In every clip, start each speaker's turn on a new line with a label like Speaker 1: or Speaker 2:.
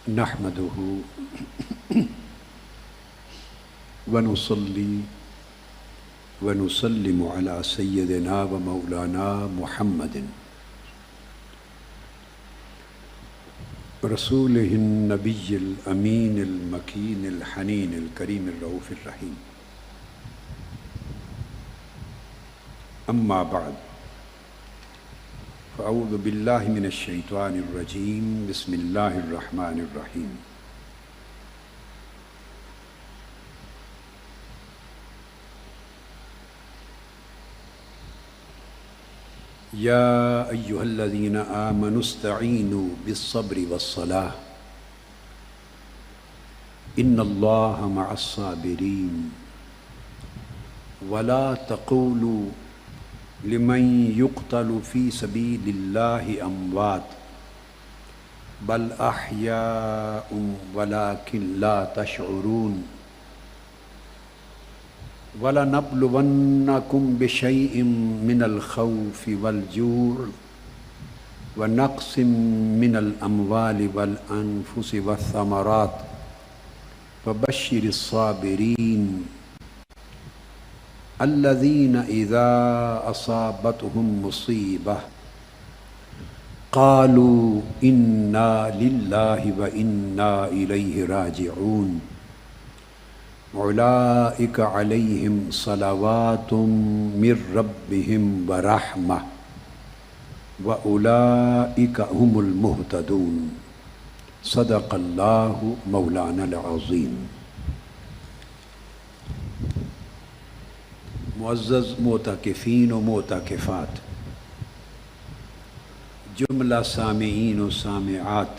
Speaker 1: نحمده ونصلي ونسلم على سيدنا ومولانا محمد رسوله النبي الأمين المكين الحنين الكريم الرؤوف الرحيم. أما بعد، فأعوذ بالله من الشيطان الرجيم. بسم الله الرحمن الرحيم. يا أيها الذين آمنوا استعينوا بالصبر والصلاة إن الله مع الصابرين ولا تقولوا لمن يقتل في سبيل الله أموات بل أحياء ولكن لا تشعرون وَلَنَبْلُوَنَّكُمْ بِشَيْءٍ مِّنَ الْخَوْفِ وَالْجُوعِ وَنَقْصٍ مِّنَ الْأَمْوَالِ وَالْأَنفُسِ وَالثَّمَرَاتِ وَبَشِّرِ الصَّابِرِينَ الَّذِينَ إِذَا أَصَابَتْهُمْ مُصِيبَةٌ قَالُوا إِنَّا لِلَّهِ وَإِنَّا إِلَيْهِ رَاجِعُونَ أولئك عليهم صلوات من ربهم ورحمة وأولئك هم المهتدون. صدق الله مولانا العظيم. معزز معتکفین و معتکفات، جملہ سامعین و سامعات،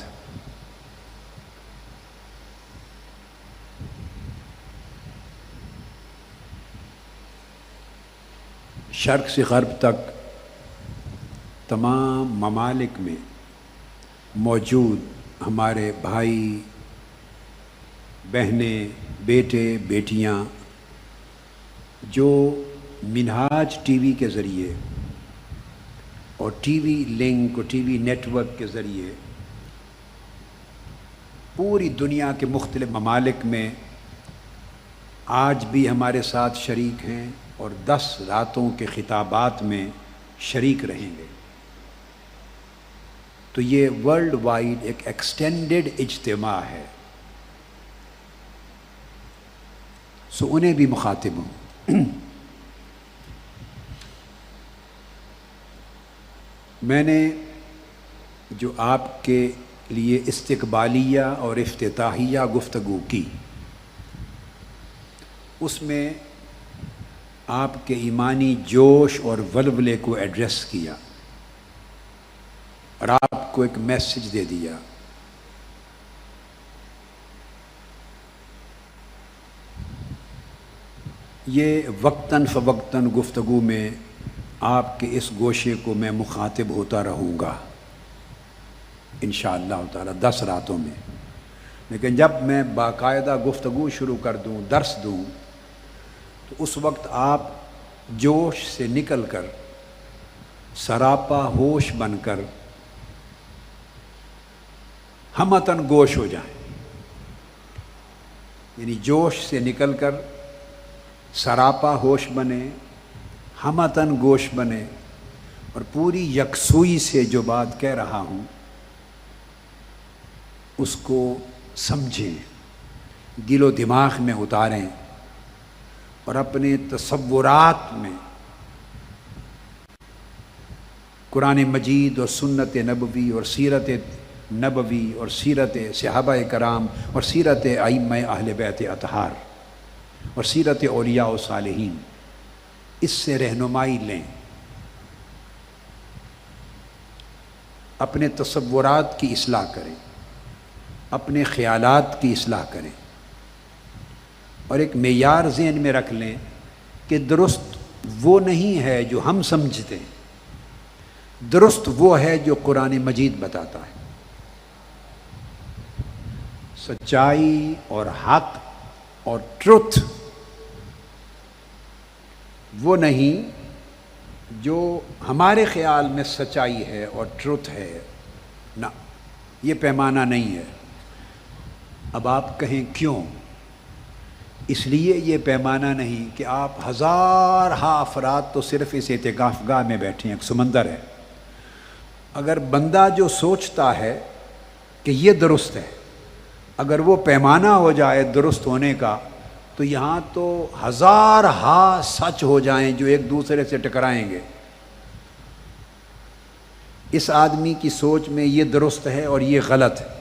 Speaker 1: شرق سے غرب تک تمام ممالک میں موجود ہمارے بھائی بہنیں، بیٹے بیٹیاں جو منہاج ٹی وی کے ذریعے اور ٹی وی لنک اور ٹی وی نیٹ ورک کے ذریعے پوری دنیا کے مختلف ممالک میں آج بھی ہمارے ساتھ شریک ہیں اور 10 راتوں کے خطابات میں شریک رہیں گے، تو یہ ورلڈ وائڈ ایک ایکسٹینڈڈ اجتماع ہے. سو انہیں بھی مخاطب ہوں. میں نے جو آپ کے لیے استقبالیہ اور افتتاحیہ گفتگو کی، اس میں آپ کے ایمانی جوش اور ولولے کو ایڈریس کیا اور آپ کو ایک میسج دے دیا. یہ وقتاً فوقتاً گفتگو میں آپ کے اس گوشے کو میں مخاطب ہوتا رہوں گا انشاءاللہ تعالی 10 راتوں میں. لیکن جب میں باقاعدہ گفتگو شروع کر دوں، درس دوں، تو اس وقت آپ جوش سے نکل کر سراپا ہوش بن کر ہمتاً گوش ہو جائیں. یعنی جوش سے نکل کر سراپا ہوش بنے، ہمتاً گوش بنے، اور پوری یکسوئی سے جو بات کہہ رہا ہوں اس کو سمجھیں، دل و دماغ میں اتاریں اور اپنے تصورات میں قرآن مجید اور سنت نبوی اور سیرت نبوی اور سیرت صحابہ کرام اور سیرت ائمہ اہل بیت اطہار اور سیرت اولیاء و صالحین، اس سے رہنمائی لیں. اپنے تصورات کی اصلاح کریں، اپنے خیالات کی اصلاح کریں، اور ایک معیار ذہن میں رکھ لیں کہ درست وہ نہیں ہے جو ہم سمجھتے ہیں، درست وہ ہے جو قرآن مجید بتاتا ہے. سچائی اور حق اور ٹروتھ وہ نہیں جو ہمارے خیال میں سچائی ہے اور ٹروتھ ہے، نہ، یہ پیمانہ نہیں ہے. اب آپ کہیں کیوں؟ اس لیے یہ پیمانہ نہیں کہ آپ ہزارہا افراد تو صرف اس اعتکاف گاہ میں بیٹھے ہیں، ایک سمندر ہے۔ اگر بندہ جو سوچتا ہے کہ یہ درست ہے، اگر وہ پیمانہ ہو جائے درست ہونے کا، تو یہاں تو ہزارہا سچ ہو جائیں جو ایک دوسرے سے ٹکرائیں گے۔ اس آدمی کی سوچ میں یہ درست ہے اور یہ غلط ہے،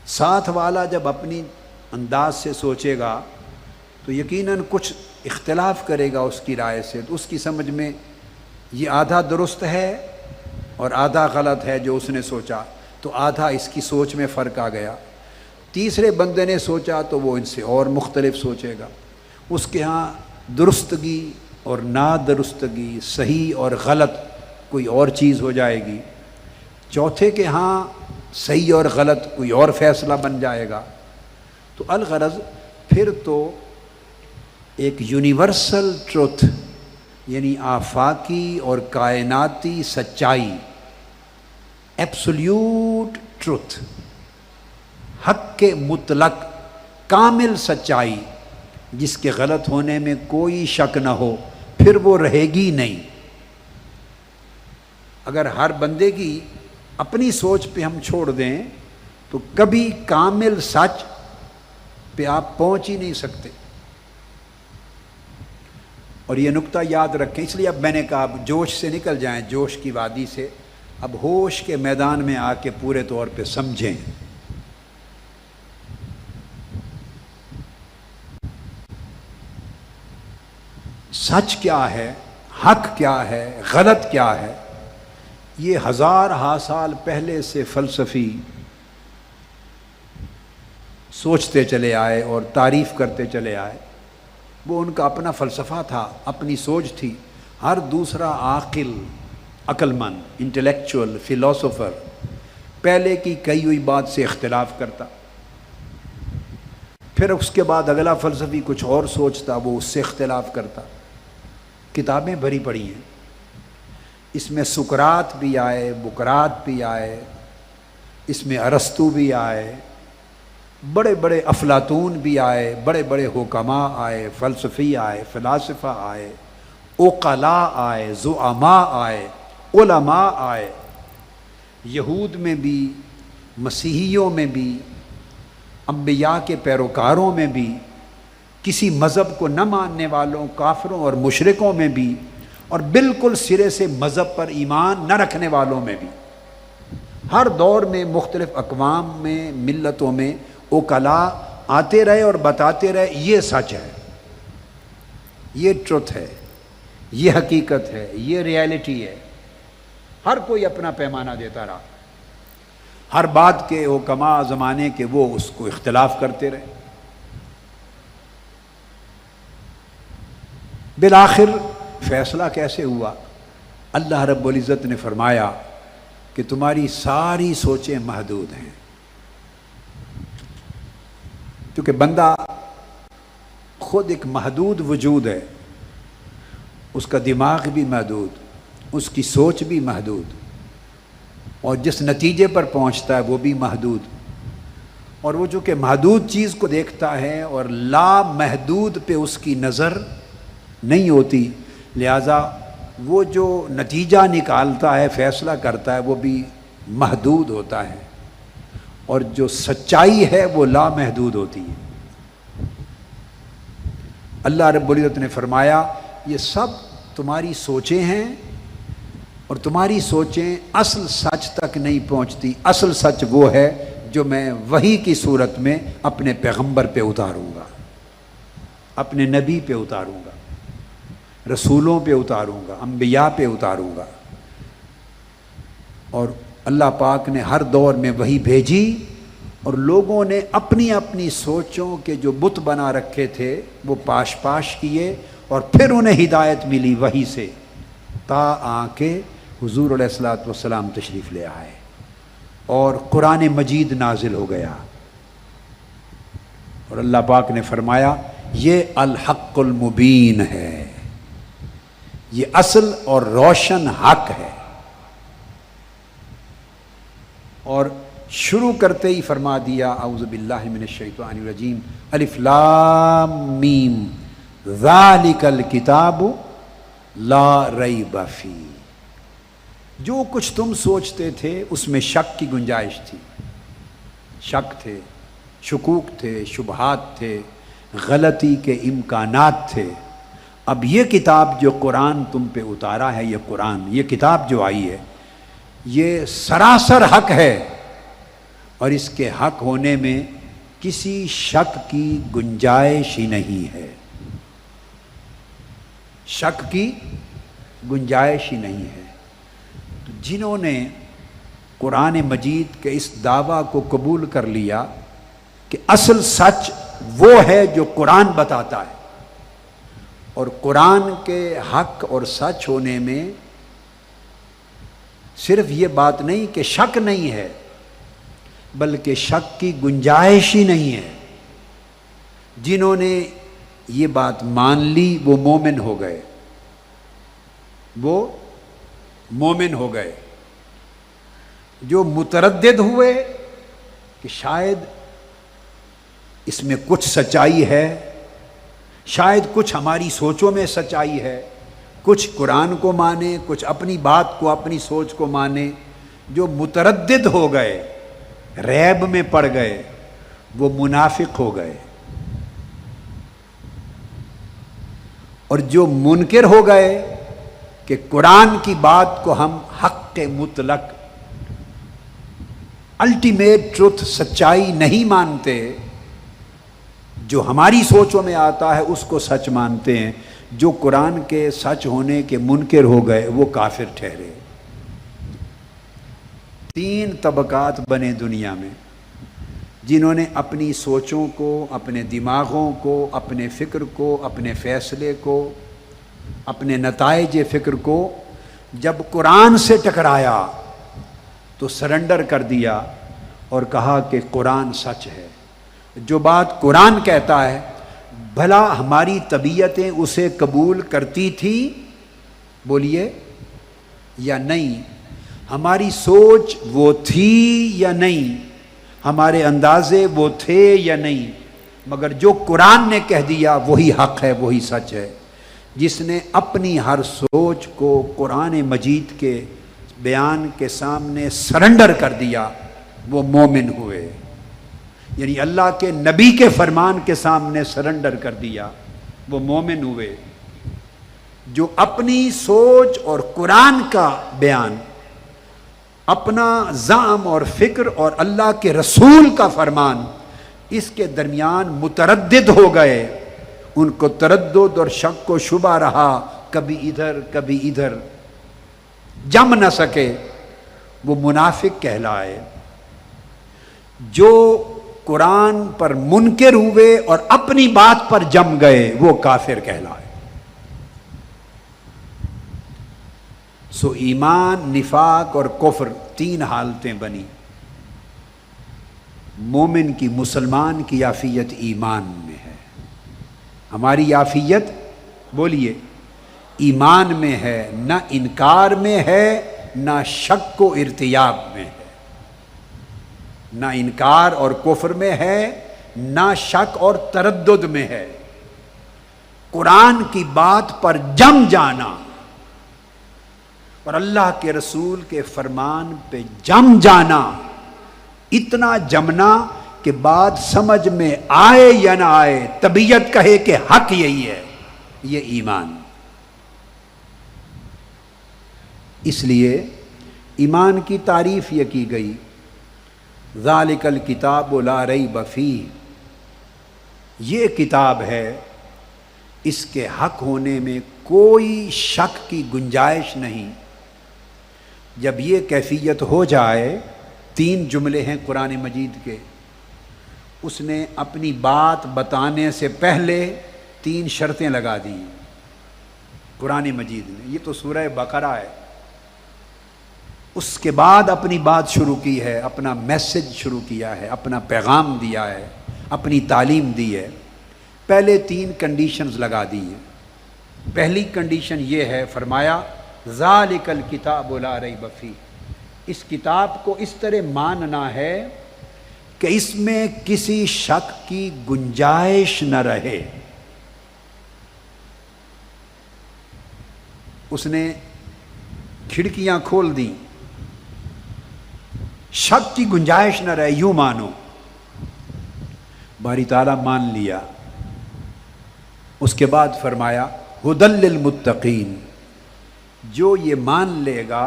Speaker 1: ساتھ والا جب اپنی انداز سے سوچے گا تو یقیناً کچھ اختلاف کرے گا اس کی رائے سے، تو اس کی سمجھ میں یہ آدھا درست ہے اور آدھا غلط ہے جو اس نے سوچا، تو آدھا اس کی سوچ میں فرق آ گیا۔ تیسرے بندے نے سوچا تو وہ ان سے اور مختلف سوچے گا، اس کے ہاں درستگی اور نادرستگی، صحیح اور غلط کوئی اور چیز ہو جائے گی، چوتھے کے ہاں صحیح اور غلط کوئی اور فیصلہ بن جائے گا۔ تو الغرض پھر تو ایک یونیورسل ٹروتھ، یعنی آفاقی اور کائناتی سچائی، ایبسولیوٹ ٹروتھ، حق کے مطلق کامل سچائی جس کے غلط ہونے میں کوئی شک نہ ہو، پھر وہ رہے گی نہیں۔ اگر ہر بندے کی اپنی سوچ پہ ہم چھوڑ دیں تو کبھی کامل سچ پہ آپ پہنچ ہی نہیں سکتے۔ اور یہ نقطہ یاد رکھیں، اس لیے اب میں نے کہا اب جوش سے نکل جائیں، جوش کی وادی سے، اب ہوش کے میدان میں آ کے پورے طور پہ سمجھیں۔ سچ کیا ہے، حق کیا ہے، غلط کیا ہے، یہ ہزارہا سال پہلے سے فلسفی سوچتے چلے آئے اور تعریف کرتے چلے آئے۔ وہ ان کا اپنا فلسفہ تھا، اپنی سوچ تھی۔ ہر دوسرا عاقل، عقل مند، انٹلیکچوئل، فلاسفر پہلے کی کہی ہوئی بات سے اختلاف کرتا، پھر اس کے بعد اگلا فلسفی کچھ اور سوچتا، وہ اس سے اختلاف کرتا۔ کتابیں بھری پڑی ہیں، اس میں سقراط بھی آئے، بقراط بھی آئے، اس میں ارسطو بھی آئے، بڑے بڑے افلاطون بھی آئے، بڑے بڑے حکماء آئے، فلسفی آئے، فلاسفہ آئے، عقلاء آئے، زعماء آئے، علماء آئے، یہود میں بھی، مسیحیوں میں بھی، انبیاء کے پیروکاروں میں بھی، کسی مذہب کو نہ ماننے والوں، کافروں اور مشرکوں میں بھی، اور بالکل سرے سے مذہب پر ایمان نہ رکھنے والوں میں بھی۔ ہر دور میں مختلف اقوام میں، ملتوں میں عقلاء آتے رہے اور بتاتے رہے یہ سچ ہے، یہ ٹروتھ ہے، یہ حقیقت ہے، یہ ریالٹی ہے۔ ہر کوئی اپنا پیمانہ دیتا رہا، ہر بات کے حکماء زمانے کے وہ اس کو اختلاف کرتے رہے۔ بالآخر فیصلہ کیسے ہوا؟ اللہ رب العزت نے فرمایا کہ تمہاری ساری سوچیں محدود ہیں، کیونکہ بندہ خود ایک محدود وجود ہے، اس کا دماغ بھی محدود، اس کی سوچ بھی محدود، اور جس نتیجے پر پہنچتا ہے وہ بھی محدود۔ اور وہ جو کہ محدود چیز کو دیکھتا ہے اور لا محدود پہ اس کی نظر نہیں ہوتی، لہٰذا وہ جو نتیجہ نکالتا ہے، فیصلہ کرتا ہے، وہ بھی محدود ہوتا ہے، اور جو سچائی ہے وہ لامحدود ہوتی ہے۔ اللہ رب العزت نے فرمایا یہ سب تمہاری سوچیں ہیں، اور تمہاری سوچیں اصل سچ تک نہیں پہنچتی۔ اصل سچ وہ ہے جو میں وحی کی صورت میں اپنے پیغمبر پہ اتاروں گا، اپنے نبی پہ اتاروں گا، رسولوں پہ اتاروں گا، انبیاء پہ اتاروں گا۔ اور اللہ پاک نے ہر دور میں وحی بھیجی، اور لوگوں نے اپنی اپنی سوچوں کے جو بت بنا رکھے تھے وہ پاش پاش کیے، اور پھر انہیں ہدایت ملی وحی سے، تا آ کے حضور علیہ الصلوۃ والسلام تشریف لے آئے اور قرآن مجید نازل ہو گیا۔ اور اللہ پاک نے فرمایا یہ الحق المبین ہے، یہ اصل اور روشن حق ہے۔ اور شروع کرتے ہی فرما دیا اعوذ باللہ من الشیطان الرجیم الف لام میم ذالک الکتاب لا ریب فیہ. جو کچھ تم سوچتے تھے اس میں شک کی گنجائش تھی، شک تھے، شکوک تھے، شبہات تھے، غلطی کے امکانات تھے. اب یہ کتاب جو قرآن تم پہ اتارا ہے، یہ قرآن، یہ کتاب جو آئی ہے، یہ سراسر حق ہے، اور اس کے حق ہونے میں کسی شک کی گنجائش ہی نہیں ہے، شک کی گنجائش ہی نہیں ہے. تو جنہوں نے قرآن مجید کے اس دعویٰ کو قبول کر لیا کہ اصل سچ وہ ہے جو قرآن بتاتا ہے، اور قرآن کے حق اور سچ ہونے میں صرف یہ بات نہیں کہ شک نہیں ہے، بلکہ شک کی گنجائش ہی نہیں ہے. جنہوں نے یہ بات مان لی وہ مومن ہو گئے، وہ مومن ہو گئے. جو متردد ہوئے کہ شاید اس میں کچھ سچائی ہے، شاید کچھ ہماری سوچوں میں سچائی ہے، کچھ قرآن کو مانے، کچھ اپنی بات کو، اپنی سوچ کو مانے، جو متردد ہو گئے، ریب میں پڑ گئے، وہ منافق ہو گئے. اور جو منکر ہو گئے کہ قرآن کی بات کو ہم حق مطلق، الٹیمیٹ ٹروتھ، سچائی نہیں مانتے، جو ہماری سوچوں میں آتا ہے اس کو سچ مانتے ہیں، جو قرآن کے سچ ہونے کے منکر ہو گئے وہ کافر ٹھہرے. 3 طبقات بنے دنیا میں، جنہوں نے اپنی سوچوں کو، اپنے دماغوں کو، اپنے فکر کو، اپنے فیصلے کو، اپنے نتائج فکر کو جب قرآن سے ٹکرایا تو سرنڈر کر دیا اور کہا کہ قرآن سچ ہے. جو بات قرآن کہتا ہے بھلا ہماری طبیعتیں اسے قبول کرتی تھی، بولیے، یا نہیں؟ ہماری سوچ وہ تھی یا نہیں؟ ہمارے اندازے وہ تھے یا نہیں؟ مگر جو قرآن نے کہہ دیا وہی حق ہے، وہی سچ ہے. جس نے اپنی ہر سوچ کو قرآن مجید کے بیان کے سامنے سرنڈر کر دیا وہ مومن ہوئے. یعنی اللہ کے نبی کے فرمان کے سامنے سرنڈر کر دیا وہ مومن ہوئے. جو اپنی سوچ اور قرآن کا بیان، اپنا زعم اور فکر اور اللہ کے رسول کا فرمان، اس کے درمیان متردد ہو گئے، ان کو تردد اور شک و شبہ رہا، کبھی ادھر کبھی ادھر، جم نہ سکے، وہ منافق کہلائے. جو قرآن پر منکر ہوئے اور اپنی بات پر جم گئے وہ کافر کہلائے. سو ایمان، نفاق اور کفر 3 حالتیں بنی. مومن کی، مسلمان کی یافیت ایمان میں ہے. ہماری یافیت، بولیے، ایمان میں ہے، نہ انکار میں ہے، نہ شک و ارتیاب میں ہے. نہ انکار اور کفر میں ہے، نہ شک اور تردد میں ہے. قرآن کی بات پر جم جانا اور اللہ کے رسول کے فرمان پہ جم جانا، اتنا جمنا کہ بات سمجھ میں آئے یا نہ آئے، طبیعت کہے کہ حق یہی ہے، یہ ایمان. اس لیے ایمان کی تعریف یہ کی گئی، ذالک الکتاب لا ریب فیہ، یہ کتاب ہے، اس کے حق ہونے میں کوئی شک کی گنجائش نہیں. جب یہ کیفیت ہو جائے، 3 جملے ہیں قرآن مجید کے، اس نے اپنی بات بتانے سے پہلے 3 شرطیں لگا دی قرآن مجید نے. یہ تو سورہ بقرہ ہے. اس کے بعد اپنی بات شروع کی ہے، اپنا میسج شروع کیا ہے، اپنا پیغام دیا ہے، اپنی تعلیم دی ہے. پہلے 3 کنڈیشنز لگا دی ہیں. پہلی کنڈیشن یہ ہے، فرمایا ذالک الکتاب لا ریب فیہ، اس کتاب کو اس طرح ماننا ہے کہ اس میں کسی شک کی گنجائش نہ رہے۔ اس نے کھڑکیاں کھول دیں، شک کی گنجائش نہ رہے، یوں مانو۔ باری تعالیٰ مان لیا۔ اس کے بعد فرمایا ھدی للمتقین، جو یہ مان لے گا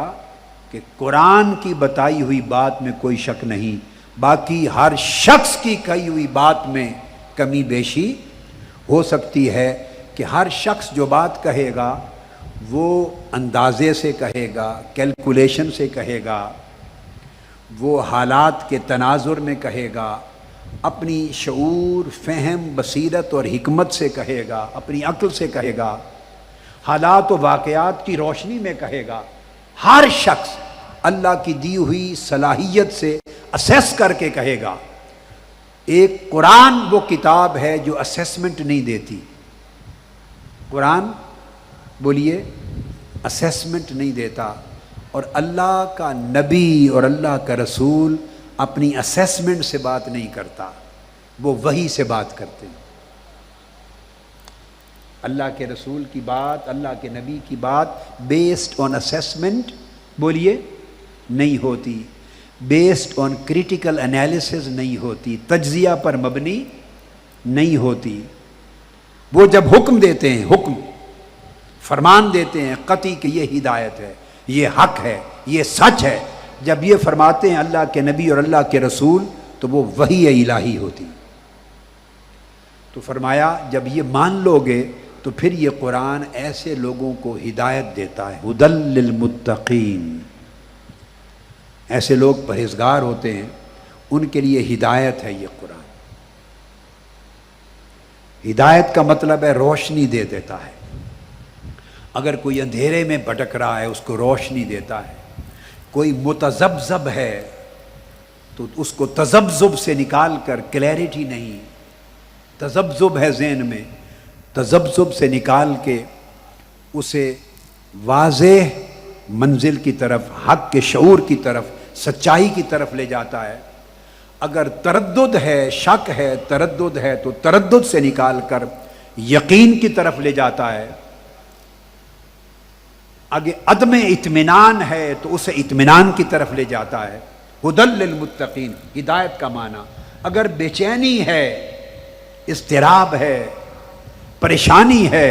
Speaker 1: کہ قرآن کی بتائی ہوئی بات میں کوئی شک نہیں، باقی ہر شخص کی کہی ہوئی بات میں کمی بیشی ہو سکتی ہے، کہ ہر شخص جو بات کہے گا وہ اندازے سے کہے گا، کیلکولیشن سے کہے گا، وہ حالات کے تناظر میں کہے گا، اپنی شعور، فہم، بصیرت اور حکمت سے کہے گا، اپنی عقل سے کہے گا، حالات و واقعات کی روشنی میں کہے گا۔ ہر شخص اللہ کی دی ہوئی صلاحیت سے اسیس کر کے کہے گا۔ ایک قرآن وہ کتاب ہے جو اسیسمنٹ نہیں دیتی۔ قرآن بولیے اسیسمنٹ نہیں دیتا، اور اللہ کا نبی اور اللہ کا رسول اپنی اسیسمنٹ سے بات نہیں کرتا، وہ وحی سے بات کرتے ہیں۔ اللہ کے رسول کی بات، اللہ کے نبی کی بات بیسڈ آن اسیسمنٹ بولیے نہیں ہوتی، بیسڈ آن کریٹیکل انالیسز نہیں ہوتی، تجزیہ پر مبنی نہیں ہوتی۔ وہ جب حکم دیتے ہیں، حکم فرمان دیتے ہیں قطعی کہ یہ ہدایت ہے، یہ حق ہے، یہ سچ ہے، جب یہ فرماتے ہیں اللہ کے نبی اور اللہ کے رسول تو وہ وحی الہی ہوتی۔ تو فرمایا جب یہ مان لو گے تو پھر یہ قرآن ایسے لوگوں کو ہدایت دیتا ہے، ھدی للمتقین۔ ایسے لوگ پرہیزگار ہوتے ہیں، ان کے لیے ہدایت ہے یہ قرآن۔ ہدایت کا مطلب ہے روشنی دے دیتا ہے۔ اگر کوئی اندھیرے میں بھٹک رہا ہے اس کو روشنی دیتا ہے، کوئی متذبذب ہے تو اس کو تذبذب سے نکال کر، کلیئرٹی نہیں، تذبذب ہے ذہن میں، تذبذب سے نکال کے اسے واضح منزل کی طرف، حق کے شعور کی طرف، سچائی کی طرف لے جاتا ہے۔ اگر تردد ہے، شک ہے، تردد ہے تو تردد سے نکال کر یقین کی طرف لے جاتا ہے۔ اگر عدم اطمینان ہے تو اسے اطمینان کی طرف لے جاتا ہے۔ ھدی للمتقین، ہدایت کا معنی۔ اگر بے چینی ہے، اضطراب ہے، پریشانی ہے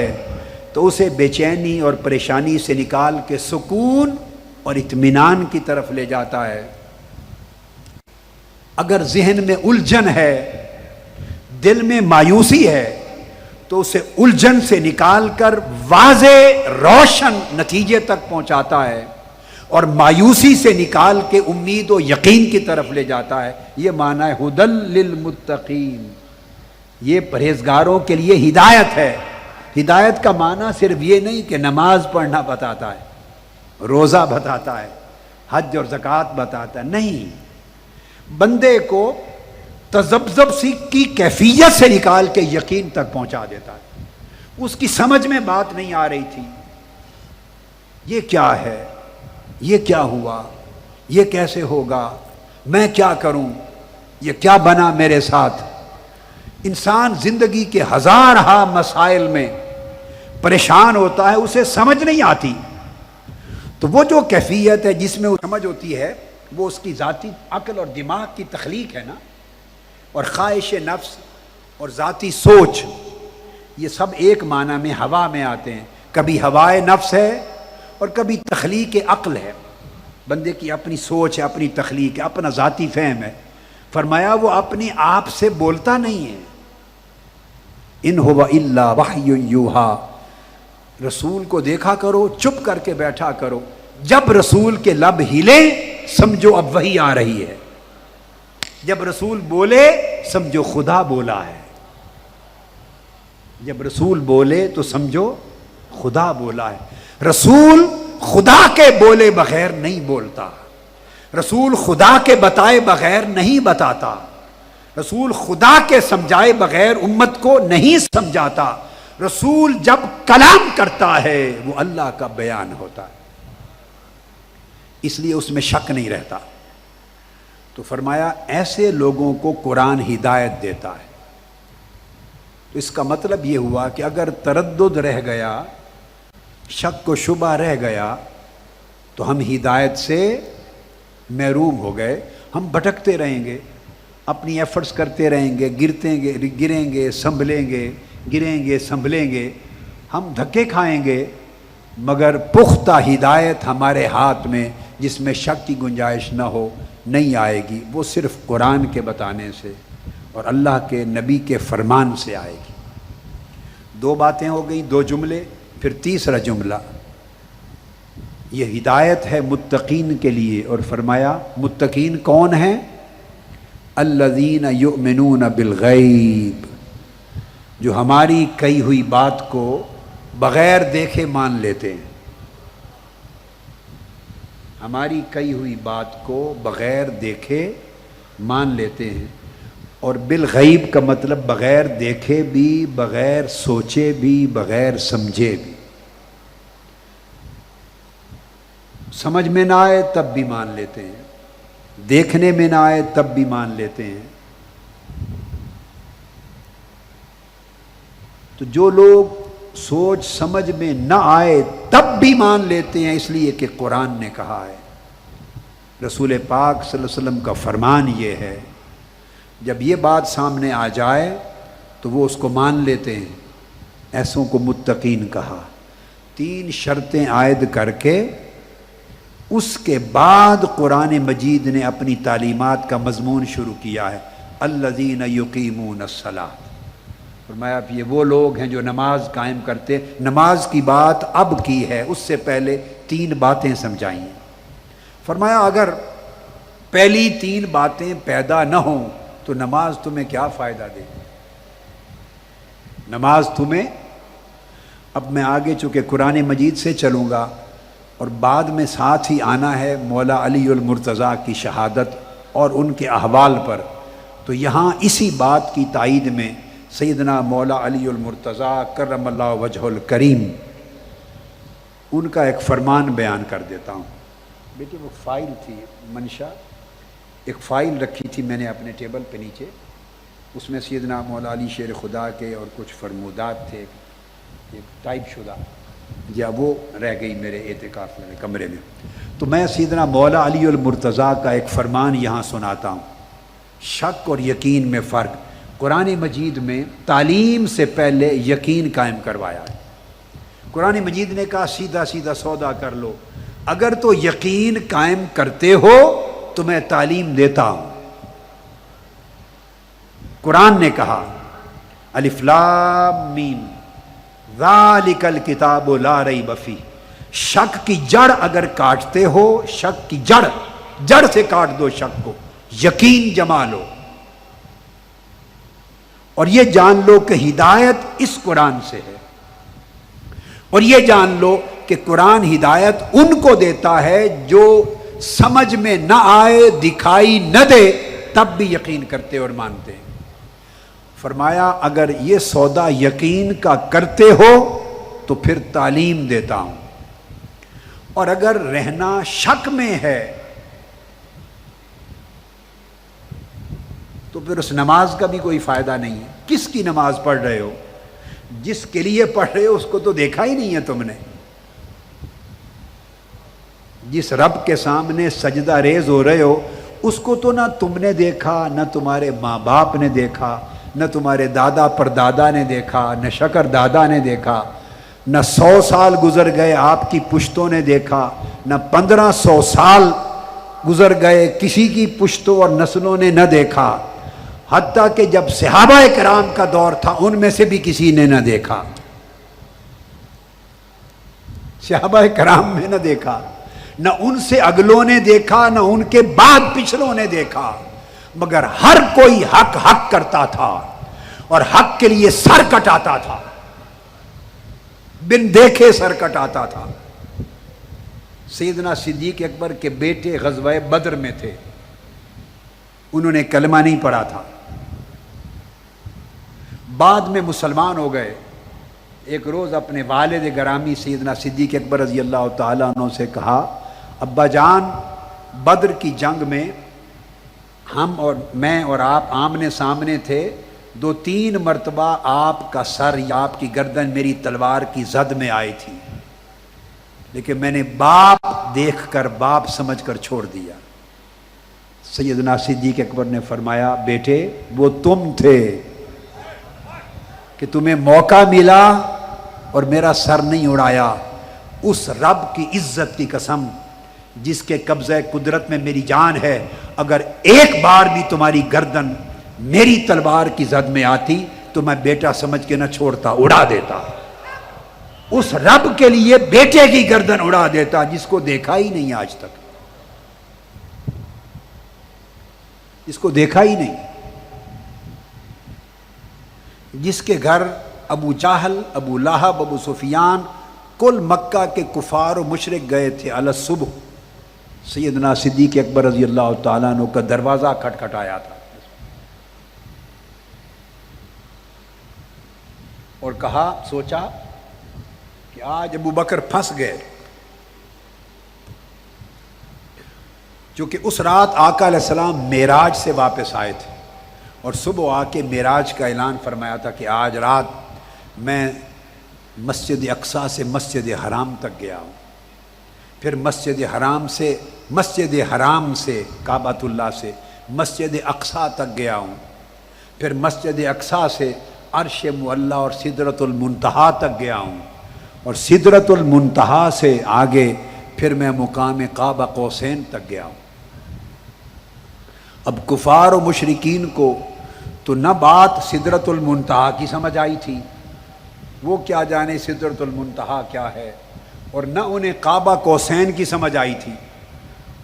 Speaker 1: تو اسے بے چینی اور پریشانی سے نکال کے سکون اور اطمینان کی طرف لے جاتا ہے۔ اگر ذہن میں الجھن ہے، دل میں مایوسی ہے تو اسے الجھن سے نکال کر واضح روشن نتیجے تک پہنچاتا ہے، اور مایوسی سے نکال کے امید و یقین کی طرف لے جاتا ہے۔ یہ معنی ہے ھدی للمتقین، یہ پرہیزگاروں کے لیے ہدایت ہے۔ ہدایت کا معنی صرف یہ نہیں کہ نماز پڑھنا بتاتا ہے، روزہ بتاتا ہے، حج اور زکوٰۃ بتاتا ہے، نہیں، بندے کو تذبذب سی کی کیفیت سے نکال کے یقین تک پہنچا دیتا ہے۔ اس کی سمجھ میں بات نہیں آ رہی تھی، یہ کیا ہے، یہ کیا ہوا، یہ کیسے ہوگا، میں کیا کروں، یہ کیا بنا میرے ساتھ۔ انسان زندگی کے ہزارہا مسائل میں پریشان ہوتا ہے، اسے سمجھ نہیں آتی، تو وہ جو کیفیت ہے جس میں وہ سمجھ ہوتی ہے وہ اس کی ذاتی عقل اور دماغ کی تخلیق ہے نا، اور خواہش نفس اور ذاتی سوچ، یہ سب ایک معنی میں ہوا میں آتے ہیں۔ کبھی ہوائے نفس ہے اور کبھی تخلیق عقل ہے، بندے کی اپنی سوچ ہے، اپنی تخلیق ہے، اپنا ذاتی فہم ہے۔ فرمایا وہ اپنے آپ سے بولتا نہیں ہے، ان هو الا وحی یوحی، رسول کو دیکھا کرو، چپ کر کے بیٹھا کرو، جب رسول کے لب ہلے سمجھو اب وحی آ رہی ہے، جب رسول بولے سمجھو خدا بولا ہے، جب رسول بولے تو سمجھو خدا بولا ہے۔ رسول خدا کے بولے بغیر نہیں بولتا، رسول خدا کے بتائے بغیر نہیں بتاتا، رسول خدا کے سمجھائے بغیر امت کو نہیں سمجھاتا۔ رسول جب کلام کرتا ہے وہ اللہ کا بیان ہوتا ہے۔ اس لیے اس میں شک نہیں رہتا۔ تو فرمایا ایسے لوگوں کو قرآن ہدایت دیتا ہے۔ تو اس کا مطلب یہ ہوا کہ اگر تردد رہ گیا، شک و شبہ رہ گیا، تو ہم ہدایت سے محروم ہو گئے، ہم بھٹکتے رہیں گے، اپنی ایفرٹس کرتے رہیں گے، گریں گے سنبھلیں گے، گریں گے سنبھلیں گے، ہم دھکے کھائیں گے، مگر پختہ ہدایت ہمارے ہاتھ میں جس میں شک کی گنجائش نہ ہو نہیں آئے گی۔ وہ صرف قرآن کے بتانے سے اور اللہ کے نبی کے فرمان سے آئے گی۔ دو باتیں ہو گئیں، دو جملے، پھر تیسرا جملہ، یہ ہدایت ہے متقین کے لیے، اور فرمایا متقین کون ہیں؟ الذین یؤمنون بالغیب، جو ہماری کہی ہوئی بات کو بغیر دیکھے مان لیتے ہیں، ہماری کہی ہوئی بات کو بغیر دیکھے مان لیتے ہیں۔ اور بالغیب کا مطلب بغیر دیکھے بھی، بغیر سوچے بھی، بغیر سمجھے بھی، سمجھ میں نہ آئے تب بھی مان لیتے ہیں، دیکھنے میں نہ آئے تب بھی مان لیتے ہیں۔ تو جو لوگ سوچ سمجھ میں نہ آئے تب بھی مان لیتے ہیں، اس لیے کہ قرآن نے کہا ہے، رسول پاک صلی اللہ علیہ وسلم کا فرمان یہ ہے، جب یہ بات سامنے آ جائے تو وہ اس کو مان لیتے ہیں۔ ایسوں کو متقین کہا۔ تین شرطیں عائد کر کے اس کے بعد قرآن مجید نے اپنی تعلیمات کا مضمون شروع کیا ہے، الذین یقیمون الصلاۃ۔ فرمایا یہ وہ لوگ ہیں جو نماز قائم کرتے۔ نماز کی بات اب کی ہے، اس سے پہلے تین باتیں سمجھائیں۔ فرمایا اگر پہلی تین باتیں پیدا نہ ہوں تو نماز تمہیں کیا فائدہ دے؟ نماز تمہیں، اب میں آگے چونکہ قرآن مجید سے چلوں گا اور بعد میں ساتھ ہی آنا ہے مولا علی المرتضیٰ کی شہادت اور ان کے احوال پر، تو یہاں اسی بات کی تائید میں سیدنا مولا علی المرتضیٰ کرم اللہ وجہ الکریم، ان کا ایک فرمان بیان کر دیتا ہوں۔ بیٹی وہ فائل تھی منشا، ایک فائل رکھی تھی میں نے اپنے ٹیبل پہ نیچے، اس میں سیدنا مولا علی شیر خدا کے اور کچھ فرمودات تھے، ایک ٹائپ شدہ، یا وہ رہ گئی میرے اعتکاف میں کمرے میں۔ تو میں سیدنا مولا علی المرتضیٰ کا ایک فرمان یہاں سناتا ہوں۔ شک اور یقین میں فرق۔ قرآن مجید میں تعلیم سے پہلے یقین قائم کروایا ہے۔ قرآن مجید نے کہا سیدھا سیدھا سودا کر لو، اگر تو یقین قائم کرتے ہو تو میں تعلیم دیتا ہوں۔ قرآن نے کہا الف لام میم ذالک الکتاب لا ریب فیہ، شک کی جڑ اگر کاٹتے ہو، شک کی جڑ سے کاٹ دو شک کو، یقین جما لو، اور یہ جان لو کہ ہدایت اس قرآن سے ہے، اور یہ جان لو کہ قرآن ہدایت ان کو دیتا ہے جو سمجھ میں نہ آئے، دکھائی نہ دے، تب بھی یقین کرتے اور مانتے ہیں۔ فرمایا اگر یہ سودا یقین کا کرتے ہو تو پھر تعلیم دیتا ہوں، اور اگر رہنا شک میں ہے تو پھر اس نماز کا بھی کوئی فائدہ نہیں ہے۔ کس کی نماز پڑھ رہے ہو؟ جس کے لیے پڑھ رہے ہو اس کو تو دیکھا ہی نہیں ہے تم نے۔ جس رب کے سامنے سجدہ ریز ہو رہے ہو اس کو تو نہ تم نے دیکھا، نہ تمہارے ماں باپ نے دیکھا، نہ تمہارے دادا پر دادا نے دیکھا، نہ شکر دادا نے دیکھا، نہ 100 سال گزر گئے آپ کی پشتوں نے دیکھا، نہ 1500 سال گزر گئے کسی کی پشتوں اور نسلوں نے نہ دیکھا، حتیٰ کہ جب صحابہ کرام کا دور تھا ان میں سے بھی کسی نے نہ دیکھا، صحابہ کرام میں نہ دیکھا، نہ ان سے اگلوں نے دیکھا، نہ ان کے بعد پچھلوں نے دیکھا، مگر ہر کوئی حق کرتا تھا اور حق کے لیے سر کٹاتا تھا، بن دیکھے سر کٹاتا تھا۔ سیدنا صدیق اکبر کے بیٹے غزوہ بدر میں تھے، انہوں نے کلمہ نہیں پڑھا تھا، بعد میں مسلمان ہو گئے۔ ایک روز اپنے والد گرامی سیدنا صدیق اکبر رضی اللہ تعالیٰ عنہ سے کہا ابا جان بدر کی جنگ میں میں اور آپ آمنے سامنے تھے، 2-3 مرتبہ آپ کا سر یا آپ کی گردن میری تلوار کی زد میں آئی تھی، لیکن میں نے باپ دیکھ کر، باپ سمجھ کر چھوڑ دیا۔ سیدنا صدیق اکبر نے فرمایا بیٹے وہ تم تھے کہ تمہیں موقع ملا اور میرا سر نہیں اڑایا۔ اس رب کی عزت کی قسم جس کے قبضہ قدرت میں میری جان ہے، اگر ایک بار بھی تمہاری گردن میری تلوار کی زد میں آتی تو میں بیٹا سمجھ کے نہ چھوڑتا، اڑا دیتا۔ اس رب کے لیے بیٹے کی گردن اڑا دیتا جس کو دیکھا ہی نہیں آج تک، جس کو دیکھا ہی نہیں، جس کے گھر ابو جہل، ابو لہب، ابو سفیان، کل مکہ کے کفار و مشرک گئے تھے علی الصبح، سیدنا صدیق اکبر رضی اللہ تعالیٰ عنہ کا دروازہ کھٹکھٹایا تھا اور کہا، سوچا کہ آج ابو بکر پھنس گئے، چونکہ اس رات آقا علیہ السلام معراج سے واپس آئے تھے اور صبح آ کے معراج کا اعلان فرمایا تھا کہ آج رات میں مسجد اقصیٰ سے مسجد حرام تک گیا ہوں، پھر مسجد حرام سے کعبۃ اللہ سے مسجد اقصیٰ تک گیا ہوں، پھر مسجد اقصیٰ سے عرش معلیٰ اور سدرۃ المنتہا تک گیا ہوں، اور سدرۃ المنتہا سے آگے پھر میں مقام قاب قوسین تک گیا ہوں۔ اب کفار و مشرکین کو تو نہ بات سدرۃ المنتہا کی سمجھ آئی تھی، وہ کیا جانے سدرۃ المنتہا کیا ہے، اور نہ انہیں قاب قوسین کی سمجھ آئی تھی۔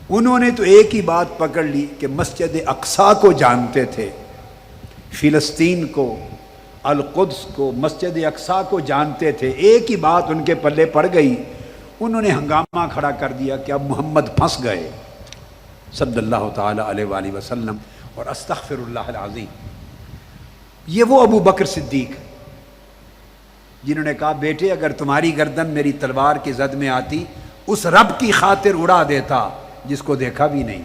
Speaker 1: انہوں نے تو ایک ہی بات پکڑ لی کہ مسجد اقصیٰ کو جانتے تھے، فلسطین کو، القدس کو، مسجد اقصیٰ کو جانتے تھے، ایک ہی بات ان کے پلے پڑ گئی، انہوں نے ہنگامہ کھڑا کر دیا کہ اب محمد پھنس گئے صلی اللہ تعالی علیہ وآلہ وسلم، اور استغفر اللہ العظیم۔ یہ وہ ابو بکر صدیق جنہوں نے کہا بیٹے اگر تمہاری گردن میری تلوار کی زد میں آتی اس رب کی خاطر اڑا دیتا جس کو دیکھا بھی نہیں۔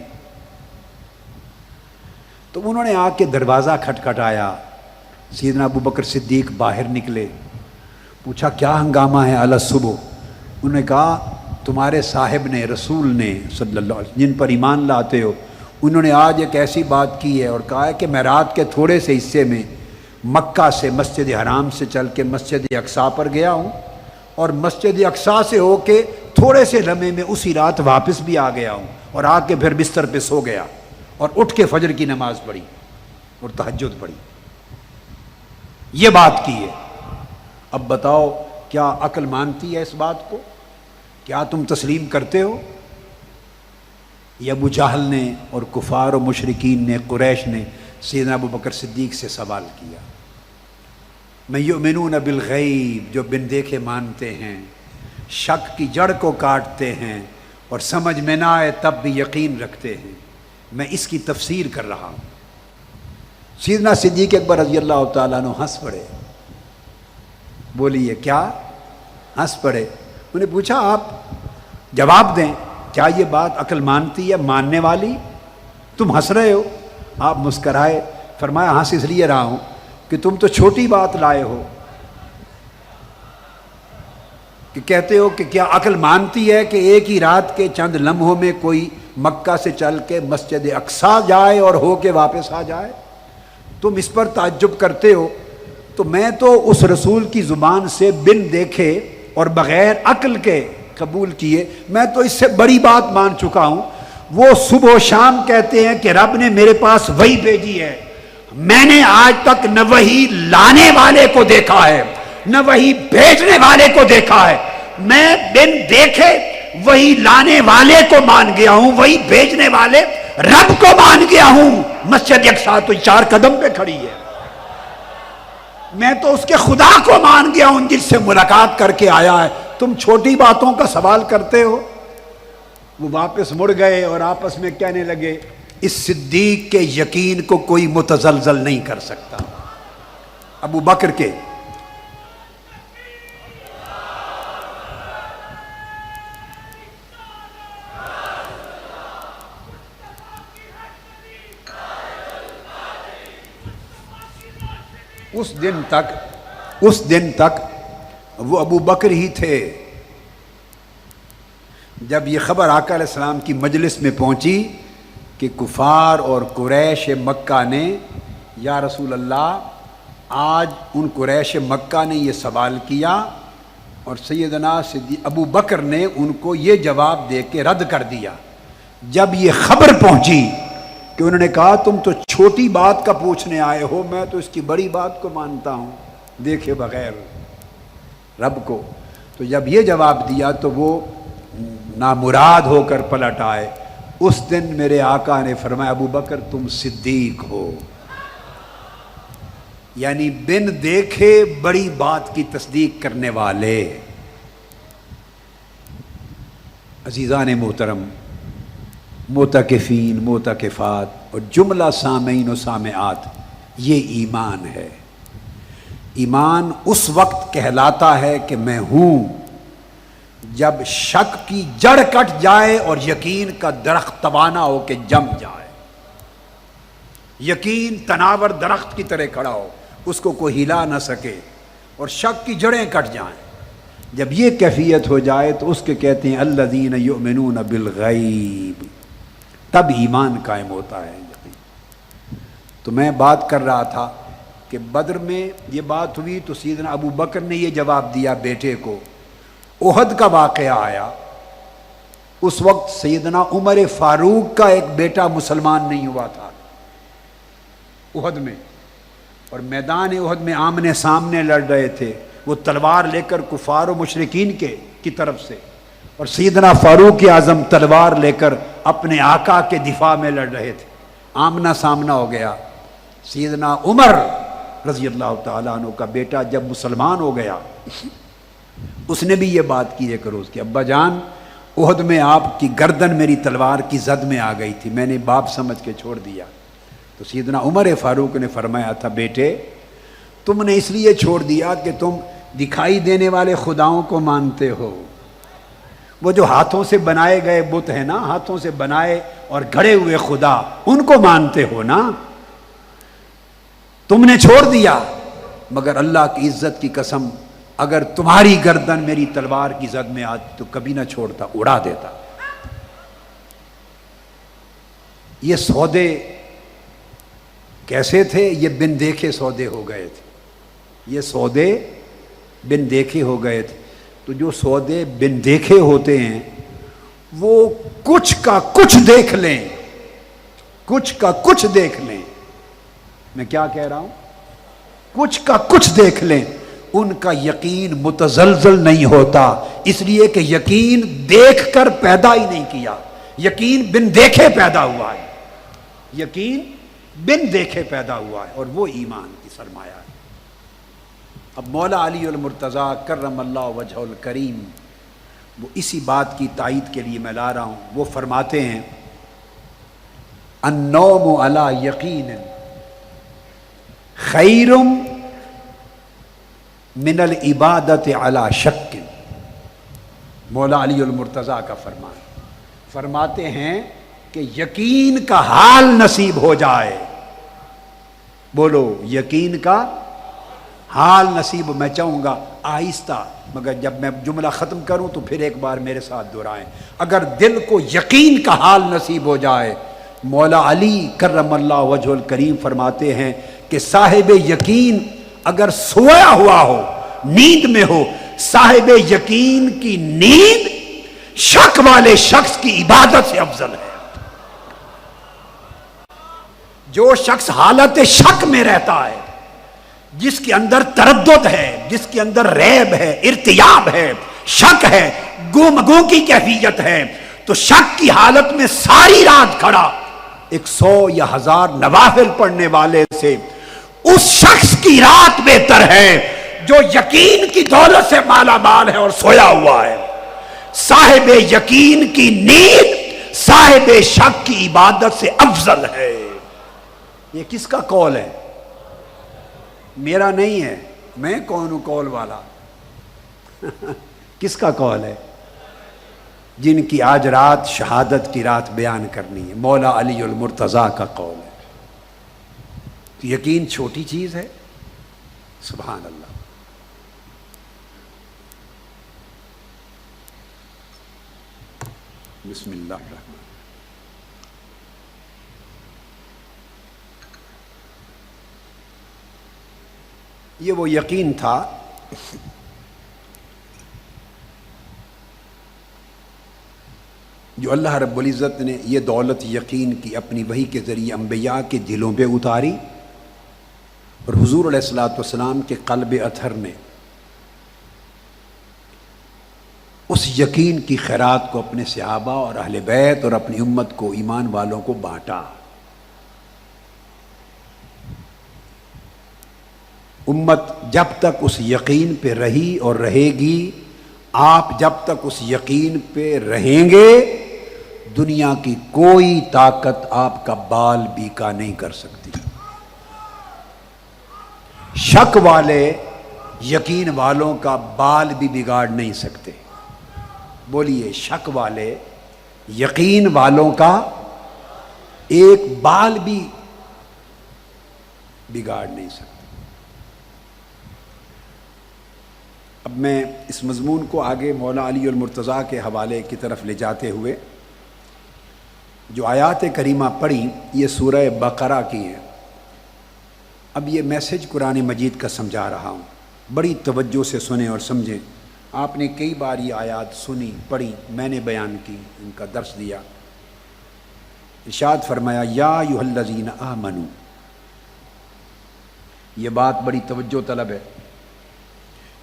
Speaker 1: تو انہوں نے آ کے دروازہ کھٹکھٹایا، سیدنا ابو بکر صدیق باہر نکلے، پوچھا کیا ہنگامہ ہے علی الصبح؟ انہوں نے کہا تمہارے صاحب نے، رسول نے صلی اللہ علیہ وسلم، جن پر ایمان لاتے ہو، انہوں نے آج ایک ایسی بات کی ہے اور کہا ہے کہ میں رات کے تھوڑے سے حصے میں مکہ سے مسجد حرام سے چل کے مسجد اقصیٰ پر گیا ہوں، اور مسجد اقصیٰ سے ہو کے تھوڑے سے لمحے میں اسی رات واپس بھی آ گیا ہوں، اور آ کے پھر بستر پہ سو گیا اور اٹھ کے فجر کی نماز پڑھی اور تہجد پڑھی۔ یہ بات کی ہے۔ اب بتاؤ کیا عقل مانتی ہے اس بات کو؟ کیا تم تسلیم کرتے ہو؟ یہ ابو جہل نے اور کفار و مشرکین نے، قریش نے سیدنا ابو بکر صدیق سے سوال کیا، میں یؤمنون بالغیب، جو بن دیکھے مانتے ہیں، شک کی جڑ کو کاٹتے ہیں اور سمجھ میں نہ آئے تب بھی یقین رکھتے ہیں، میں اس کی تفسیر کر رہا ہوں۔ سیدنا صدیق اکبر رضی اللہ تعالیٰ عنہ ہنس پڑے، بولیے کیا؟ ہنس پڑے۔ انہوں نے پوچھا آپ جواب دیں، کیا یہ بات عقل مانتی ہے، ماننے والی؟ تم ہنس رہے ہو؟ آپ مسکرائے، فرمایا ہنس اس لیے رہا ہوں کہ تم تو چھوٹی بات لائے ہو، کہ کہتے ہو کہ کیا عقل مانتی ہے کہ ایک ہی رات کے چند لمحوں میں کوئی مکہ سے چل کے مسجد اقصیٰ جائے اور ہو کے واپس آ جائے؟ تم اس پر تعجب کرتے ہو، تو میں تو اس رسول کی زبان سے بن دیکھے اور بغیر عقل کے قبول کیے میں تو اس سے بڑی بات مان چکا ہوں۔ وہ صبح و شام کہتے ہیں کہ رب نے میرے پاس وحی بھیجی ہے، میں نے آج تک نہ وحی لانے والے کو دیکھا ہے نہ وحی بھیجنے والے کو دیکھا ہے، میں بن دیکھے وحی لانے والے کو مان گیا ہوں، وحی بھیجنے والے رب کو مان گیا ہوں۔ مسجد اقصیٰ تو 4 قدم پہ کھڑی ہے، میں تو اس کے خدا کو مان گیا ہوں جس سے ملاقات کر کے آیا ہے، تم چھوٹی باتوں کا سوال کرتے ہو۔ وہ واپس مڑ گئے اور آپس میں کہنے لگے اس صدیق کے یقین کو کوئی متزلزل نہیں کر سکتا۔ ابو بکر کے اس دن تک وہ ابو بکر ہی تھے. جب یہ خبر آقا علیہ السلام کی مجلس میں پہنچی کہ کفار اور قریش مکہ نے یا رسول اللہ آج ان قریش مکہ نے یہ سوال کیا اور سیدنا ابو بکر نے ان کو یہ جواب دے کے رد کر دیا. جب یہ خبر پہنچی کہ انہوں نے کہا تم تو چھوٹی بات کا پوچھنے آئے ہو، میں تو اس کی بڑی بات کو مانتا ہوں دیکھے بغیر رب کو، تو جب یہ جواب دیا تو وہ نامراد ہو کر پلٹ آئے. اس دن میرے آقا نے فرمایا ابو بکر تم صدیق ہو، یعنی بن دیکھے بڑی بات کی تصدیق کرنے والے. عزیزان محترم، معتکفین، معتکفات اور جملہ سامعین و سامعات، یہ ایمان ہے. ایمان اس وقت کہلاتا ہے کہ میں ہوں جب شک کی جڑ کٹ جائے اور یقین کا درخت توانا ہو کے جم جائے. یقین تناور درخت کی طرح کھڑا ہو، اس کو کوئی ہلا نہ سکے اور شک کی جڑیں کٹ جائیں. جب یہ کیفیت ہو جائے تو اس کے کہتے ہیں الذین یؤمنون بالغیب، تب ایمان قائم ہوتا ہے. تو میں بات کر رہا تھا کہ بدر میں یہ بات ہوئی تو سیدنا ابو بکر نے یہ جواب دیا بیٹے کو. احد کا واقعہ آیا، اس وقت سیدنا عمر فاروق کا ایک بیٹا مسلمان نہیں ہوا تھا احد میں، اور میدان احد میں آمنے سامنے لڑ رہے تھے، وہ تلوار لے کر کفار و مشرکین کی طرف سے، اور سیدنا فاروق اعظم تلوار لے کر اپنے آقا کے دفاع میں لڑ رہے تھے. آمنا سامنا ہو گیا. سیدنا عمر رضی اللہ تعالیٰ عنہ کا بیٹا جب مسلمان ہو گیا، اس نے بھی یہ بات کی ہے کہ روز کی ابا جان احد میں آپ کی گردن میری تلوار کی زد میں آ گئی تھی، میں نے باپ سمجھ کے چھوڑ دیا. تو سیدنا عمر فاروق نے فرمایا تھا بیٹے تم نے اس لیے چھوڑ دیا کہ تم دکھائی دینے والے خداؤں کو مانتے ہو. وہ جو ہاتھوں سے بنائے گئے بت ہیں نا، ہاتھوں سے بنائے اور گھڑے ہوئے خدا، ان کو مانتے ہو نا، تم نے چھوڑ دیا. مگر اللہ کی عزت کی قسم اگر تمہاری گردن میری تلوار کی زد میں آتی تو کبھی نہ چھوڑتا، اڑا دیتا. یہ سودے کیسے تھے؟ یہ بن دیکھے سودے ہو گئے تھے. یہ سودے بن دیکھے ہو گئے تھے. تو جو سودے بن دیکھے ہوتے ہیں وہ کچھ کا کچھ دیکھ لیں، کچھ کا کچھ دیکھ لیں. میں کیا کہہ رہا ہوں؟ کچھ کا کچھ دیکھ لیں، ان کا یقین متزلزل نہیں ہوتا، اس لیے کہ یقین دیکھ کر پیدا ہی نہیں کیا، یقین بن دیکھے پیدا ہوا ہے. یقین بن دیکھے پیدا ہوا ہے، اور وہ ایمان کی سرمایہ ہے. اب مولا علی المرتضیٰ کرم اللہ وجہہ الکریم وہ اسی بات کی تائید کے لیے میں لا رہا ہوں. وہ فرماتے ہیں النوم علی یقین خیر من العبادت علی شک. مولا علی المرتضیٰ کا فرمان، فرماتے ہیں کہ یقین کا حال نصیب ہو جائے. بولو یقین کا حال نصیب. میں چاہوں گا آہستہ، مگر جب میں جملہ ختم کروں تو پھر ایک بار میرے ساتھ دہرائیں. اگر دل کو یقین کا حال نصیب ہو جائے، مولا علی کرم اللہ وجہ الکریم فرماتے ہیں کہ صاحب یقین اگر سویا ہوا ہو، نیند میں ہو، صاحب یقین کی نیند شک والے شخص کی عبادت سے افضل ہے. جو شخص حالت شک میں رہتا ہے، جس کے اندر تردد ہے، جس کے اندر ریب ہے، ارتیاب ہے، شک ہے، گو کی کیفیت ہے، تو شک کی حالت میں ساری رات کھڑا 100 یا 1000 نوافل پڑھنے والے سے اس شخص کی رات بہتر ہے جو یقین کی دولت سے مالا مال ہے اور سویا ہوا ہے. صاحب یقین کی نیند صاحب شک کی عبادت سے افضل ہے. یہ کس کا قول ہے؟ میرا نہیں ہے، میں کون ہوں قول والا؟ کس کا قول ہے؟ جن کی آج رات شہادت کی رات بیان کرنی ہے، مولا علی المرتضیٰ کا قول ہے. یقین چھوٹی چیز ہے، سبحان اللہ. بسم اللہ الرحمن. یہ وہ یقین تھا جو اللہ رب العزت نے یہ دولت یقین کی اپنی وحی کے ذریعے انبیاء کے دلوں پہ اتاری، اور حضور علیہ الصلوۃ والسلام کے قلب اطہر نے اس یقین کی خیرات کو اپنے صحابہ اور اہل بیت اور اپنی امت کو، ایمان والوں کو بانٹا. امت جب تک اس یقین پہ رہی اور رہے گی، آپ جب تک اس یقین پہ رہیں گے، دنیا کی کوئی طاقت آپ کا بال بیکا نہیں کر سکتی. شک والے یقین والوں کا بال بھی بگاڑ نہیں سکتے. بولیے، شک والے یقین والوں کا ایک بال بھی بگاڑ نہیں سکتے. اب میں اس مضمون کو آگے مولا علی المرتضیٰ کے حوالے کی طرف لے جاتے ہوئے جو آیات کریمہ پڑھی یہ سورہ بقرہ کی ہیں. اب یہ میسج قرآن مجید کا سمجھا رہا ہوں، بڑی توجہ سے سنیں اور سمجھیں. آپ نے کئی بار یہ آیات سنی، پڑھی، میں نے بیان کی، ان کا درس دیا. ارشاد فرمایا یا ایھا الذین آمنوا. یہ بات بڑی توجہ طلب ہے.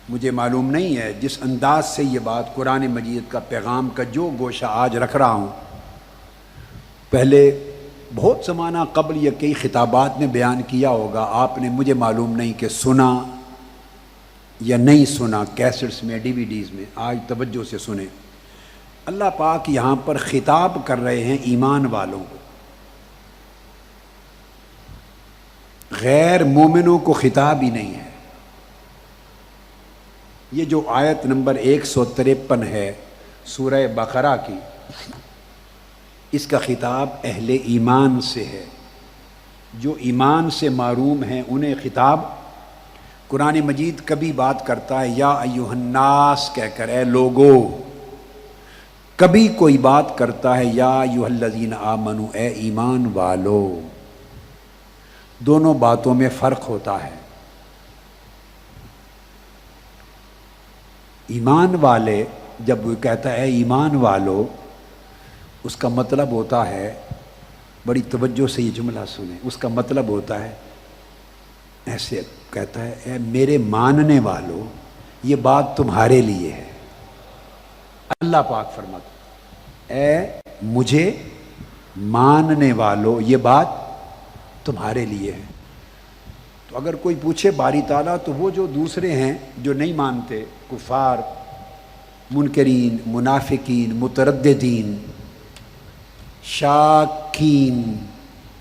Speaker 1: مجھے معلوم نہیں ہے جس انداز سے یہ بات قرآن مجید کا پیغام کا جو گوشہ آج رکھ رہا ہوں، پہلے بہت زمانہ قبل یہ کئی خطابات میں بیان کیا ہوگا. آپ نے، مجھے معلوم نہیں کہ سنا یا نہیں سنا، کیسٹس میں، ڈی وی ڈیز میں. آج توجہ سے سنیں. اللہ پاک یہاں پر خطاب کر رہے ہیں ایمان والوں کو، غیر مومنوں کو خطاب ہی نہیں ہے. یہ جو آیت نمبر 153 ہے سورہ بقرہ کی، اس کا خطاب اہل ایمان سے ہے. جو ایمان سے معروم ہیں انہیں خطاب. قرآن مجید کبھی بات کرتا ہے یا ایھا الناس کہہ کر، اے لوگو. کبھی کوئی بات کرتا ہے یا ایھا الذین آمنوا، اے ایمان والو. دونوں باتوں میں فرق ہوتا ہے. ایمان والے جب وہ کہتا ہے اے ایمان والو، اس کا مطلب ہوتا ہے، بڑی توجہ سے یہ جملہ سنیں، اس کا مطلب ہوتا ہے، ایسے کہتا ہے اے میرے ماننے والو، یہ بات تمہارے لیے ہے. اللہ پاک فرماتا اے مجھے ماننے والو، یہ بات تمہارے لیے ہے. تو اگر کوئی پوچھے باری تعالیٰ، تو وہ جو دوسرے ہیں جو نہیں مانتے، کفار، منکرین، منافقین، مترددین، شاکین،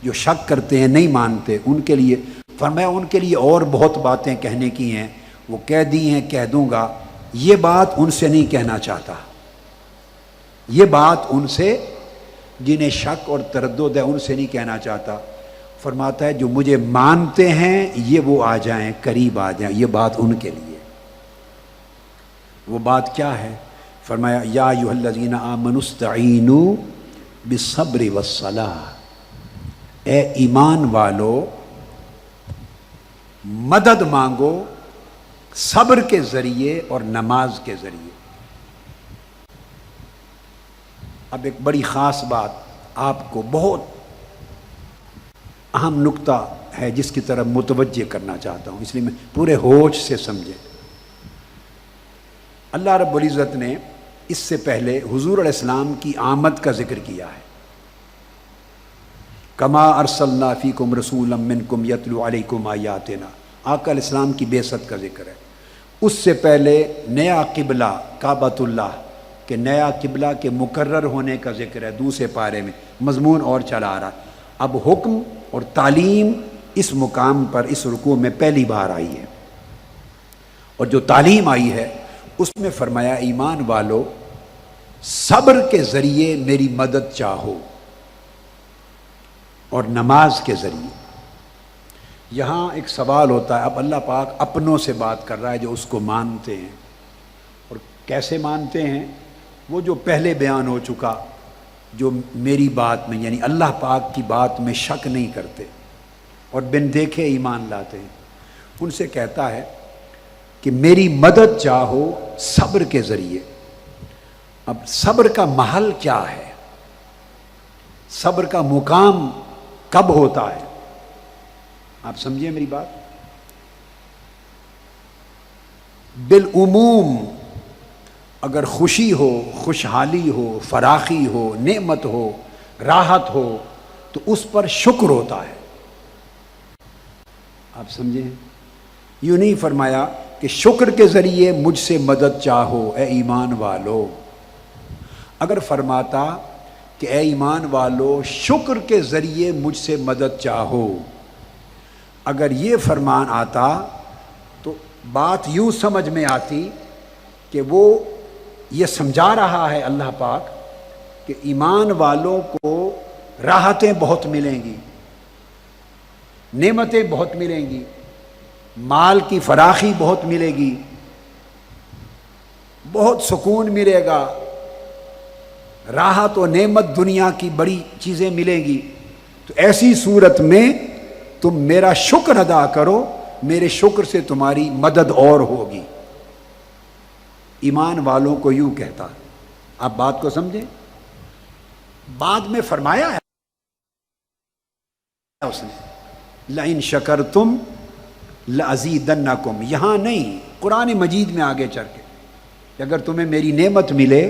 Speaker 1: جو شک کرتے ہیں، نہیں مانتے، ان کے لیے فرمایا ان کے لیے اور بہت باتیں کہنے کی ہیں. وہ کہہ دی ہیں، کہہ دوں گا. یہ بات ان سے نہیں کہنا چاہتا. یہ بات ان سے، جنہیں شک اور تردد ہے، ان سے نہیں کہنا چاہتا. فرماتا ہے جو مجھے مانتے ہیں یہ وہ آ جائیں، قریب آ جائیں. یہ بات ان کے لیے. وہ بات کیا ہے؟ فرمایا یا ایھا الذین آمنوا استعینوا بالصبر والصلاۃ. اے ایمان والو، مدد مانگو صبر کے ذریعے اور نماز کے ذریعے. اب ایک بڑی خاص بات آپ کو، بہت اہم نقطہ ہے جس کی طرف متوجہ کرنا چاہتا ہوں، اس لیے میں پورے ہوش سے سمجھیں. اللہ رب العزت نے اس سے پہلے حضور علیہ السلام کی آمد کا ذکر کیا ہے. کما ارسلنا فیکم رسولا منکم یتلو علیکم آیاتنا. آقا علیہ السلام کی بعثت کا ذکر ہے. اس سے پہلے نیا قبلہ کعبۃ اللہ کے نیا قبلہ کے مقرر ہونے کا ذکر ہے دوسرے پارے میں. مضمون اور چلا آ رہا. اب حکم اور تعلیم اس مقام پر، اس رکوع میں پہلی بار آئی ہے. اور جو تعلیم آئی ہے اس میں فرمایا ایمان والو، صبر کے ذریعے میری مدد چاہو اور نماز کے ذریعے. یہاں ایک سوال ہوتا ہے، اب اللہ پاک اپنوں سے بات کر رہا ہے جو اس کو مانتے ہیں، اور کیسے مانتے ہیں؟ وہ جو پہلے بیان ہو چکا، جو میری بات میں یعنی اللہ پاک کی بات میں شک نہیں کرتے اور بن دیکھے ایمان لاتے ہیں، ان سے کہتا ہے کہ میری مدد چاہو صبر کے ذریعے۔ اب صبر کا محل کیا ہے؟ صبر کا مقام کب ہوتا ہے؟ آپ سمجھیں میری بات؟ بالعموم اگر خوشی ہو، خوشحالی ہو، فراخی ہو، نعمت ہو، راحت ہو تو اس پر شکر ہوتا ہے۔ آپ سمجھیں؟ یوں نہیں فرمایا کہ شکر کے ذریعے مجھ سے مدد چاہو اے ایمان والو۔ اگر فرماتا کہ اے ایمان والو شکر کے ذریعے مجھ سے مدد چاہو، اگر یہ فرمان آتا تو بات یوں سمجھ میں آتی کہ وہ یہ سمجھا رہا ہے اللہ پاک کہ ایمان والوں کو راحتیں بہت ملیں گی، نعمتیں بہت ملیں گی، مال کی فراخی بہت ملے گی، بہت سکون ملے گا، راحت و نعمت دنیا کی بڑی چیزیں ملیں گی، تو ایسی صورت میں تم میرا شکر ادا کرو، میرے شکر سے تمہاری مدد اور ہوگی۔ ایمان والوں کو یوں کہتا۔ آپ بات کو سمجھیں؟ بعد میں فرمایا ہے اس نے لَإِن شَكَرْتُمْ لَأَزِيدَنَّكُمْ، یہاں نہیں، قرآن مجید میں آگے چل کے کہ اگر تمہیں میری نعمت ملے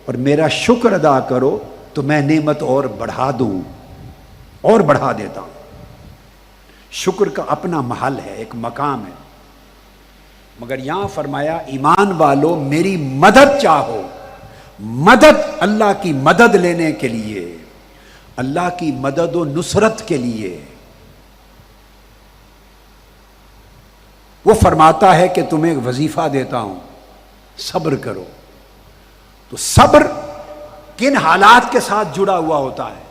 Speaker 1: اور میرا شکر ادا کرو تو میں نعمت اور بڑھا دوں، اور بڑھا دیتا ہوں۔ شکر کا اپنا محل ہے، ایک مقام ہے، مگر یہاں فرمایا ایمان والو میری مدد چاہو۔ مدد اللہ کی مدد لینے کے لیے، اللہ کی مدد و نصرت کے لیے وہ فرماتا ہے کہ تمہیں وظیفہ دیتا ہوں، صبر کرو۔ تو صبر کن حالات کے ساتھ جڑا ہوا ہوتا ہے؟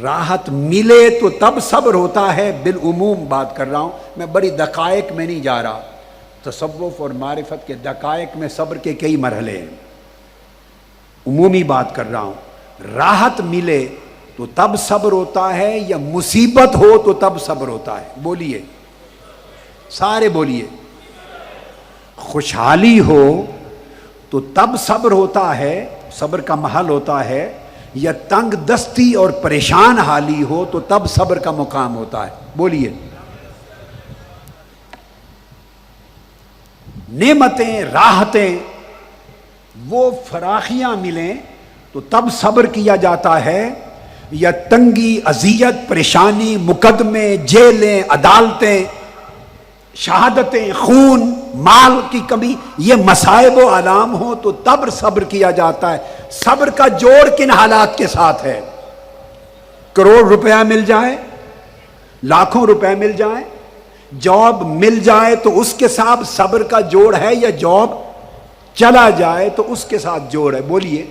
Speaker 1: راحت ملے تو تب صبر ہوتا ہے، بالعموم بات کر رہا ہوں میں، بڑی دقائق میں نہیں جا رہا، تصوف اور معرفت کے دقائق میں صبر کے کئی مرحلے ہیں، عمومی بات کر رہا ہوں۔ راحت ملے تو تب صبر ہوتا ہے یا مصیبت ہو تو تب صبر ہوتا ہے؟ بولیے، سارے بولیے۔ خوشحالی ہو تو تب صبر ہوتا ہے، صبر کا محل ہوتا ہے، یا تنگ دستی اور پریشان حالی ہو تو تب صبر کا مقام ہوتا ہے؟ بولیے۔ نعمتیں، راحتیں، وہ فراخیاں ملیں تو تب صبر کیا جاتا ہے، یا تنگی، اذیت، پریشانی، مقدمے، جیلیں، عدالتیں، شہادتیں، خون، مال کی کمی، یہ مصائب و آلام ہو تو تب صبر کیا جاتا ہے۔ صبر کا جوڑ کن حالات کے ساتھ ہے؟ کروڑ روپیہ مل جائے، لاکھوں روپے مل جائیں، جاب مل جائے تو اس کے ساتھ صبر کا جوڑ ہے، یا جاب چلا جائے تو اس کے ساتھ جوڑ ہے؟ بولیے،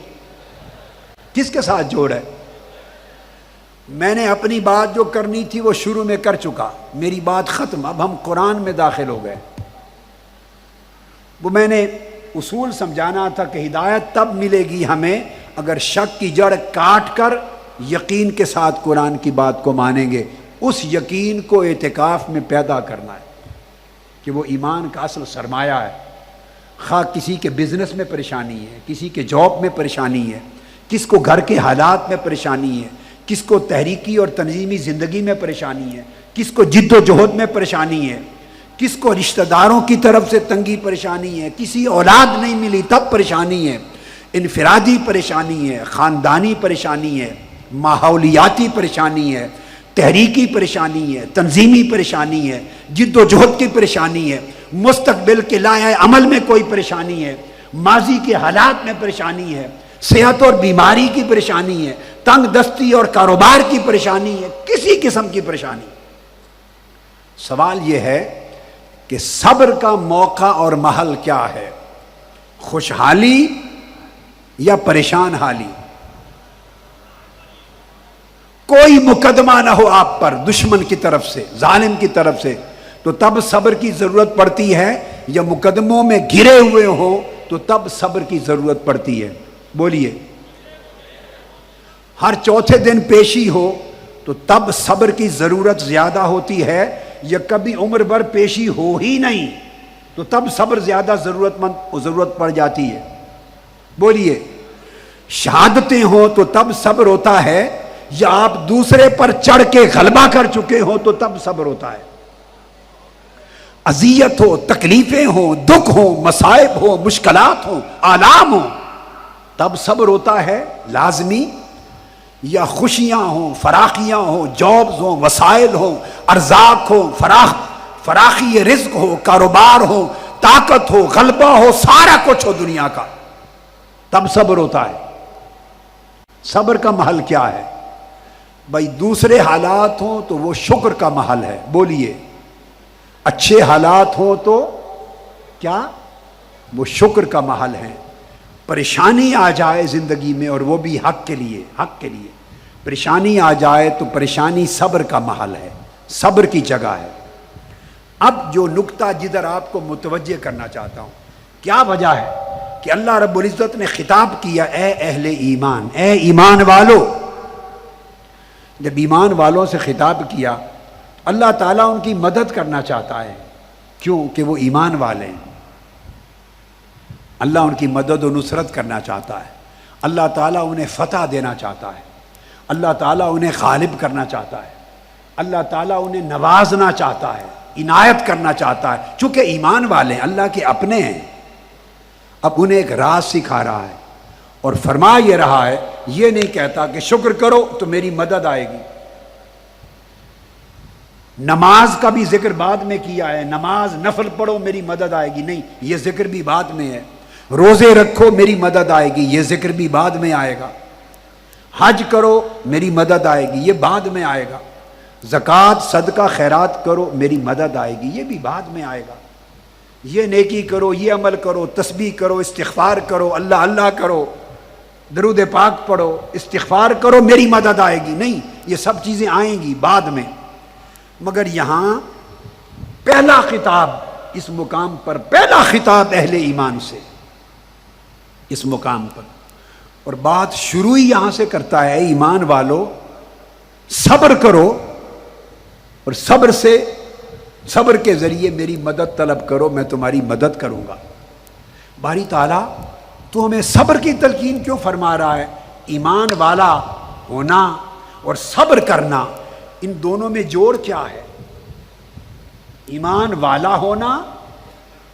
Speaker 1: کس کے ساتھ جوڑ ہے؟ میں نے اپنی بات جو کرنی تھی وہ شروع میں کر چکا، میری بات ختم، اب ہم قرآن میں داخل ہو گئے۔ وہ میں نے اصول سمجھانا تھا کہ ہدایت تب ملے گی ہمیں اگر شک کی جڑ کاٹ کر یقین کے ساتھ قرآن کی بات کو مانیں گے۔ اس یقین کو اعتکاف میں پیدا کرنا ہے کہ وہ ایمان کا اصل سرمایہ ہے۔ خواہ کسی کے بزنس میں پریشانی ہے، کسی کے جاب میں پریشانی ہے، کس کو گھر کے حالات میں پریشانی ہے، کس کو تحریکی اور تنظیمی زندگی میں پریشانی ہے، کس کو جد و جہد میں پریشانی ہے، کس کو رشتہ داروں کی طرف سے تنگی پریشانی ہے، کسی اولاد نہیں ملی تب پریشانی ہے، انفرادی پریشانی ہے، خاندانی پریشانی ہے، ماحولیاتی پریشانی ہے، تحریکی پریشانی ہے، تنظیمی پریشانی ہے، جد و جہد کی پریشانی ہے، مستقبل کے لائحہ عمل میں کوئی پریشانی ہے، ماضی کے حالات میں پریشانی ہے، صحت اور بیماری کی پریشانی ہے، تنگ دستی اور کاروبار کی پریشانی ہے، کسی قسم کی پریشانی۔ سوال یہ ہے کہ صبر کا موقع اور محل کیا ہے؟ خوشحالی یا پریشان حالی؟ کوئی مقدمہ نہ ہو آپ پر دشمن کی طرف سے، ظالم کی طرف سے، تو تب صبر کی ضرورت پڑتی ہے، یا مقدموں میں گھرے ہوئے ہو تو تب صبر کی ضرورت پڑتی ہے؟ بولیے۔ ہر چوتھے دن پیشی ہو تو تب صبر کی ضرورت زیادہ ہوتی ہے، یا کبھی عمر بھر پیشی ہو ہی نہیں تو تب صبر زیادہ ضرورت پڑ جاتی ہے؟ بولیے۔ شہادتیں ہوں تو تب صبر ہوتا ہے، یا آپ دوسرے پر چڑھ کے غلبہ کر چکے ہو تو تب صبر ہوتا ہے؟ اذیت ہو، تکلیفیں ہوں، دکھ ہوں، مصائب ہوں، مشکلات ہوں، آلام ہوں، تب صبر ہوتا ہے لازمی؟ یا خوشیاں ہوں، فراخیاں ہوں، جابز ہوں، وسائل ہوں، ارزاق ہوں، فراخی رزق ہو، کاروبار ہو، طاقت ہو، غلبہ ہو، سارا کچھ ہو دنیا کا، تب صبر ہوتا ہے؟ صبر کا محل کیا ہے بھائی؟ دوسرے حالات ہوں تو وہ شکر کا محل ہے، بولیے۔ اچھے حالات ہوں تو کیا؟ وہ شکر کا محل ہے۔ پریشانی آ جائے زندگی میں اور وہ بھی حق کے لیے، حق کے لیے پریشانی آ جائے تو پریشانی صبر کا محل ہے، صبر کی جگہ ہے۔ اب جو نقطہ جدھر آپ کو متوجہ کرنا چاہتا ہوں، کیا وجہ ہے کہ اللہ رب العزت نے خطاب کیا اے اہل ایمان، اے ایمان والو؟ جب ایمان والوں سے خطاب کیا، اللہ تعالیٰ ان کی مدد کرنا چاہتا ہے، کیوں؟ کہ وہ ایمان والے ہیں۔ اللہ ان کی مدد و نصرت کرنا چاہتا ہے، اللہ تعالیٰ انہیں فتح دینا چاہتا ہے، اللہ تعالیٰ انہیں غالب کرنا چاہتا ہے، اللہ تعالیٰ انہیں نوازنا چاہتا ہے، عنایت کرنا چاہتا ہے، چونکہ ایمان والے ہیں، اللہ کے اپنے ہیں۔ اب انہیں ایک راز سکھا رہا ہے اور فرما یہ رہا ہے، یہ نہیں کہتا کہ شکر کرو تو میری مدد آئے گی۔ نماز کا بھی ذکر بعد میں کیا ہے، نماز نفل پڑھو میری مدد آئے گی، نہیں، یہ ذکر بھی بعد میں ہے۔ روزے رکھو میری مدد آئے گی، یہ ذکر بھی بعد میں آئے گا۔ حج کرو میری مدد آئے گی، یہ بعد میں آئے گا۔ زکوٰۃ صدقہ خیرات کرو میری مدد آئے گی، یہ بھی بعد میں آئے گا۔ یہ نیکی کرو، یہ عمل کرو، تسبیح کرو، استغفار کرو، اللہ اللہ کرو، درود پاک پڑھو، استغفار کرو، میری مدد آئے گی، نہیں، یہ سب چیزیں آئیں گی بعد میں۔ مگر یہاں پہلا خطاب اس مقام پر، پہلا خطاب اہل ایمان سے اس مقام پر، اور بات شروع ہی یہاں سے کرتا ہے، ایمان والو صبر کرو، اور صبر کے ذریعے میری مدد طلب کرو، میں تمہاری مدد کروں گا۔ باری تعالیٰ تو ہمیں صبر کی تلقین کیوں فرما رہا ہے؟ ایمان والا ہونا اور صبر کرنا، ان دونوں میں جوڑ کیا ہے؟ ایمان والا ہونا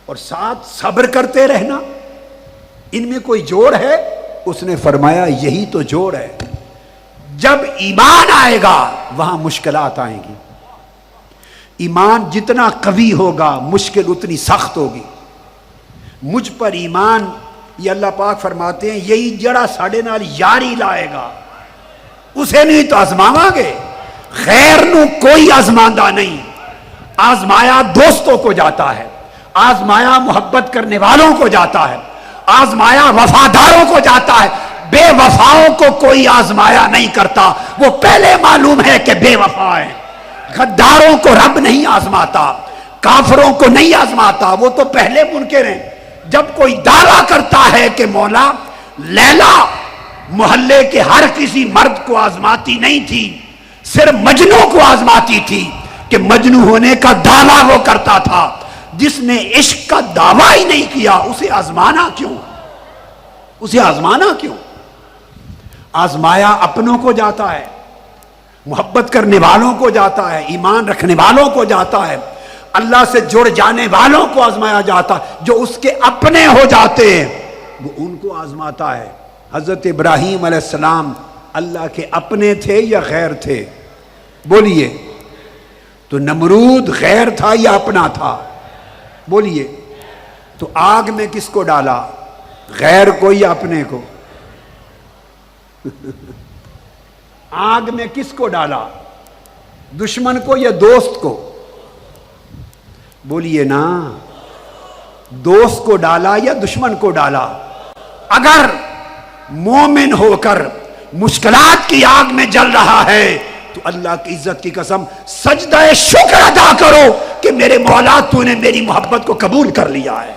Speaker 1: اور ساتھ صبر کرتے رہنا، ان میں کوئی جوڑ ہے؟ اس نے فرمایا یہی تو جوڑ ہے۔ جب ایمان آئے گا وہاں مشکلات آئیں گی، ایمان جتنا قوی ہوگا مشکل اتنی سخت ہوگی۔ مجھ پر ایمان، یہ اللہ پاک فرماتے ہیں یہی جڑا ساڑے نال یاری لائے گا، اسے نہیں تو آزماواں گے، غیر نو کوئی آزماندہ نہیں۔ آزمایا دوستوں کو جاتا ہے، آزمایا محبت کرنے والوں کو جاتا ہے، آزمایا وفاداروں کو جاتا ہے، بے وفاؤں کو کوئی آزمایا نہیں کرتا، وہ پہلے معلوم ہے کہ بے وفا ہیں۔ غداروں کو رب نہیں آزماتا، کافروں کو نہیں آزماتا، وہ تو پہلے منکر ہیں۔ جب کوئی دعویٰ کرتا ہے کہ مولا لیلا محلے کے ہر کسی مرد کو آزماتی نہیں تھی، صرف مجنو کو آزماتی تھی، کہ مجنو ہونے کا دعویٰ وہ کرتا تھا، جس نے عشق کا دعویٰ ہی نہیں کیا اسے آزمانا کیوں؟ اسے آزمانا کیوں؟ آزمایا اپنوں کو جاتا ہے، محبت کرنے والوں کو جاتا ہے، ایمان رکھنے والوں کو جاتا ہے، اللہ سے جڑ جانے والوں کو آزمایا جاتا ہے۔ جو اس کے اپنے ہو جاتے ہیں وہ ان کو آزماتا ہے۔ حضرت ابراہیم علیہ السلام اللہ کے اپنے تھے یا غیر تھے؟ بولیے۔ تو نمرود غیر تھا یا اپنا تھا؟ بولیے۔ تو آگ میں کس کو ڈالا، غیر کو یا اپنے کو؟ آگ میں کس کو ڈالا، دشمن کو یا دوست کو؟ بولیے نا، دوست کو ڈالا یا دشمن کو ڈالا؟ اگر مومن ہو کر مشکلات کی آگ میں جل رہا ہے تو اللہ کی عزت کی قسم سجدہ شکر ادا کرو کہ میرے مولا تو نے میری محبت کو قبول کر لیا ہے.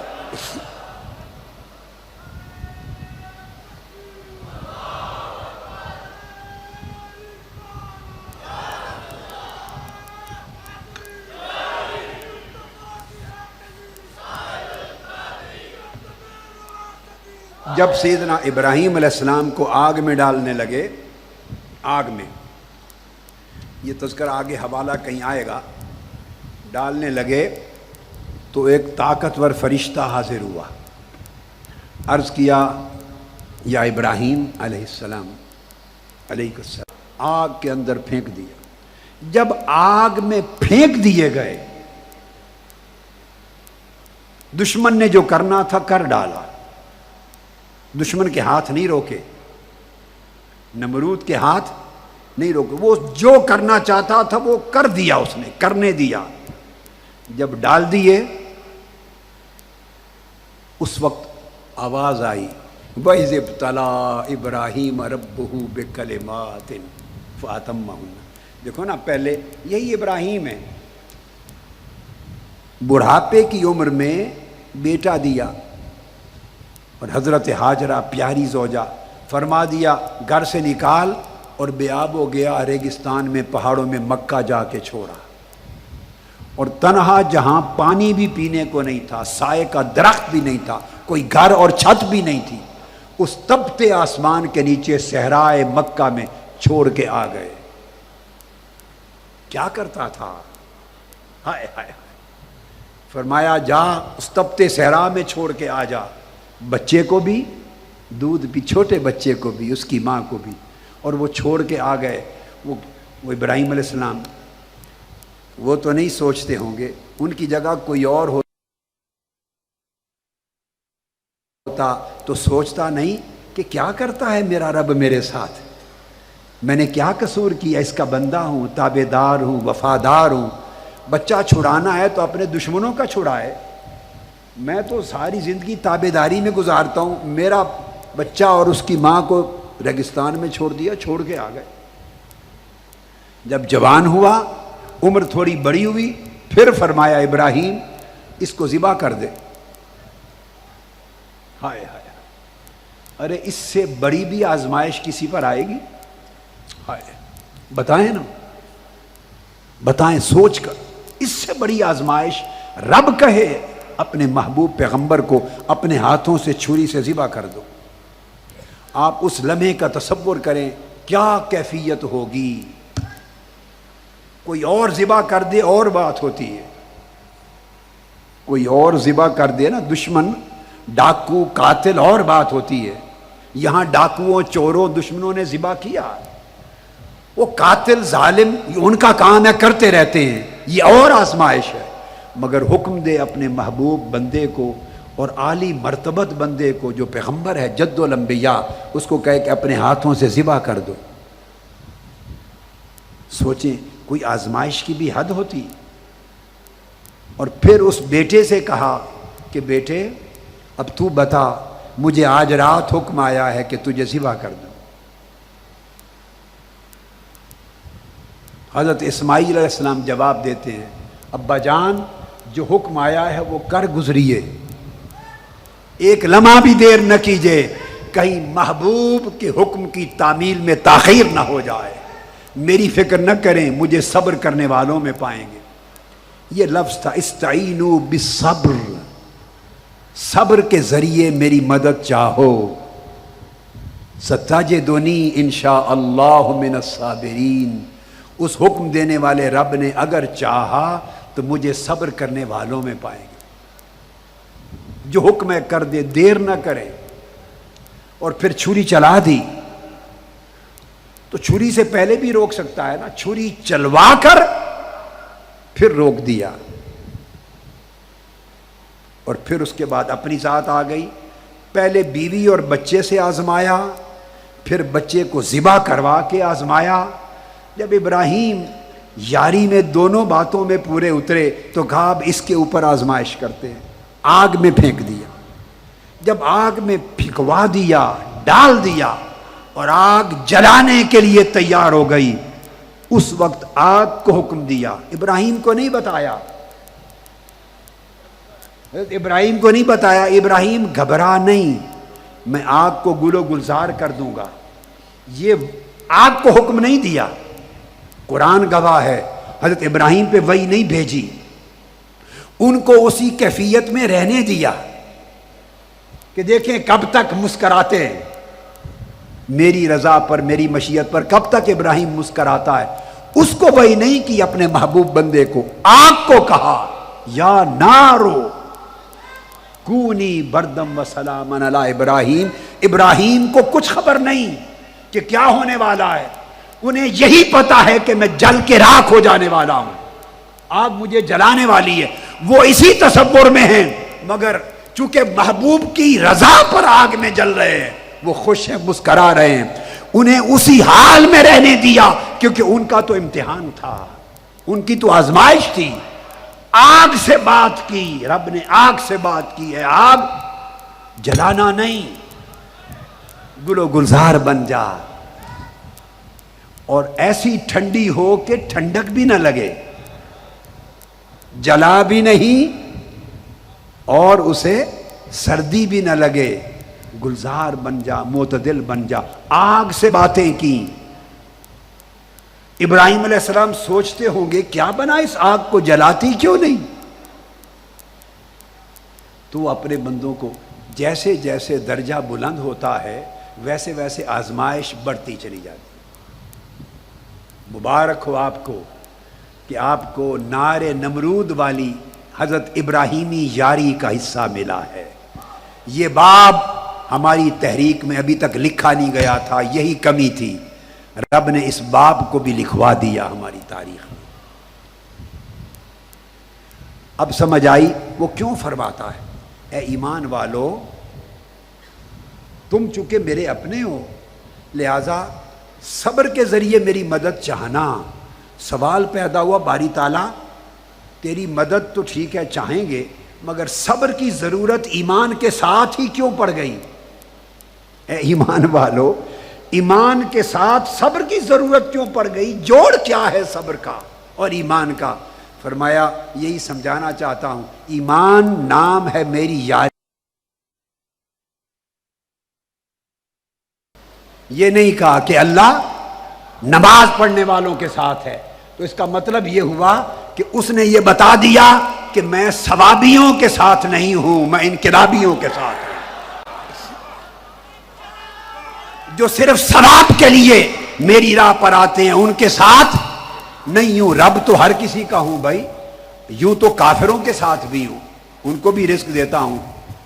Speaker 1: جب سیدنا ابراہیم علیہ السلام کو آگ میں ڈالنے لگے، آگ میں، یہ تذکرہ آگے حوالہ کہیں آئے گا، ڈالنے لگے تو ایک طاقتور فرشتہ حاضر ہوا، عرض کیا یا ابراہیم علیہ السلام، علیہ السلام، آگ کے اندر پھینک دیا. جب آگ میں پھینک دیے گئے، دشمن نے جو کرنا تھا کر ڈالا. دشمن کے ہاتھ نہیں روکے، نمرود کے ہاتھ نہیں روکے، وہ جو کرنا چاہتا تھا وہ کر دیا، اس نے کرنے دیا. جب ڈال دیے اس وقت آواز آئی وَإِذِ ابْتَلَىٰ إِبْرَاهِيمَ رَبُّهُ بِكَلِمَاتٍ فَأَتَمَّهُنَّ. دیکھو نا، پہلے یہی ابراہیم ہے، بڑھاپے کی عمر میں بیٹا دیا، اور حضرت ہاجرہ پیاری زوجہ، فرما دیا گھر سے نکال، اور بے آب ہو گیا، ریگستان میں پہاڑوں میں مکہ جا کے چھوڑا. اور تنہا جہاں پانی بھی پینے کو نہیں تھا، سائے کا درخت بھی نہیں تھا، کوئی گھر اور چھت بھی نہیں تھی، اس تپتے آسمان کے نیچے صحرائے مکہ میں چھوڑ کے آ گئے. کیا کرتا تھا؟ ہائے ہائے، فرمایا جا اس تپتے صحرا میں چھوڑ کے آ جا، بچے کو بھی، دودھ بھی، چھوٹے بچے کو بھی، اس کی ماں کو بھی. اور وہ چھوڑ کے آ گئے. وہ ابراہیم علیہ السلام، وہ تو نہیں سوچتے ہوں گے، ان کی جگہ کوئی اور ہوتا تو سوچتا نہیں کہ کیا کرتا ہے میرا رب میرے ساتھ، میں نے کیا قصور کیا، اس کا بندہ ہوں، تابع دار ہوں، وفادار ہوں. بچہ چھڑانا ہے تو اپنے دشمنوں کا چھڑائے، میں تو ساری زندگی تابع داری میں گزارتا ہوں، میرا بچہ اور اس کی ماں کو ریگستان میں چھوڑ دیا، چھوڑ کے آ گئے. جب جوان ہوا، عمر تھوڑی بڑی ہوئی، پھر فرمایا ابراہیم اس کو ذبح کر دے. ہائے ہائے، ارے اس سے بڑی بھی آزمائش کسی پر آئے گی؟ ہائے، بتائیں نا، بتائیں سوچ کر، اس سے بڑی آزمائش رب کہے اپنے محبوب پیغمبر کو اپنے ہاتھوں سے چھری سے ذبح کر دو. آپ اس لمحے کا تصور کریں کیا کیفیت ہوگی. کوئی اور ذبح کر دے اور بات ہوتی ہے، کوئی اور ذبح کر دے نا، دشمن، ڈاکو، قاتل، اور بات ہوتی ہے. یہاں ڈاکوؤں، چوروں، دشمنوں نے ذبح کیا، وہ قاتل، ظالم، ان کا کام ہے، کرتے رہتے ہیں، یہ اور آزمائش ہے. مگر حکم دے اپنے محبوب بندے کو اور عالی مرتبت بندے کو جو پیغمبر ہے، جد الانبیاء، اس کو کہے کہ اپنے ہاتھوں سے ذبح کر دو. سوچیں کوئی آزمائش کی بھی حد ہوتی. اور پھر اس بیٹے سے کہا کہ بیٹے اب تو بتا، مجھے آج رات حکم آیا ہے کہ تجھے ذبح کر دوں. حضرت اسماعیل علیہ السلام جواب دیتے ہیں، ابا جان جو حکم آیا ہے وہ کر گزریے، ایک لمحہ بھی دیر نہ کیجیے، کہیں محبوب کے حکم کی تعمیل میں تاخیر نہ ہو جائے. میری فکر نہ کریں، مجھے صبر کرنے والوں میں پائیں گے. یہ لفظ تھا استعینوا بالصبر، صبر کے ذریعے میری مدد چاہو. ستجدنی انشاءاللہ من الصابرین. اس حکم دینے والے رب نے اگر چاہا تو مجھے صبر کرنے والوں میں پائیں گے. جو حکم ہے کر دے، دیر نہ کرے. اور پھر چھری چلا دی تو چھری سے پہلے بھی روک سکتا ہے نا، چھری چلوا کر پھر روک دیا. اور پھر اس کے بعد اپنی ذات آ گئی. پہلے بیوی اور بچے سے آزمایا، پھر بچے کو ذبح کروا کے آزمایا. جب ابراہیم یاری میں دونوں باتوں میں پورے اترے تو کہا اب اس کے اوپر آزمائش کرتے ہیں. آگ میں پھینک دیا. جب آگ میں پھینکوا دیا، ڈال دیا، اور آگ جلانے کے لیے تیار ہو گئی، اس وقت آگ کو حکم دیا، ابراہیم کو نہیں بتایا، ابراہیم کو نہیں بتایا، ابراہیم گھبرا نہیں، میں آگ کو گل و گلزار کر دوں گا، یہ آگ کو حکم نہیں دیا۔ قرآن گواہ ہے، حضرت ابراہیم پہ وحی نہیں بھیجی، ان کو اسی کیفیت میں رہنے دیا کہ دیکھیں کب تک مسکراتے ہیں، میری رضا پر، میری مشیت پر کب تک ابراہیم مسکراتا ہے۔ اس کو وحی نہیں کی، اپنے محبوب بندے کو، آگ کو کہا یا نارو کونی بردم و سلام علی ابراہیم۔ ابراہیم کو کچھ خبر نہیں کہ کیا ہونے والا ہے، انہیں یہی پتا ہے کہ میں جل کے راکھ ہو جانے والا ہوں، آگ مجھے جلانے والی ہے، وہ اسی تصور میں ہیں، مگر چونکہ محبوب کی رضا پر آگ میں جل رہے ہیں، وہ خوش ہیں، مسکرا رہے ہیں، انہیں اسی حال میں رہنے دیا، کیونکہ ان کا تو امتحان تھا، ان کی تو آزمائش تھی۔ آگ سے بات کی، رب نے آگ سے بات کی ہے، آگ جلانا نہیں، گل و گلزار بن جا، اور ایسی ٹھنڈی ہو کہ ٹھنڈک بھی نہ لگے، جلا بھی نہیں اور اسے سردی بھی نہ لگے، گلزار بن جا، معتدل بن جا۔ آگ سے باتیں کی۔ ابراہیم علیہ السلام سوچتے ہوں گے کیا بنا اس آگ کو جلاتی کیوں نہیں؟ تو اپنے بندوں کو جیسے جیسے درجہ بلند ہوتا ہے ویسے ویسے آزمائش بڑھتی چلی جاتی۔ مبارک ہو آپ کو کہ آپ کو نار نمرود والی حضرت ابراہیمی یاری کا حصہ ملا ہے۔ یہ باب ہماری تحریک میں ابھی تک لکھا نہیں گیا تھا، یہی کمی تھی، رب نے اس باب کو بھی لکھوا دیا ہماری تاریخ میں۔ اب سمجھ آئی وہ کیوں فرماتا ہے اے ایمان والو تم چونکہ میرے اپنے ہو لہذا صبر کے ذریعے میری مدد چاہنا۔ سوال پیدا ہوا باری تعالیٰ تیری مدد تو ٹھیک ہے چاہیں گے، مگر صبر کی ضرورت ایمان کے ساتھ ہی کیوں پڑ گئی؟ اے ایمان والو ایمان کے ساتھ صبر کی ضرورت کیوں پڑ گئی؟ جوڑ کیا ہے صبر کا اور ایمان کا؟ فرمایا یہی سمجھانا چاہتا ہوں، ایمان نام ہے میری یاری، یہ نہیں کہا کہ اللہ نماز پڑھنے والوں کے ساتھ ہے، تو اس کا مطلب یہ ہوا کہ اس نے یہ بتا دیا کہ میں ثوابیوں کے ساتھ نہیں ہوں، میں انقلابیوں کے ساتھ ہوں، جو صرف ثواب کے لیے میری راہ پر آتے ہیں ان کے ساتھ نہیں ہوں۔ رب تو ہر کسی کا ہوں بھائی، یوں تو کافروں کے ساتھ بھی ہوں، ان کو بھی رزق دیتا ہوں،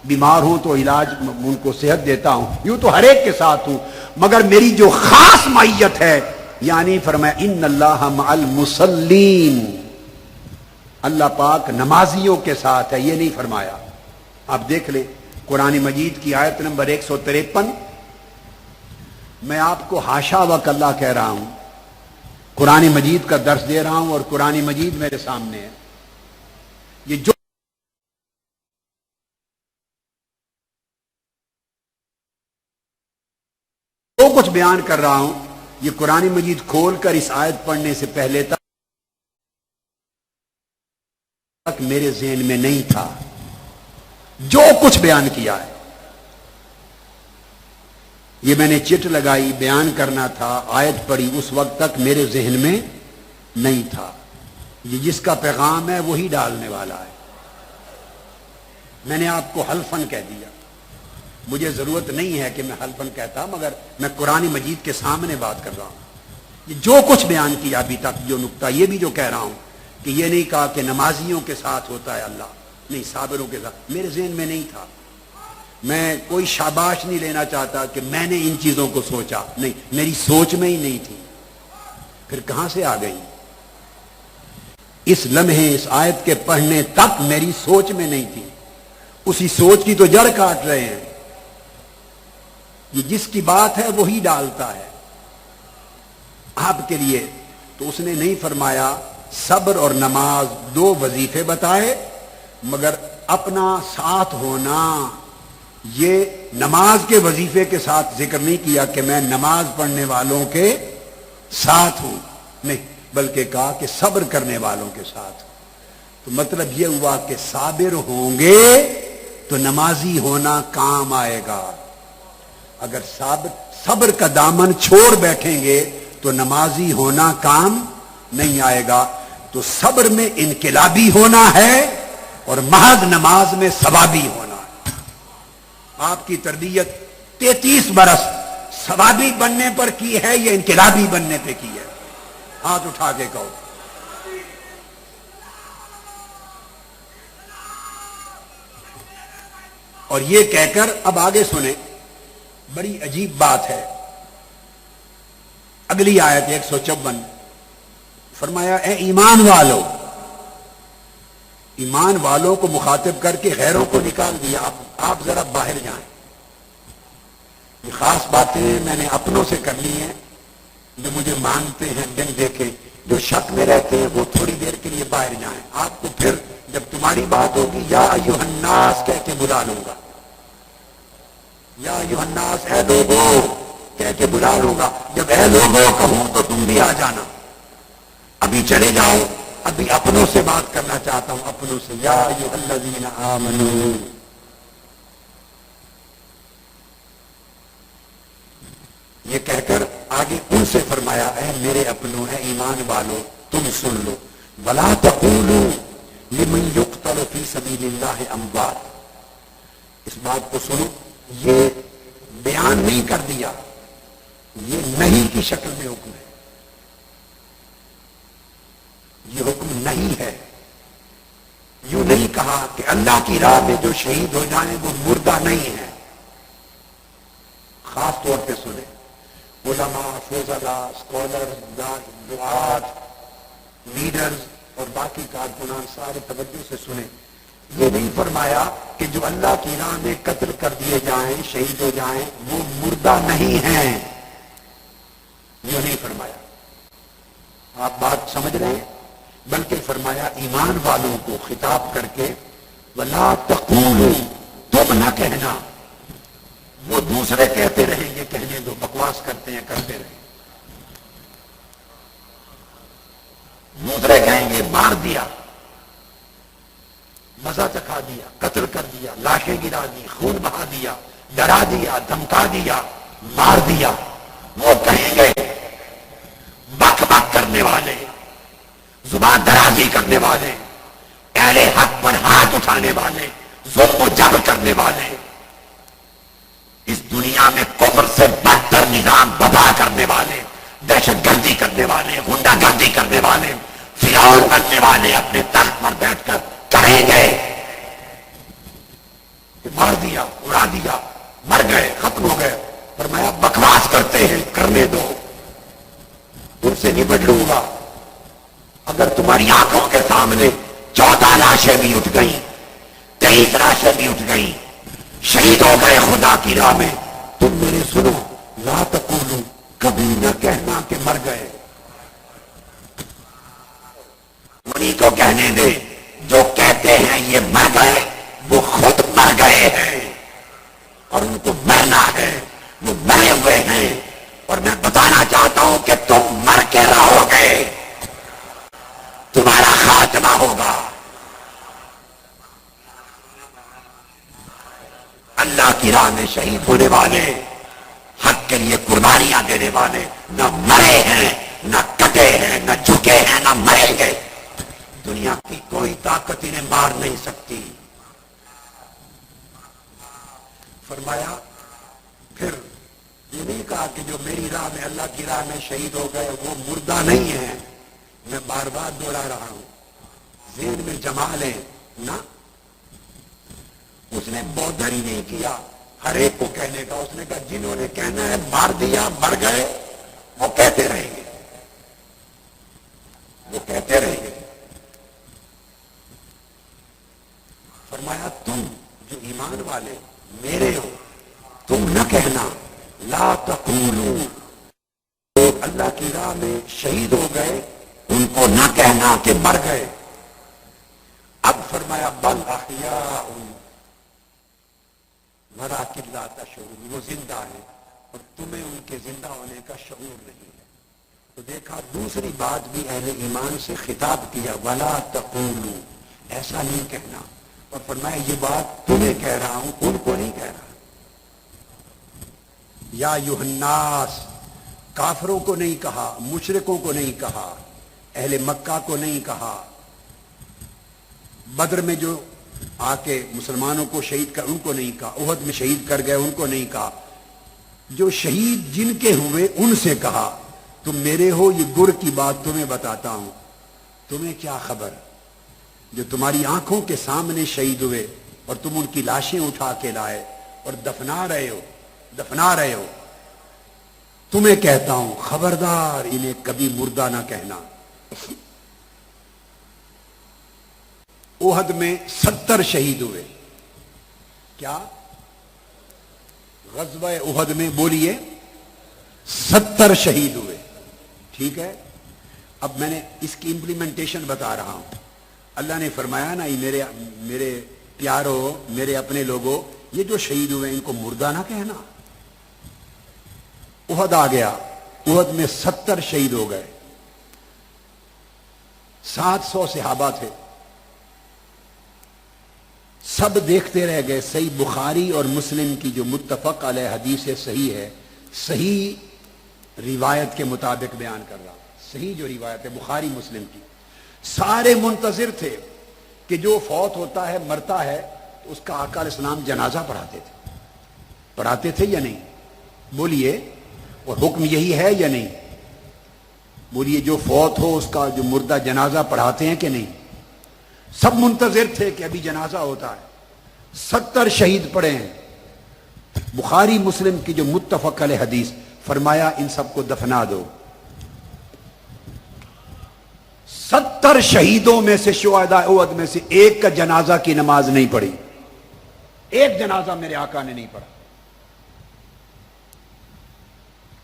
Speaker 1: بیمار ہوں تو علاج ان کو صحت دیتا ہوں، یوں تو ہر ایک کے ساتھ ہوں، مگر میری جو خاص معیت ہے یعنی فرمایا ان اللہ مع المصلین، اللہ پاک نمازیوں کے ساتھ ہے، یہ نہیں فرمایا۔ آپ دیکھ لیں قرآن مجید کی آیت نمبر 153، میں آپ کو حاشا و کلّہ کہہ رہا ہوں، قرآن مجید کا درس دے رہا ہوں اور قرآن مجید میرے سامنے ہے، یہ جو کچھ بیان کر رہا ہوں یہ قرآن مجید کھول کر اس آیت پڑھنے سے پہلے تک میرے ذہن میں نہیں تھا، جو کچھ بیان کیا ہے یہ میں نے چٹ لگائی، بیان کرنا تھا، آیت پڑھی، اس وقت تک میرے ذہن میں نہیں تھا۔ یہ جس کا پیغام ہے وہی ڈالنے والا ہے، میں نے آپ کو حلفاً کہہ دیا، مجھے ضرورت نہیں ہے کہ میں حلفاً کہتا، مگر میں قرآن مجید کے سامنے بات کر رہا ہوں۔ یہ جو کچھ بیان کیا ابھی تک، جو نقطہ یہ بھی جو کہہ رہا ہوں کہ یہ نہیں کہا کہ نمازیوں کے ساتھ ہوتا ہے اللہ، نہیں، صابروں کے ساتھ، میرے ذہن میں نہیں تھا، میں کوئی شاباش نہیں لینا چاہتا کہ میں نے ان چیزوں کو سوچا، نہیں، میری سوچ میں ہی نہیں تھی، پھر کہاں سے آ گئی؟ اس لمحے اس آیت کے پڑھنے تک میری سوچ میں نہیں تھی، اسی سوچ کی تو جڑ کاٹ رہے ہیں۔ یہ جس کی بات ہے وہی ڈالتا ہے آپ کے لیے، تو اس نے نہیں فرمایا صبر اور نماز دو وظیفے بتائے، مگر اپنا ساتھ ہونا یہ نماز کے وظیفے کے ساتھ ذکر نہیں کیا کہ میں نماز پڑھنے والوں کے ساتھ ہوں، نہیں، بلکہ کہا کہ صبر کرنے والوں کے ساتھ ہوں۔ تو مطلب یہ ہوا کہ صابر ہوں گے تو نمازی ہونا کام آئے گا، اگر صبر کا دامن چھوڑ بیٹھیں گے تو نمازی ہونا کام نہیں آئے گا۔ تو صبر میں انقلابی ہونا ہے اور محض نماز میں ثوابی ہونا ہے۔ آپ کی تربیت 33 برس ثوابی بننے پر کی ہے یا انقلابی بننے پہ کی ہے؟ ہاتھ اٹھا کے کہو۔ اور یہ کہہ کر اب آگے سنیں، بڑی عجیب بات ہے، اگلی آیت 154، فرمایا اے ایمان والو، ایمان والوں کو مخاطب کر کے غیروں کو نکال دیا، آپ ذرا باہر جائیں۔ یہ خاص باتیں میں نے اپنوں سے کر لی ہیں جو مجھے مانتے ہیں دن دیکھے، جو شک میں رہتے ہیں وہ تھوڑی دیر کے لیے باہر جائیں، آپ کو پھر جب تمہاری بات ہوگی یا ایھا الناس کہہ کے بلا لوں گا، یا ایھا الناس اے لوگوں کہہ کے بلا لوں گا، جب اے لوگوں کہوں تو تم بھی آ جانا۔ ابھی چلے جاؤ، ابھی اپنوں سے بات کرنا چاہتا ہوں، اپنوں سے، یا ایھا الذین آمنوا، یہ کہہ کر آگے ان سے فرمایا اے میرے اپنوں، اے ایمان والو، تم سن لو، ولا تقولوا لمن یقتل فی سبیل اللہ اموات، اس بات کو سنو، یہ بیان نہیں کر دیا، یہ نہیں کی شکل میں حکم ہے، یہ حکم نہیں ہے، یوں نہیں کہا کہ اللہ کی راہ میں جو شہید ہو جائیں وہ مردہ نہیں ہے۔ خاص طور پہ سنیں، علماء، فضلاء، اسکالرز، دعات، لیڈرز اور باقی کارکنان سارے توجہ سے سنیں، یہ نہیں فرمایا کہ جو اللہ کی راہ میں قتل کر دیے جائیں، شہید ہو جائیں، وہ مردہ نہیں ہیں، یہ نہیں فرمایا، آپ بات سمجھ رہے ہیں، بلکہ فرمایا ایمان والوں کو خطاب کر کے وَلَا تَقُولُوا، تم نہ کہنا، وہ دوسرے کہتے رہیں، یہ کہنے دو، بکواس کرتے ہیں کرتے رہیں، دوسرے کہیں گے مار دیا، مزہ چکھا دیا، قتل کر دیا، لاشیں گرا دی، خون بہا دیا، ڈرا دیا، دھمکا دیا، مار دیا، وہ کہیں گے بک بک کرنے والے، زبان درازی کرنے والے، اہل حق پر ہاتھ اٹھانے والے، ظلم و جبر کرنے والے، اس دنیا میں کفر سے بدتر نظام وبا کرنے والے، دہشت گردی کرنے والے، غنڈہ گردی کرنے والے، فرعون بننے والے اپنے تخت پر بیٹھ کر کہیں گے کہ مار دیا، اڑا دیا، مر گئے، ختم ہو گئے، فرمایا بکواس کرتے ہیں، کرنے دو، ان سے نبٹ لوں گا۔ اگر تمہاری آنکھوں کے سامنے 14 لاشیں بھی اٹھ گئیں، 23 لاشیں بھی اٹھ گئیں، شہید ہو گئے خدا کی راہ میں، تم میرے سنو، لا تقولوا، کبھی نہ کہنا کہ مر گئے، انہیں کو کہنے دے جو کہتے ہیں یہ مر گئے، وہ خود مر گئے ہیں اور ان کو مرنا ہے، وہ مرے ہوئے ہیں، اور میں بتانا چاہتا ہوں کہ تم مر کے رہو گے، تمہارا خاتمہ ہوگا۔ اللہ کی راہ میں شہید ہونے والے، حق کے لیے قربانیاں دینے والے، نہ مرے ہیں، نہ کٹے ہیں، نہ جھکے ہیں، نہ مریں گے، دنیا کی کوئی طاقت انہیں مار نہیں سکتی۔ فرمایا پھر یہ نہیں کہا کہ جو میری راہ میں، اللہ کی راہ میں شہید ہو گئے وہ مردہ نہیں ہیں، میں بار بار دوہرا رہا ہوں، ذہن میں جما لیں، نہ اس نے بودھر ہی نہیں کیا، ہر ایک کو کہنے کا، اس نے کہا جنہوں نے کہنا ہے مار دیا، مر گئے، وہ کہتے رہیں گے، وہ کہتے رہیں گے۔ فرمایا تم جو ایمان والے میرے ہو، تم نہ کہنا، لا تقولوا، لوگ اللہ کی راہ میں شہید ہو گئے ان کو نہ کہنا کہ مر گئے۔ اب فرمایا بل احیاء وَلَٰكِن لَا تَشْعُرُونَ، وہ زندہ ہیں اور تمہیں ان کے زندہ ہونے کا شعور نہیں ہے۔ تو دیکھا دوسری بات بھی اہل ایمان سے خطاب کیا، وَلَا تَقُولُوا، ایسا نہیں کہنا، اور فرمایا یہ بات تمہیں کہہ رہا ہوں، ان کو نہیں کہہ رہا۔ یا ایھا الناس، کافروں کو نہیں کہا، مشرکوں کو نہیں کہا، اہل مکہ کو نہیں کہا، بدر میں جو آ کے مسلمانوں کو شہید کر ان کو نہیں کہا، احد میں شہید کر گئے ان کو نہیں کہا، جو شہید جن کے ہوئے ان سے کہا تم میرے ہو، یہ گر کی بات تمہیں بتاتا ہوں، تمہیں کیا خبر جو تمہاری آنکھوں کے سامنے شہید ہوئے اور تم ان کی لاشیں اٹھا کے لائے اور دفنا رہے ہو، تمہیں کہتا ہوں خبردار انہیں کبھی مردہ نہ کہنا۔ احد میں 70 شہید ہوئے، کیا غزوہ احد میں بولیے 70 شہید ہوئے، ٹھیک ہے۔ اب میں نے اس کی امپلیمنٹیشن بتا رہا ہوں۔ اللہ نے فرمایا نا، یہ میرے پیارو، میرے اپنے لوگوں، یہ جو شہید ہوئے ان کو مردہ نہ کہنا۔ احد آ گیا، احد میں 70 شہید ہو گئے، 700 صحابہ تھے، سب دیکھتے رہ گئے۔ صحیح بخاری اور مسلم کی جو متفق علیہ حدیث صحیح ہے، صحیح روایت کے مطابق بیان کر رہا، صحیح جو روایت ہے بخاری مسلم کی، سارے منتظر تھے کہ جو فوت ہوتا ہے مرتا ہے تو اس کا آقا علیہ السلام جنازہ پڑھاتے تھے یا نہیں؟ بولیے، اور حکم یہی ہے یا نہیں؟ بولیے، جو فوت ہو اس کا جو مردہ جنازہ پڑھاتے ہیں کہ نہیں؟ سب منتظر تھے کہ ابھی جنازہ ہوتا ہے، 70 شہید پڑے ہیں۔ بخاری مسلم کی جو متفق علیہ حدیث، فرمایا ان سب کو دفنا دو۔ 70 شہیدوں میں سے، شہداء احد میں سے، ایک کا جنازہ کی نماز نہیں پڑھی، ایک جنازہ میرے آقا نے نہیں پڑھا۔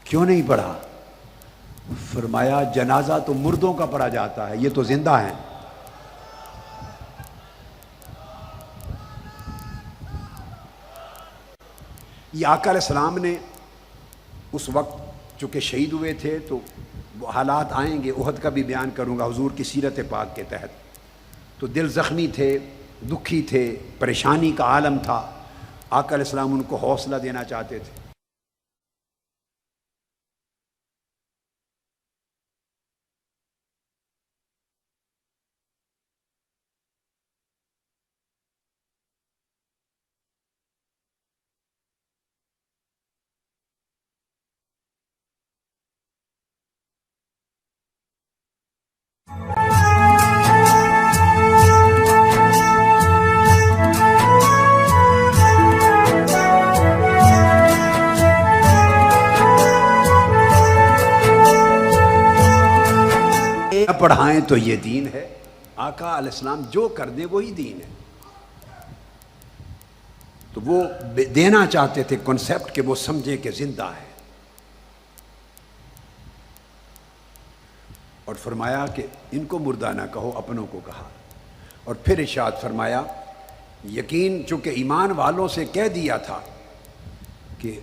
Speaker 1: کیوں نہیں پڑھا؟ فرمایا جنازہ تو مردوں کا پڑھا جاتا ہے، یہ تو زندہ ہیں۔ یہ آقا علیہ السلام نے اس وقت چونکہ شہید ہوئے تھے تو حالات آئیں گے، احد کا بھی بیان کروں گا حضور کی سیرت پاک کے تحت، تو دل زخمی تھے، دکھی تھے، پریشانی کا عالم تھا۔ آقا علیہ السلام ان کو حوصلہ دینا چاہتے تھے۔ پڑھائیں تو یہ دین ہے، آقا علیہ السلام جو کر دیں وہی دین ہے۔ تو وہ دینا چاہتے تھے کنسپٹ کہ وہ سمجھے کہ زندہ ہے، اور فرمایا کہ ان کو مردہ نہ کہو، اپنوں کو کہا۔ اور پھر ارشاد فرمایا، یقین چونکہ ایمان والوں سے کہہ دیا تھا کہ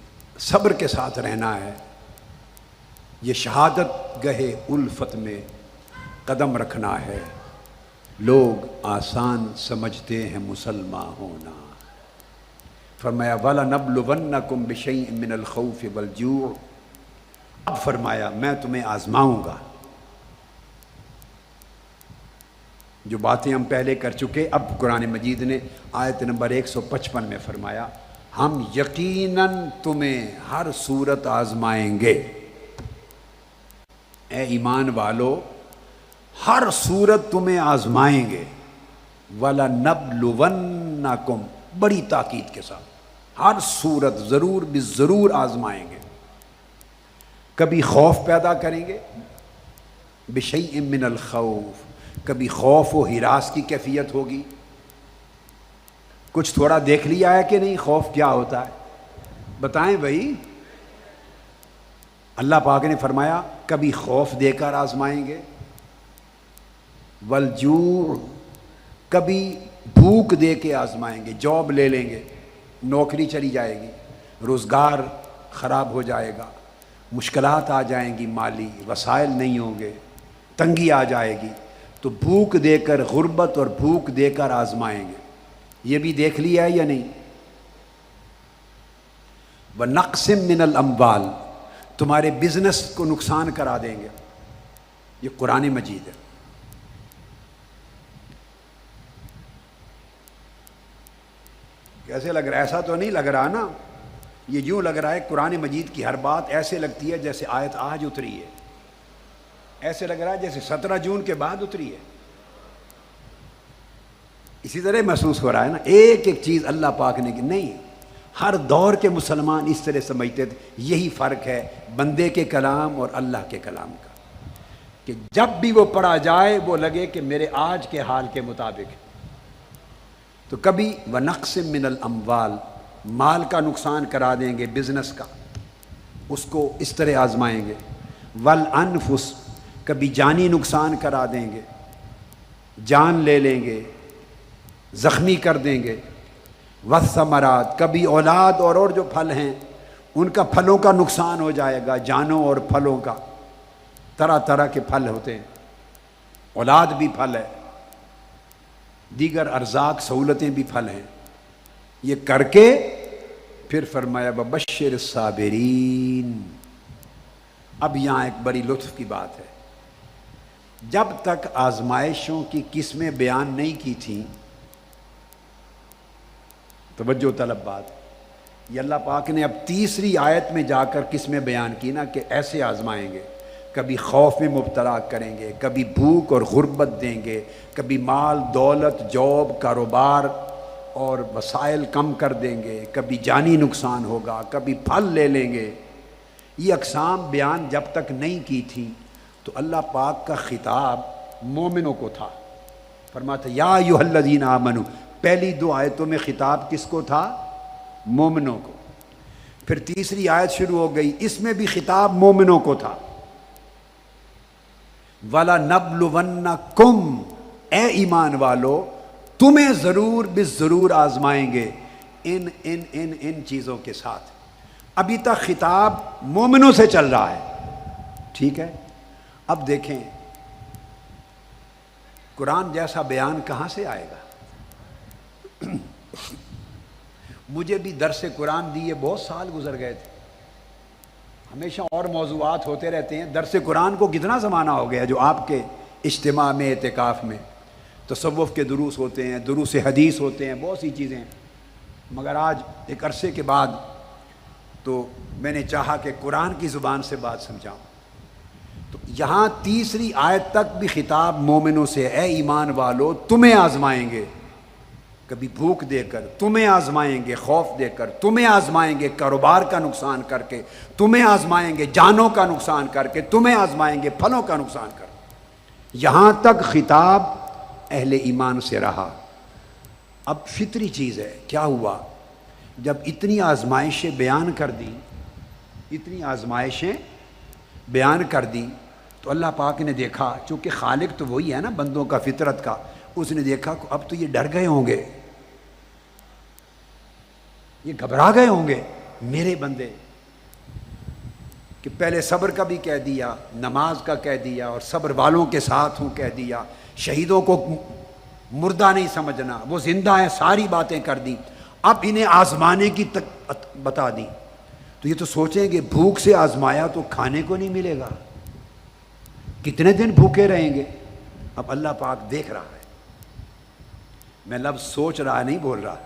Speaker 1: صبر کے ساتھ رہنا ہے، یہ شہادت گہے الفت میں قدم رکھنا ہے، لوگ آسان سمجھتے ہیں مسلمان ہونا۔ فرمایا وَلَنَبْلُوَنَّكُمْ بِشَيْءٍ مِّنَ الْخَوْفِ وَالْجُوعِ، اب فرمایا میں تمہیں آزماؤں گا۔ جو باتیں ہم پہلے کر چکے، اب قرآن مجید نے آیت نمبر 155 میں فرمایا ہم یقیناً تمہیں ہر صورت آزمائیں گے۔ اے ایمان والو، ہر صورت تمہیں آزمائیں گے۔ وَلَنَبْلُوَنَّكُمْ، بڑی تاکید کے ساتھ، ہر صورت ضرور بالضرور آزمائیں گے۔ کبھی خوف پیدا کریں گے، بِشَيْءٍ مِّنَ الْخَوْفِ، کبھی خوف و ہراس کی کیفیت ہوگی۔ کچھ تھوڑا دیکھ لیا ہے کہ نہیں خوف کیا ہوتا ہے؟ بتائیں بھائی۔ اللہ پاک نے فرمایا کبھی خوف دے کر آزمائیں گے، والجوع، کبھی بھوک دے کے آزمائیں گے، جاب لے لیں گے، نوکری چلی جائے گی، روزگار خراب ہو جائے گا، مشکلات آ جائیں گی، مالی وسائل نہیں ہوں گے، تنگی آ جائے گی، تو بھوک دے کر، غربت اور بھوک دے کر آزمائیں گے۔ یہ بھی دیکھ لیا ہے یا نہیں؟ وَنَقْسِم مِّنَ الْأَمْوَالِ، تمہارے بزنس کو نقصان کرا دیں گے۔ یہ قرآن مجید ہے۔ کیسے لگ رہا ہے؟ ایسا تو نہیں لگ رہا نا، یہ یوں لگ رہا ہے قرآن مجید کی ہر بات ایسے لگتی ہے جیسے آیت آج اتری ہے، ایسے لگ رہا ہے جیسے 17 جون کے بعد اتری ہے۔ اسی طرح محسوس ہو رہا ہے نا، ایک ایک چیز اللہ پاک نے کی نہیں، ہر دور کے مسلمان اس طرح سمجھتے تھے۔ یہی فرق ہے بندے کے کلام اور اللہ کے کلام کا، کہ جب بھی وہ پڑھا جائے وہ لگے کہ میرے آج کے حال کے مطابق ہے۔ تو کبھی وَنَقْسِم مِّنَ الْأَمْوَالِ، مال کا نقصان کرا دیں گے، بزنس کا، اس کو اس طرح آزمائیں گے۔ وَالْأَنفُسِ، کبھی جانی نقصان کرا دیں گے، جان لے لیں گے، زخمی کر دیں گے۔ وَالثَّمَرَاتِ، کبھی اولاد اور جو پھل ہیں ان کا پھلوں کا نقصان ہو جائے گا، جانوں اور پھلوں کا۔ طرح طرح کے پھل ہوتے ہیں، اولاد بھی پھل ہے، دیگر ارزاق سہولتیں بھی پھل ہیں۔ یہ کر کے پھر فرمایا وَبَشِّرِ الصَّابِرِينَ۔ اب یہاں ایک بڑی لطف کی بات ہے، جب تک آزمائشوں کی قسمیں بیان نہیں کی تھیں، توجہ طلب بات، یہ اللہ پاک نے اب تیسری آیت میں جا کر قسمیں بیان کی نا، کہ ایسے آزمائیں گے، کبھی خوف میں مبتلا کریں گے، کبھی بھوک اور غربت دیں گے، کبھی مال دولت جاب کاروبار اور وسائل کم کر دیں گے، کبھی جانی نقصان ہوگا، کبھی پھل لے لیں گے۔ یہ اقسام بیان جب تک نہیں کی تھی تو اللہ پاک کا خطاب مومنوں کو تھا، فرماتا یا ایھا الذین آمنوا، پہلی 2 آیتوں میں خطاب کس کو تھا؟ مومنوں کو۔ پھر تیسری آیت شروع ہو گئی، اس میں بھی خطاب مومنوں کو تھا، وَلَنَبْلُوَنَّکُمْ، اے ایمان والو تمہیں ضرور بالضرور آزمائیں گے ان چیزوں کے ساتھ۔ ابھی تک خطاب مومنوں سے چل رہا ہے، ٹھیک ہے؟ اب دیکھیں قرآن جیسا بیان کہاں سے آئے گا؟ مجھے بھی درس قرآن دیے بہت سال گزر گئے تھے، ہمیشہ اور موضوعات ہوتے رہتے ہیں۔ درس قرآن کو کتنا زمانہ ہو گیا جو آپ کے اجتماع میں، اعتکاف میں، تصوف کے دروس ہوتے ہیں، دروس حدیث ہوتے ہیں، بہت سی چیزیں ہیں، مگر آج ایک عرصے کے بعد تو میں نے چاہا کہ قرآن کی زبان سے بات سمجھاؤں۔ تو یہاں تیسری آیت تک بھی خطاب مومنوں سے، اے ایمان والو تمہیں آزمائیں گے، کبھی بھوک دے کر تمہیں آزمائیں گے، خوف دے کر تمہیں آزمائیں گے، کاروبار کا نقصان کر کے تمہیں آزمائیں گے، جانوں کا نقصان کر کے تمہیں آزمائیں گے، پھلوں کا نقصان کر کے۔ یہاں تک خطاب اہل ایمان سے رہا۔ اب فطری چیز ہے، کیا ہوا جب اتنی آزمائشیں بیان کر دی، اتنی آزمائشیں بیان کر دی، تو اللہ پاک نے دیکھا، چونکہ خالق تو وہی ہے نا بندوں کا، فطرت کا، اس نے دیکھا کہ اب تو یہ ڈر گئے ہوں گے، یہ گھبرا گئے ہوں گے میرے بندے، کہ پہلے صبر کا بھی کہہ دیا، نماز کا کہہ دیا، اور صبر والوں کے ساتھ ہوں کہہ دیا، شہیدوں کو مردہ نہیں سمجھنا، وہ زندہ ہیں، ساری باتیں کر دی، اب انہیں آزمانے کی بتا دی۔ تو یہ تو سوچیں گے بھوک سے آزمایا تو کھانے کو نہیں ملے گا، کتنے دن بھوکے رہیں گے؟ اب اللہ پاک دیکھ رہا ہے، میں لفظ سوچ رہا نہیں بول رہا،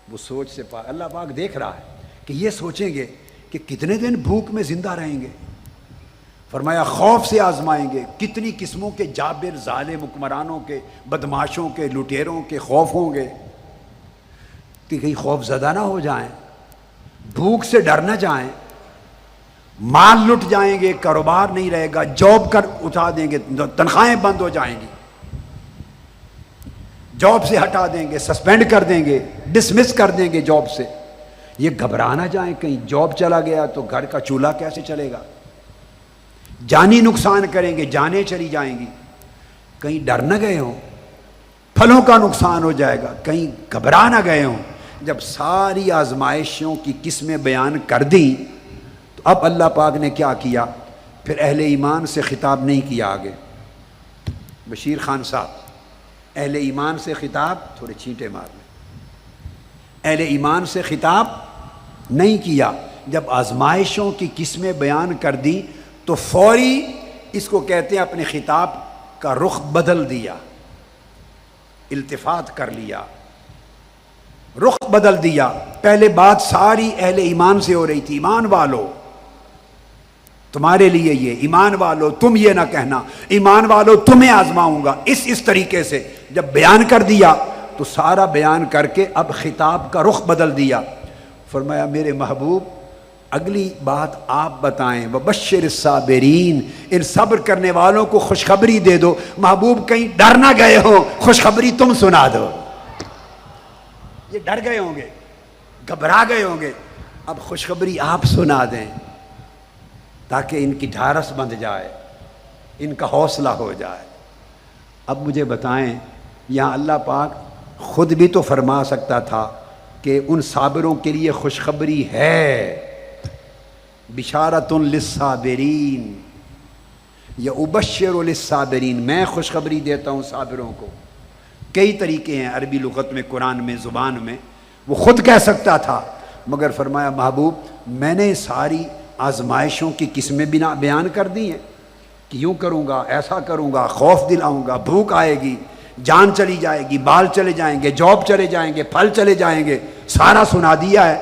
Speaker 1: وہ سوچ سے اللہ پاک دیکھ رہا ہے کہ یہ سوچیں گے کہ کتنے دن بھوک میں زندہ رہیں گے۔ فرمایا خوف سے آزمائیں گے، کتنی قسموں کے جابر ظالم حکمرانوں کے، بدماشوں کے، لٹیروں کے خوف ہوں گے کہ کہیں خوف زدہ نہ ہو جائیں، بھوک سے ڈر نہ جائیں، مال لٹ جائیں گے، کاروبار نہیں رہے گا، جاب کر اٹھا دیں گے، تنخواہیں بند ہو جائیں گی، جاب سے ہٹا دیں گے، سسپینڈ کر دیں گے، ڈسمس کر دیں گے جاب سے۔ یہ گھبرا نہ جائیں کہیں جاب چلا گیا تو گھر کا چولہا کیسے چلے گا، جانی نقصان کریں گے، جانیں چلی جائیں گی، کہیں ڈر نہ گئے ہوں، پھلوں کا نقصان ہو جائے گا، کہیں گھبرا نہ گئے ہوں، جب ساری آزمائشوں کی قسمیں بیان کر دیں تو اب اللہ پاک نے کیا کیا؟ پھر اہل ایمان سے خطاب نہیں کیا آگے۔ بشیر خان صاحب، اہل ایمان سے خطاب، تھوڑے چھینٹے مار لیں، اہل ایمان سے خطاب نہیں کیا۔ جب آزمائشوں کی قسمیں بیان کر دی تو فوری اس کو کہتے ہیں اپنے خطاب کا رخ بدل دیا، التفات کر لیا، رخ بدل دیا۔ پہلے بات ساری اہل ایمان سے ہو رہی تھی، ایمان والو تمہارے لیے یہ، ایمان والو تم یہ نہ کہنا، ایمان والو تمہیں آزماؤں گا، اس طریقے سے جب بیان کر دیا تو سارا بیان کر کے اب خطاب کا رخ بدل دیا۔ فرمایا میرے محبوب اگلی بات آپ بتائیں، وبشر الصابرین، ان صبر کرنے والوں کو خوشخبری دے دو۔ محبوب کہیں ڈر نہ گئے ہو، خوشخبری تم سنا دو۔ یہ ڈر گئے ہوں گے، گھبرا گئے ہوں گے، اب خوشخبری آپ سنا دیں تاکہ ان کی ڈھارس بندھ جائے، ان کا حوصلہ ہو جائے۔ اب مجھے بتائیں، یہاں اللہ پاک خود بھی تو فرما سکتا تھا کہ ان صابروں کے لیے خوشخبری ہے، بشارۃ للصابرین یا ابشر للصابرین، میں خوشخبری دیتا ہوں صابروں کو۔ کئی طریقے ہیں عربی لغت میں، قرآن میں، زبان میں، وہ خود کہہ سکتا تھا، مگر فرمایا محبوب میں نے ساری آزمائشوں کی قسمیں بیان کر دی ہیں کہ یوں کروں گا، ایسا کروں گا، خوف دلاؤں گا، بھوک آئے گی، جان چلی جائے گی، بال چلے جائیں گے، جاب چلے جائیں گے، پھل چلے جائیں گے، سارا سنا دیا ہے۔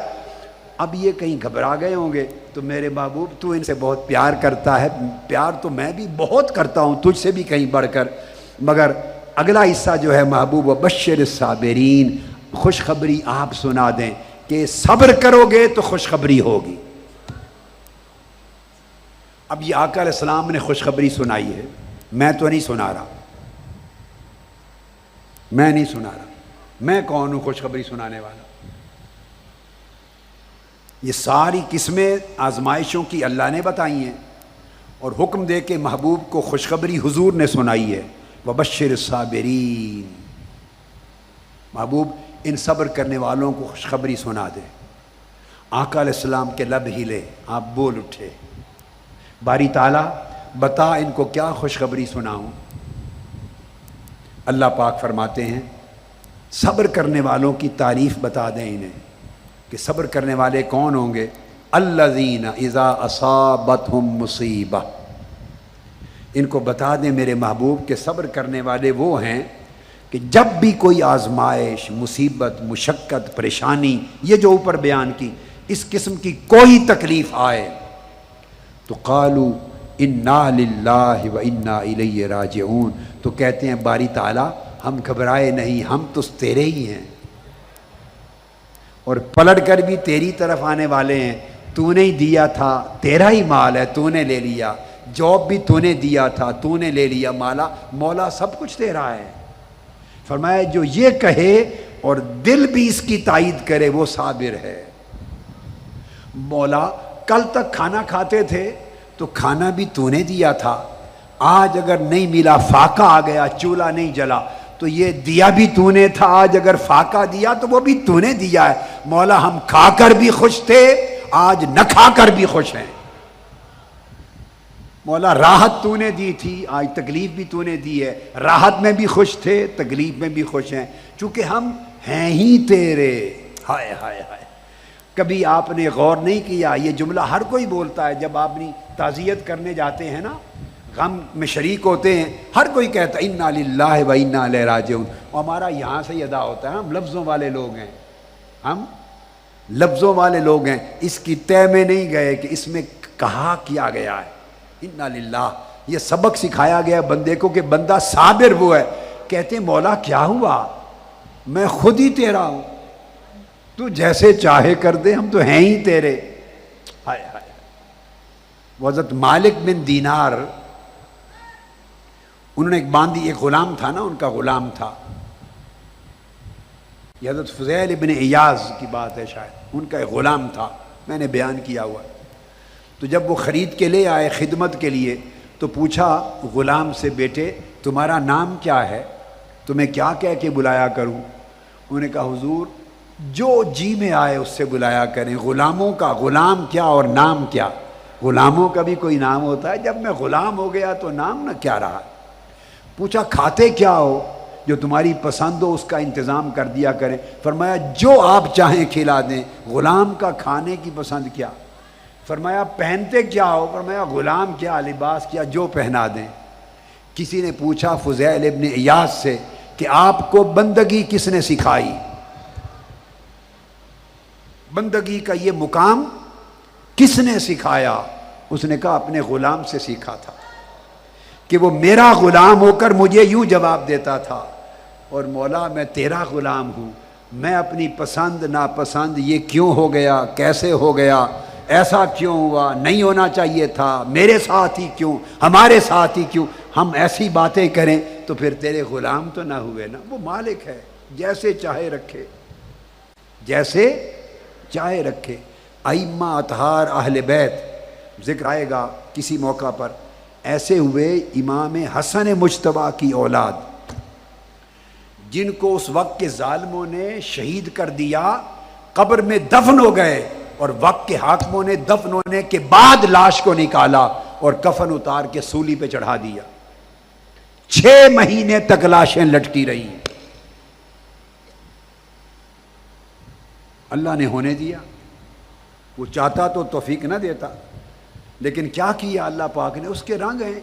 Speaker 1: اب یہ کہیں گھبرا گئے ہوں گے تو میرے محبوب تو ان سے بہت پیار کرتا ہے، پیار تو میں بھی بہت کرتا ہوں تجھ سے بھی کہیں بڑھ کر، مگر اگلا حصہ جو ہے محبوب وبشر الصابرین، خوشخبری آپ سنا دیں کہ صبر کرو گے تو خوشخبری ہوگی۔ اب یہ آقا علیہ السلام نے خوشخبری سنائی ہے، میں تو نہیں سنا رہا، میں نہیں سنا رہا، میں کون ہوں خوشخبری سنانے والا؟ یہ ساری قسمیں آزمائشوں کی اللہ نے بتائی ہیں اور حکم دے کے محبوب کو خوشخبری حضور نے سنائی ہے، وبشر الصابرین، محبوب ان صبر کرنے والوں کو خوشخبری سنا دے۔ آقا علیہ السلام کے لب ہلے، آپ بول اٹھے، باری تعالیٰ بتا ان کو کیا خوشخبری سناؤں؟ اللہ پاک فرماتے ہیں صبر کرنے والوں کی تعریف بتا دیں انہیں کہ صبر کرنے والے کون ہوں گے؟ الذین اذا اصابتہم مصیبہ، ان کو بتا دیں میرے محبوب کہ صبر کرنے والے وہ ہیں کہ جب بھی کوئی آزمائش، مصیبت، مشقت، پریشانی، یہ جو اوپر بیان کی اس قسم کی کوئی تکلیف آئے تو قالوا انا للہ و انا الیہ راجعون، تو کہتے ہیں باری تعالیٰ ہم گھبرائے نہیں، ہم تو تیرے ہی ہیں اور پلٹ کر بھی تیری طرف آنے والے ہیں، تو نے ہی دیا تھا، تیرا ہی مال ہے، تو نے لے لیا، جاب بھی تو نے دیا تھا، تو نے لے لیا، مولا سب کچھ تیرا ہے۔ فرمایا جو یہ کہے اور دل بھی اس کی تائید کرے وہ صابر ہے۔ مولا کل تک کھانا کھاتے تھے تو کھانا بھی تو نے دیا تھا، آج اگر نہیں ملا، فاقہ آ گیا، چولہا نہیں جلا، تو یہ دیا بھی تو نے تھا، آج اگر فاقہ دیا تو وہ بھی تو نے دیا ہے۔ مولا ہم کھا کر بھی خوش تھے، آج نہ کھا کر بھی خوش ہیں۔ مولا راحت تو نے دی تھی، آج تکلیف بھی تو نے دی ہے، راحت میں بھی خوش تھے، تکلیف میں بھی خوش ہیں، چونکہ ہم ہیں ہی تیرے۔ ہائے ہائے ہائے، کبھی آپ نے غور نہیں کیا؟ یہ جملہ ہر کوئی بولتا ہے جب آپ اپنی تعزیت کرنے جاتے ہیں نا، غم میں شریک ہوتے ہیں، ہر کوئی کہتا ہے انا للہ و انا الیہ راجعون، اور ہمارا یہاں سے ہی ادا ہوتا ہے، ہم لفظوں والے لوگ ہیں، ہم لفظوں والے لوگ ہیں، اس کی تہ میں نہیں گئے کہ اس میں کہا کیا گیا ہے انا للہ۔ یہ سبق سکھایا گیا بندے کو کہ بندہ صابر وہ ہے، کہتے ہیں مولا کیا ہوا، میں خود ہی تیرا ہوں، تو جیسے چاہے کر دے، ہم تو ہیں ہی تیرے۔ ہائے ہائے، حضرت مالک بن دینار، انہوں نے ایک باندھی، ایک غلام تھا نا، ان کا غلام تھا، یہ حضرت فضیل ابن عیاض کی بات ہے شاید، ان کا ایک غلام تھا، میں نے بیان کیا ہوا۔ تو جب وہ خرید کے لے آئے خدمت کے لیے تو پوچھا غلام سے، بیٹے تمہارا نام کیا ہے، تمہیں کیا کہہ کے بلایا کروں؟ انہوں نے کہا حضور جو جی میں آئے اس سے بلایا کریں. غلاموں کا غلام کیا اور نام کیا؟ غلاموں کا بھی کوئی نام ہوتا ہے. جب میں غلام ہو گیا تو نام نہ کیا رہا. پوچھا کھاتے کیا ہو؟ جو تمہاری پسند ہو اس کا انتظام کر دیا کریں. فرمایا جو آپ چاہیں کھلا دیں. غلام کا کھانے کی پسند کیا؟ فرمایا پہنتے کیا ہو؟ فرمایا غلام کیا، لباس کیا، جو پہنا دیں. کسی نے پوچھا فضیل ابن عیاض سے کہ آپ کو بندگی کس نے سکھائی؟ بندگی کا یہ مقام کس نے سکھایا؟ اس نے کہا اپنے غلام سے سیکھا تھا کہ وہ میرا غلام ہو کر مجھے یوں جواب دیتا تھا، اور مولا میں تیرا غلام ہوں، میں اپنی پسند ناپسند یہ کیوں ہو گیا، کیسے ہو گیا، ایسا کیوں ہوا، نہیں ہونا چاہیے تھا، میرے ساتھ ہی کیوں، ہمارے ساتھ ہی کیوں. ہم ایسی باتیں کریں تو پھر تیرے غلام تو نہ ہوئے نا. وہ مالک ہے، جیسے چاہے رکھے، جیسے چاہے رکھے. ائمہ اطہار اہل بیت ذکر آئے گا کسی موقع پر. ایسے ہوئے امام حسن مجتبیٰ کی اولاد جن کو اس وقت کے ظالموں نے شہید کر دیا، قبر میں دفن ہو گئے، اور وقت کے حاکموں نے دفن ہونے کے بعد لاش کو نکالا اور کفن اتار کے سولی پہ چڑھا دیا. 6 مہینے تک لاشیں لٹکی رہی. اللہ نے ہونے دیا. وہ چاہتا تو توفیق نہ دیتا، لیکن کیا کیا اللہ پاک نے؟ اس کے رنگ ہیں.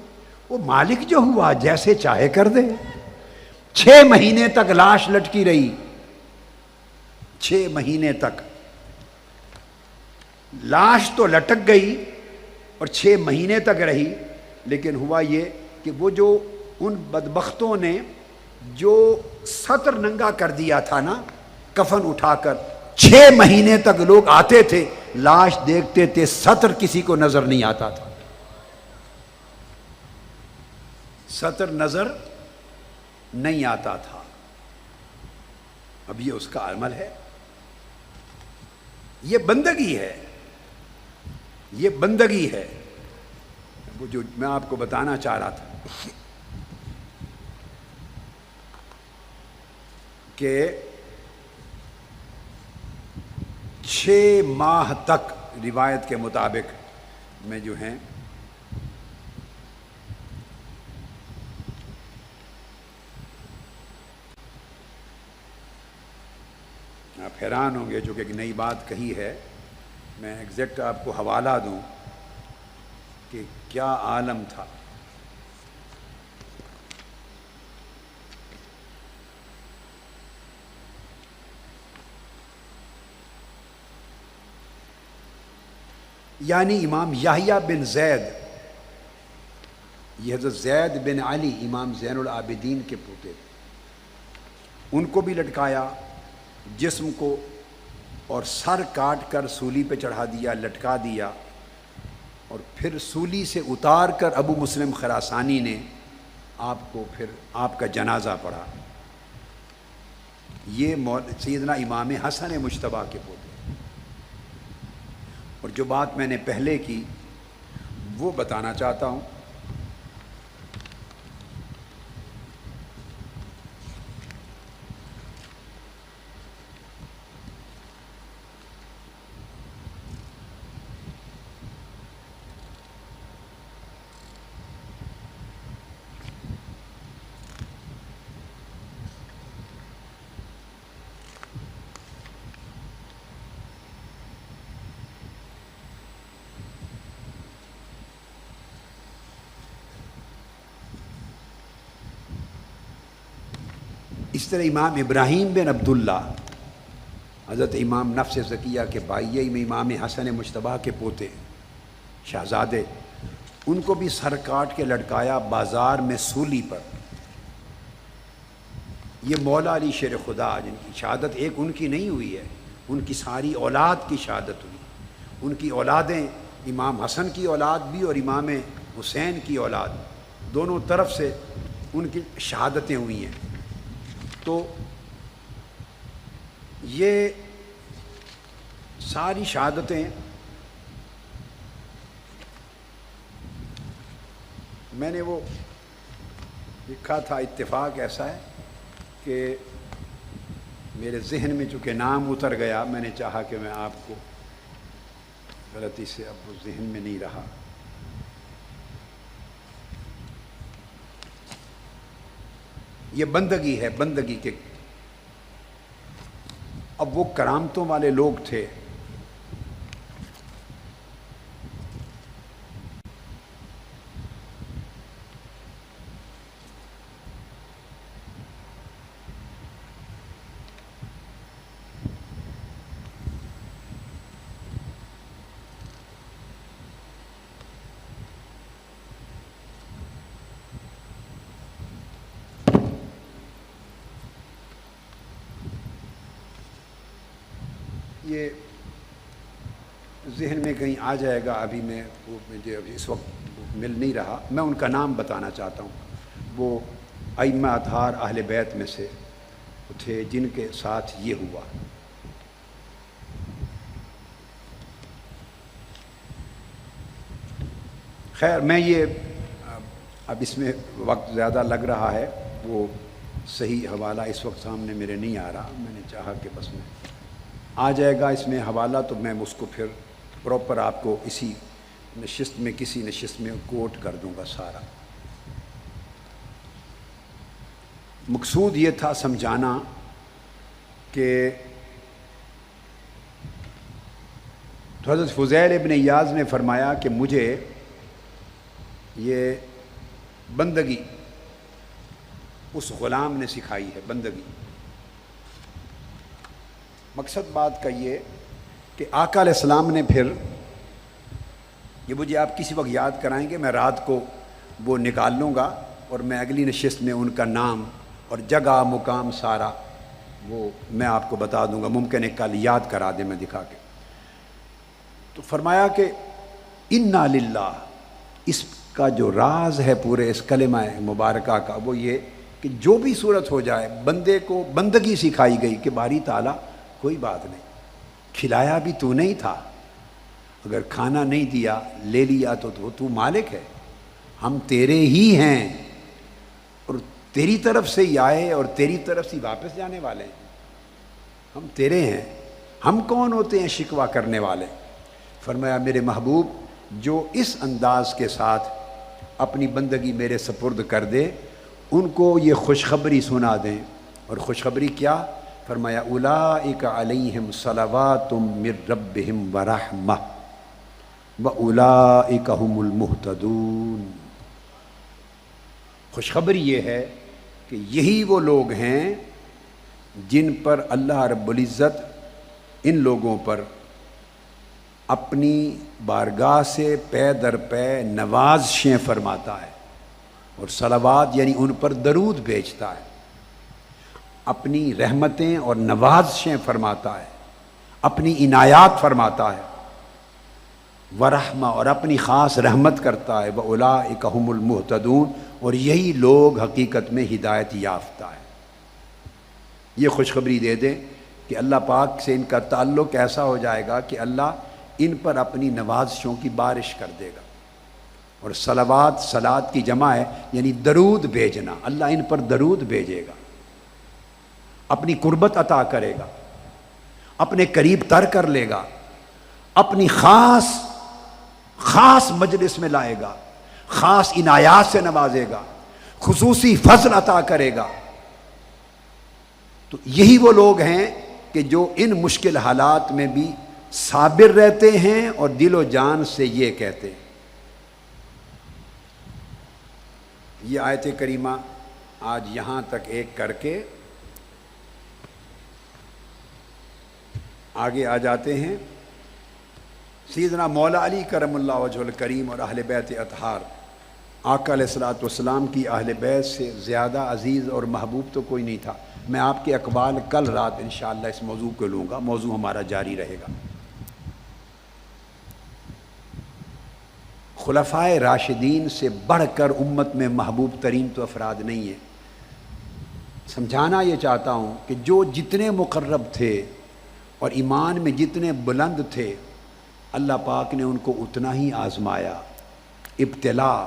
Speaker 1: وہ مالک جو ہوا جیسے چاہے کر دے. 6 مہینے تک لاش لٹکی رہی. 6 مہینے تک لاش تو لٹک گئی اور 6 مہینے تک رہی. لیکن ہوا یہ کہ وہ جو ان بدبختوں نے جو سطر ننگا کر دیا تھا نا کفن اٹھا کر، 6 مہینے تک لوگ آتے تھے، لاش دیکھتے تھے، سطر کسی کو نظر نہیں آتا تھا. سطر نظر نہیں آتا تھا. اب یہ اس کا عمل ہے، یہ بندگی ہے، یہ بندگی ہے. وہ جو میں آپ کو بتانا چاہ رہا تھا کہ 6 ماہ تک روایت کے مطابق میں جو ہیں آپ حیران ہوں گے، جو کہ ایک نئی بات کہی ہے. میں ایگزیکٹ آپ کو حوالہ دوں کہ کیا عالم تھا. یعنی امام یحییٰ بن زید، یہ حضرت زید بن علی امام زین العابدین کے پوتے تھے، ان کو بھی لٹکایا جسم کو، اور سر کاٹ کر سولی پہ چڑھا دیا، لٹکا دیا، اور پھر سولی سے اتار کر ابو مسلم خراسانی نے آپ کو پھر آپ کا جنازہ پڑھا. یہ سیدنا امام حسن مجتبیٰ کے پوتے. اور جو بات میں نے پہلے کی وہ بتانا چاہتا ہوں. اس طرح امام ابراہیم بن عبداللہ حضرت امام نفس زکیہ کے بھائی، امام حسن مجتبیٰ کے پوتے شہزادے، ان کو بھی سر کاٹ کے لٹکایا بازار میں سولی پر. یہ مولا علی شیر خدا جن کی شہادت ایک ان کی نہیں ہوئی ہے، ان کی ساری اولاد کی شہادت ہوئی. ان کی اولادیں، امام حسن کی اولاد بھی اور امام حسین کی اولاد، دونوں طرف سے ان کی شہادتیں ہوئی ہیں. تو یہ ساری شہادتیں میں نے وہ لکھا تھا. اتفاق ایسا ہے کہ میرے ذہن میں چونکہ نام اتر گیا، میں نے چاہا کہ میں آپ کو غلطی سے اب وہ ذہن میں نہیں رہا۔ یہ بندگی ہے، بندگی کے اب وہ کرامتوں والے لوگ تھے۔ یہ ذہن میں کہیں آ جائے گا، ابھی میں وہ مجھے ابھی اس وقت مل نہیں رہا۔ میں ان کا نام بتانا چاہتا ہوں۔ وہ ائمہ اطہار اہل بیت میں سے تھے جن کے ساتھ یہ ہوا۔ خیر، میں یہ اب اس میں وقت زیادہ لگ رہا ہے، وہ صحیح حوالہ اس وقت سامنے میرے نہیں آ رہا۔ میں نے چاہا کہ بس میں آ جائے گا اس میں حوالہ تو میں اس کو پھر پراپر آپ کو اسی نشست میں، کسی نشست میں کوٹ کر دوں گا سارا۔ مقصود یہ تھا سمجھانا کہ تو حضرت فضیل ابن ایاز نے فرمایا کہ مجھے یہ بندگی اس غلام نے سکھائی ہے، بندگی۔ مقصد بات کا یہ کہ آقا علیہ السلام نے پھر یہ مجھے آپ کسی وقت یاد کرائیں گے، میں رات کو وہ نکال لوں گا اور میں اگلی نشست میں ان کا نام اور جگہ مقام سارا وہ میں آپ کو بتا دوں گا، ممکن ہے کل یاد کرا دیں میں دکھا کے۔ تو فرمایا کہ انا للہ، اس کا جو راز ہے پورے اس کلمہ مبارکہ کا وہ یہ کہ جو بھی صورت ہو جائے بندے کو بندگی سکھائی گئی کہ باری تعالیٰ کوئی بات نہیں، کھلایا بھی تو نہیں تھا، اگر کھانا نہیں دیا لے لیا تو مالک ہے، ہم تیرے ہی ہیں اور تیری طرف سے ہی آئے اور تیری طرف سے واپس جانے والے ہیں، ہم تیرے ہیں، ہم کون ہوتے ہیں شکوہ کرنے والے۔ فرمایا میرے محبوب جو اس انداز کے ساتھ اپنی بندگی میرے سپرد کر دے ان کو یہ خوشخبری سنا دیں، اور خوشخبری کیا؟ فرمایا اولئک علیہم صلوات من ربہم ورحمہ واولئک ھم المہتدون۔ خوشخبری یہ ہے کہ یہی وہ لوگ ہیں جن پر اللہ رب العزت ان لوگوں پر اپنی بارگاہ سے پے در پے نوازشیں فرماتا ہے، اور صلوات یعنی ان پر درود بھیجتا ہے، اپنی رحمتیں اور نوازشیں فرماتا ہے، اپنی عنایات فرماتا ہے، ورحمہ اور اپنی خاص رحمت کرتا ہے، وَأُولَئِكَ هُمُ الْمُهْتَدُونَ، اور یہی لوگ حقیقت میں ہدایت یافتہ ہے۔ یہ خوشخبری دے دیں کہ اللہ پاک سے ان کا تعلق ایسا ہو جائے گا کہ اللہ ان پر اپنی نوازشوں کی بارش کر دے گا، اور صلوات صلات کی جمع ہے یعنی درود بھیجنا، اللہ ان پر درود بھیجے گا، اپنی قربت عطا کرے گا، اپنے قریب تر کر لے گا، اپنی خاص مجلس میں لائے گا، خاص عنایات سے نوازے گا، خصوصی فضل عطا کرے گا۔ تو یہی وہ لوگ ہیں کہ جو ان مشکل حالات میں بھی صابر رہتے ہیں اور دل و جان سے یہ کہتے ہیں۔ یہ آیت کریمہ آج یہاں تک ایک کر کے آگے آ جاتے ہیں۔ سیدنا مولا علی کرم اللہ وجہ الکریم اور اہل بیت اطہار، آقا علیہ الصلوۃ والسلام کی اہل بیت سے زیادہ عزیز اور محبوب تو کوئی نہیں تھا۔ میں آپ کے اقوال کل رات انشاءاللہ اس موضوع کو لوں گا، موضوع ہمارا جاری رہے گا۔ خلفائے راشدین سے بڑھ کر امت میں محبوب ترین تو افراد نہیں ہیں۔ سمجھانا یہ چاہتا ہوں کہ جو جتنے مقرب تھے اور ایمان میں جتنے بلند تھے، اللہ پاک نے ان کو اتنا ہی آزمایا، ابتلا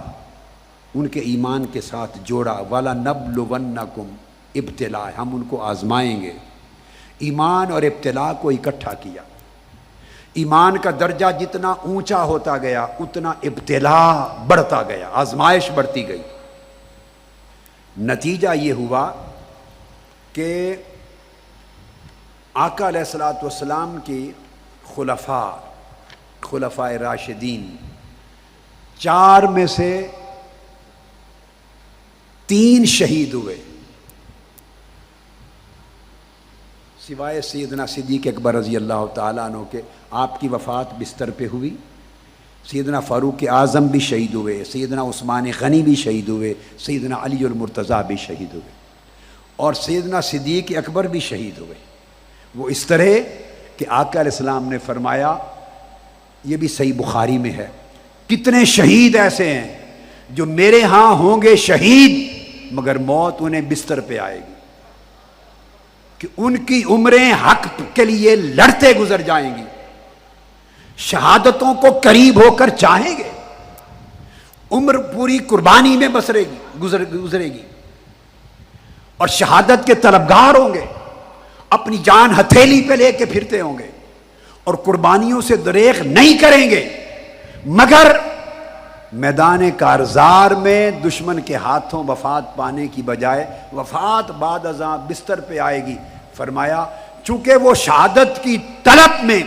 Speaker 1: ان کے ایمان کے ساتھ جوڑا، وَلَنَبْلُوَنَّكُمْ، ابتلا ہم ان کو آزمائیں گے۔ ایمان اور ابتلا کو اکٹھا کیا۔ ایمان کا درجہ جتنا اونچا ہوتا گیا اتنا ابتلا بڑھتا گیا، آزمائش بڑھتی گئی۔ نتیجہ یہ ہوا کہ آقا علیہ الصلوۃ والسلام کی خلفاء راشدین 4 میں سے 3 شہید ہوئے، سوائے سیدنا صدیق اکبر رضی اللہ تعالیٰ عنہ کے۔ آپ کی وفات بستر پہ ہوئی، سیدنا فاروق اعظم بھی شہید ہوئے، سیدنا عثمان غنی بھی شہید ہوئے، سیدنا علی المرتضیٰ بھی شہید ہوئے، اور سیدنا صدیق اکبر بھی شہید ہوئے۔ وہ اس طرح کہ آقا علیہ السلام نے فرمایا، یہ بھی صحیح بخاری میں ہے، کتنے شہید ایسے ہیں جو میرے ہاں ہوں گے شہید مگر موت انہیں بستر پہ آئے گی، کہ ان کی عمریں حق کے لیے لڑتے گزر جائیں گی، شہادتوں کو قریب ہو کر چاہیں گے، عمر پوری قربانی میں گزرے گی، اور شہادت کے طلبگار ہوں گے، اپنی جان ہتھیلی پہ لے کے پھرتے ہوں گے، اور قربانیوں سے دریغ نہیں کریں گے، مگر میدان کارزار میں دشمن کے ہاتھوں وفات پانے کی بجائے وفات بعد ازاں بستر پہ آئے گی۔ فرمایا چونکہ وہ شہادت کی طلب میں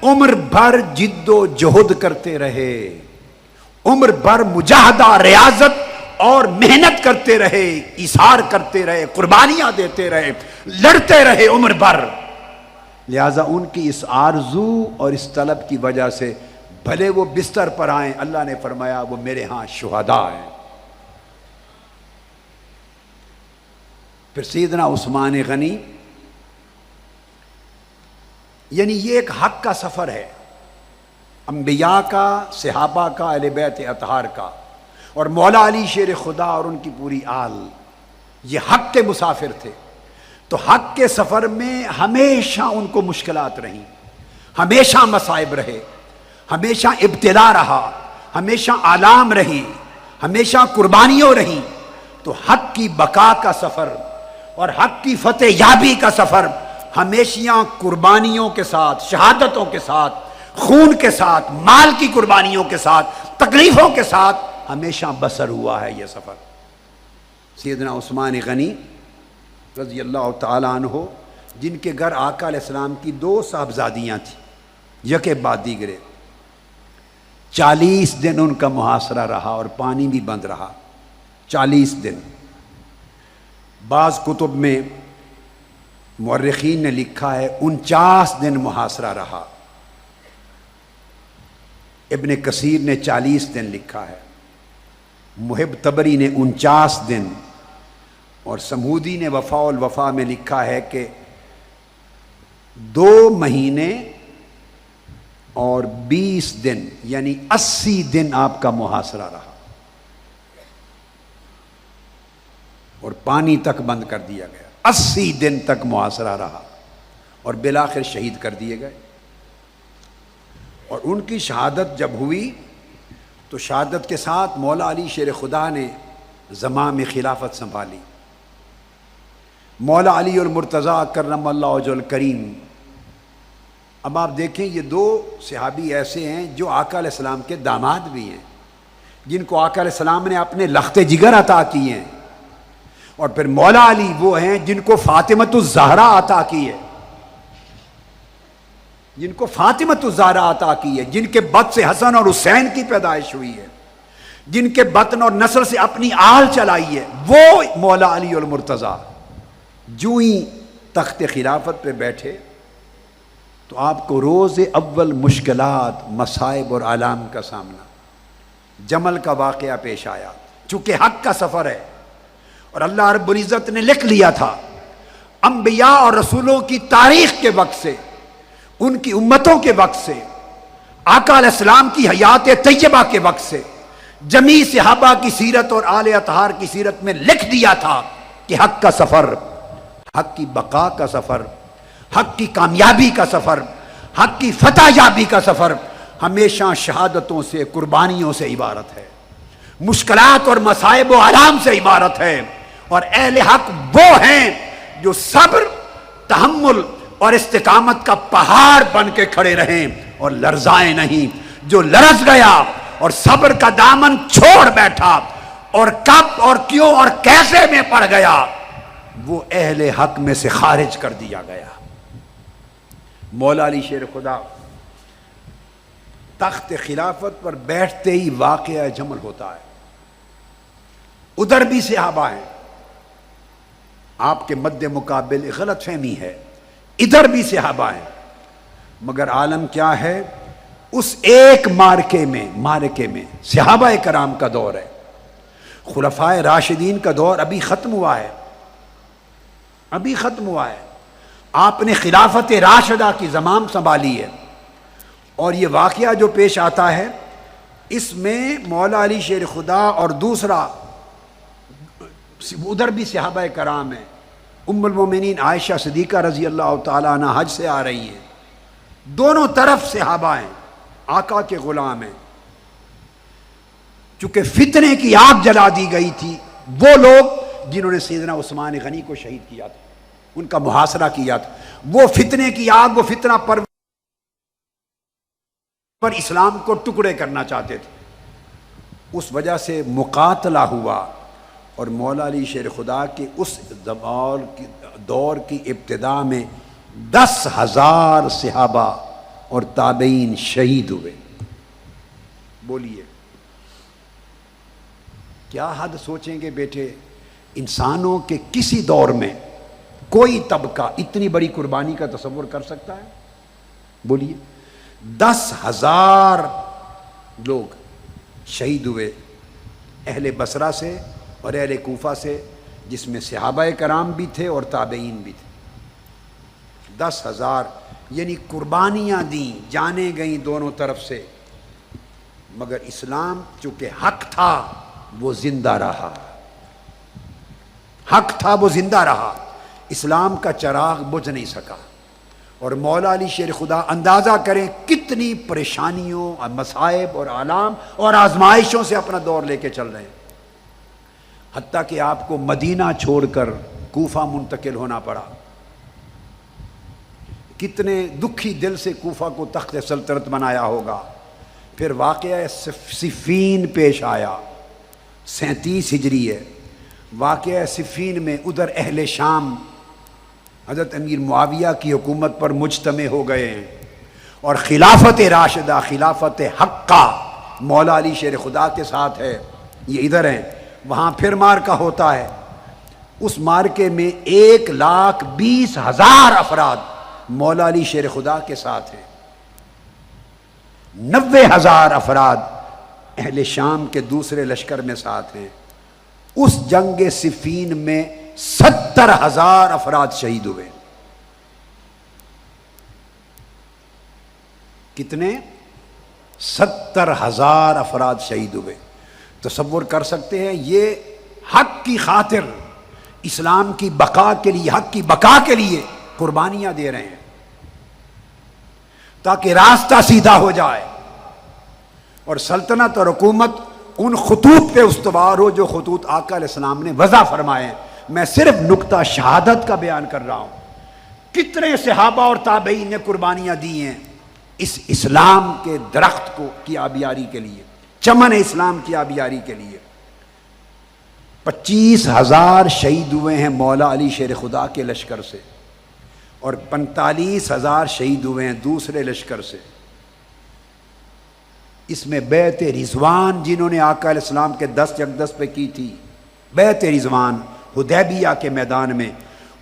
Speaker 1: عمر بھر جد و جہد کرتے رہے، عمر بھر مجاہدہ ریاضت اور محنت کرتے رہے، ایثار کرتے رہے، قربانیاں دیتے رہے، لڑتے رہے عمر بھر، لہذا ان کی اس آرزو اور اس طلب کی وجہ سے بھلے وہ بستر پر آئیں، اللہ نے فرمایا وہ میرے ہاں شہداء ہیں۔ پھر سیدنا عثمان غنی، یعنی یہ ایک حق کا سفر ہے، انبیاء کا، صحابہ کا، اہل بیت اطہار کا، اور مولا علی شیر خدا اور ان کی پوری آل، یہ حق کے مسافر تھے۔ تو حق کے سفر میں ہمیشہ ان کو مشکلات رہیں، ہمیشہ مصائب رہے، ہمیشہ ابتلا رہا، ہمیشہ آلام رہی، ہمیشہ قربانیوں رہیں۔ تو حق کی بقا کا سفر اور حق کی فتح یابی کا سفر ہمیشہ قربانیوں کے ساتھ، شہادتوں کے ساتھ، خون کے ساتھ، مال کی قربانیوں کے ساتھ، تکلیفوں کے ساتھ ہمیشہ بسر ہوا ہے یہ سفر۔ سیدنا عثمان غنی رضی اللہ تعالیٰ عنہ، جن کے گھر آقا علیہ السلام کی 2 صاحبزادیاں تھیں، یکے بعد دیگرے، 40 دن ان کا محاصرہ رہا اور پانی بھی بند رہا، 40 دن۔ بعض کتب میں مورخین نے لکھا ہے 49 دن محاصرہ رہا، ابن کثیر نے 40 دن لکھا ہے، محب طبری نے 49 دن، اور سمودی نے وفاء الوفا میں لکھا ہے کہ 2 مہینے اور 20 دن یعنی 80 دن آپ کا محاصرہ رہا، اور پانی تک بند کر دیا گیا، 80 دن تک محاصرہ رہا، اور بالآخر شہید کر دیے گئے۔ اور ان کی شہادت جب ہوئی تو شہادت کے ساتھ مولا علی شیر خدا نے زمام خلافت سنبھالی۔ مولا علی المرتضیٰ کرم اللہ وجہ الکریم، اب آپ دیکھیں یہ 2 صحابی ایسے ہیں جو آقا علیہ السلام کے داماد بھی ہیں، جن کو آقا علیہ السلام نے اپنے لخت جگر عطا کیے ہیں، اور پھر مولا علی وہ ہیں جن کو فاطمۃ الزہرا عطا کی ہے، جن کو فاطمۃ الزہرا عطا کی ہے، جن کے بطن سے حسن اور حسین کی پیدائش ہوئی ہے، جن کے بطن اور نسل سے اپنی آل چلائی ہے، وہ مولا علی المرتضیٰ جو ہی تخت خلافت پہ بیٹھے تو آپ کو روز اول مشکلات، مصائب اور آلام کا سامنا، جمل کا واقعہ پیش آیا، چونکہ حق کا سفر ہے، اور اللہ رب العزت نے لکھ لیا تھا انبیاء اور رسولوں کی تاریخ کے وقت سے، ان کی امتوں کے وقت سے، آقا علیہ السلام کی حیات طیبہ کے وقت سے، جمیع صحابہ کی سیرت اور آل اطہار کی سیرت میں لکھ دیا تھا کہ حق کا سفر، حق کی بقا کا سفر، حق کی کامیابی کا سفر، حق کی فتح یابی کا سفر ہمیشہ شہادتوں سے، قربانیوں سے عبارت ہے، مشکلات اور مصائب و آلام سے عبارت ہے، اور اہل حق وہ ہیں جو صبر، تحمل اور استقامت کا پہاڑ بن کے کھڑے رہیں اور لرزائیں نہیں۔ جو لرز گیا اور صبر کا دامن چھوڑ بیٹھا اور کب اور کیوں اور کیسے میں پڑ گیا، وہ اہل حق میں سے خارج کر دیا گیا۔ مولا علی شیر خدا تخت خلافت پر بیٹھتے ہی واقعہ جمل ہوتا ہے۔ ادھر بھی صحابہ ہیں، آپ کے مد مقابل غلط فہمی ہے، ادھر بھی صحابہ ہیں، مگر عالم کیا ہے، اس ایک مارکے میں صحابہ کرام کا دور ہے، خلفائے راشدین کا دور ابھی ختم ہوا ہے، آپ نے خلافت راشدہ کی زمام سنبھالی ہے، اور یہ واقعہ جو پیش آتا ہے اس میں مولا علی شیر خدا اور دوسرا ادھر بھی صحابہ کرام ہیں۔ ام المومنین عائشہ صدیقہ رضی اللہ تعالیٰ عنہ حج سے آ رہی ہیں، دونوں طرف صحابہ ہیں، آقا کے غلام ہیں۔ چونکہ فتنے کی آگ جلا دی گئی تھی، وہ لوگ جنہوں نے سیدنا عثمان غنی کو شہید کیا تھا، ان کا محاصرہ کیا تھا، وہ فتنے کی آگ، وہ فتنہ پر اسلام کو ٹکڑے کرنا چاہتے تھے، اس وجہ سے مقاتلہ ہوا، اور مولا علی شیر خدا کے اس دور کی ابتدا میں 10,000 صحابہ اور تابعین شہید ہوئے۔ بولیے کیا حد سوچیں گے بیٹے، انسانوں کے کسی دور میں کوئی طبقہ اتنی بڑی قربانی کا تصور کر سکتا ہے؟ بولیے 10,000 لوگ شہید ہوئے اہل بصرہ سے اور اہل کوفہ سے، جس میں صحابہ کرام بھی تھے اور تابعین بھی تھے۔ 10,000 یعنی قربانیاں دیں، جانیں گئیں دونوں طرف سے، مگر اسلام چونکہ حق تھا وہ زندہ رہا، حق تھا وہ زندہ رہا، اسلام کا چراغ بجھ نہیں سکا۔ اور مولا علی شیر خدا اندازہ کریں کتنی پریشانیوں اور مصائب اور آلام اور آزمائشوں سے اپنا دور لے کے چل رہے ہیں، حتیٰ کہ آپ کو مدینہ چھوڑ کر کوفہ منتقل ہونا پڑا۔ کتنے دکھی دل سے کوفہ کو تخت سلطنت بنایا ہوگا۔ پھر واقعہ صفین پیش آیا، 37 ہجری ہے، واقعہ صفین میں ادھر اہل شام حضرت امیر معاویہ کی حکومت پر مجتمع ہو گئے ہیں، اور خلافت راشدہ، خلافت حقہ مولا علی شیر خدا کے ساتھ ہے، یہ ادھر ہیں۔ وہاں پھر مارکہ ہوتا ہے، اس مارکے میں 1,20,000 افراد مولا علی شیر خدا کے ساتھ ہیں، 90,000 افراد اہل شام کے دوسرے لشکر میں ساتھ ہیں۔ اس جنگ صفین میں 70,000 افراد شہید ہوئے۔ کتنے؟ 70,000 افراد شہید ہوئے۔ تصور کر سکتے ہیں یہ حق کی خاطر، اسلام کی بقا کے لیے، حق کی بقا کے لیے قربانیاں دے رہے ہیں تاکہ راستہ سیدھا ہو جائے اور سلطنت اور حکومت ان خطوط پہ استوار ہو جو خطوط آقا علیہ السلام نے وضع فرمائے ہیں۔ میں صرف نقطہ شہادت کا بیان کر رہا ہوں، کتنے صحابہ اور تابعین نے قربانیاں دی ہیں اس اسلام کے درخت کو کی آبیاری کے لیے، چمن اسلام کی آبیاری کے لیے۔ 25,000 شہید ہوئے ہیں مولا علی شیر خدا کے لشکر سے، اور 45,000 شہید ہوئے ہیں دوسرے لشکر سے۔ اس میں بیعت رضوان جنہوں نے آقا علیہ السلام کے دست اقدس پہ کی تھی، بیعت رضوان حدیبیہ کے میدان میں،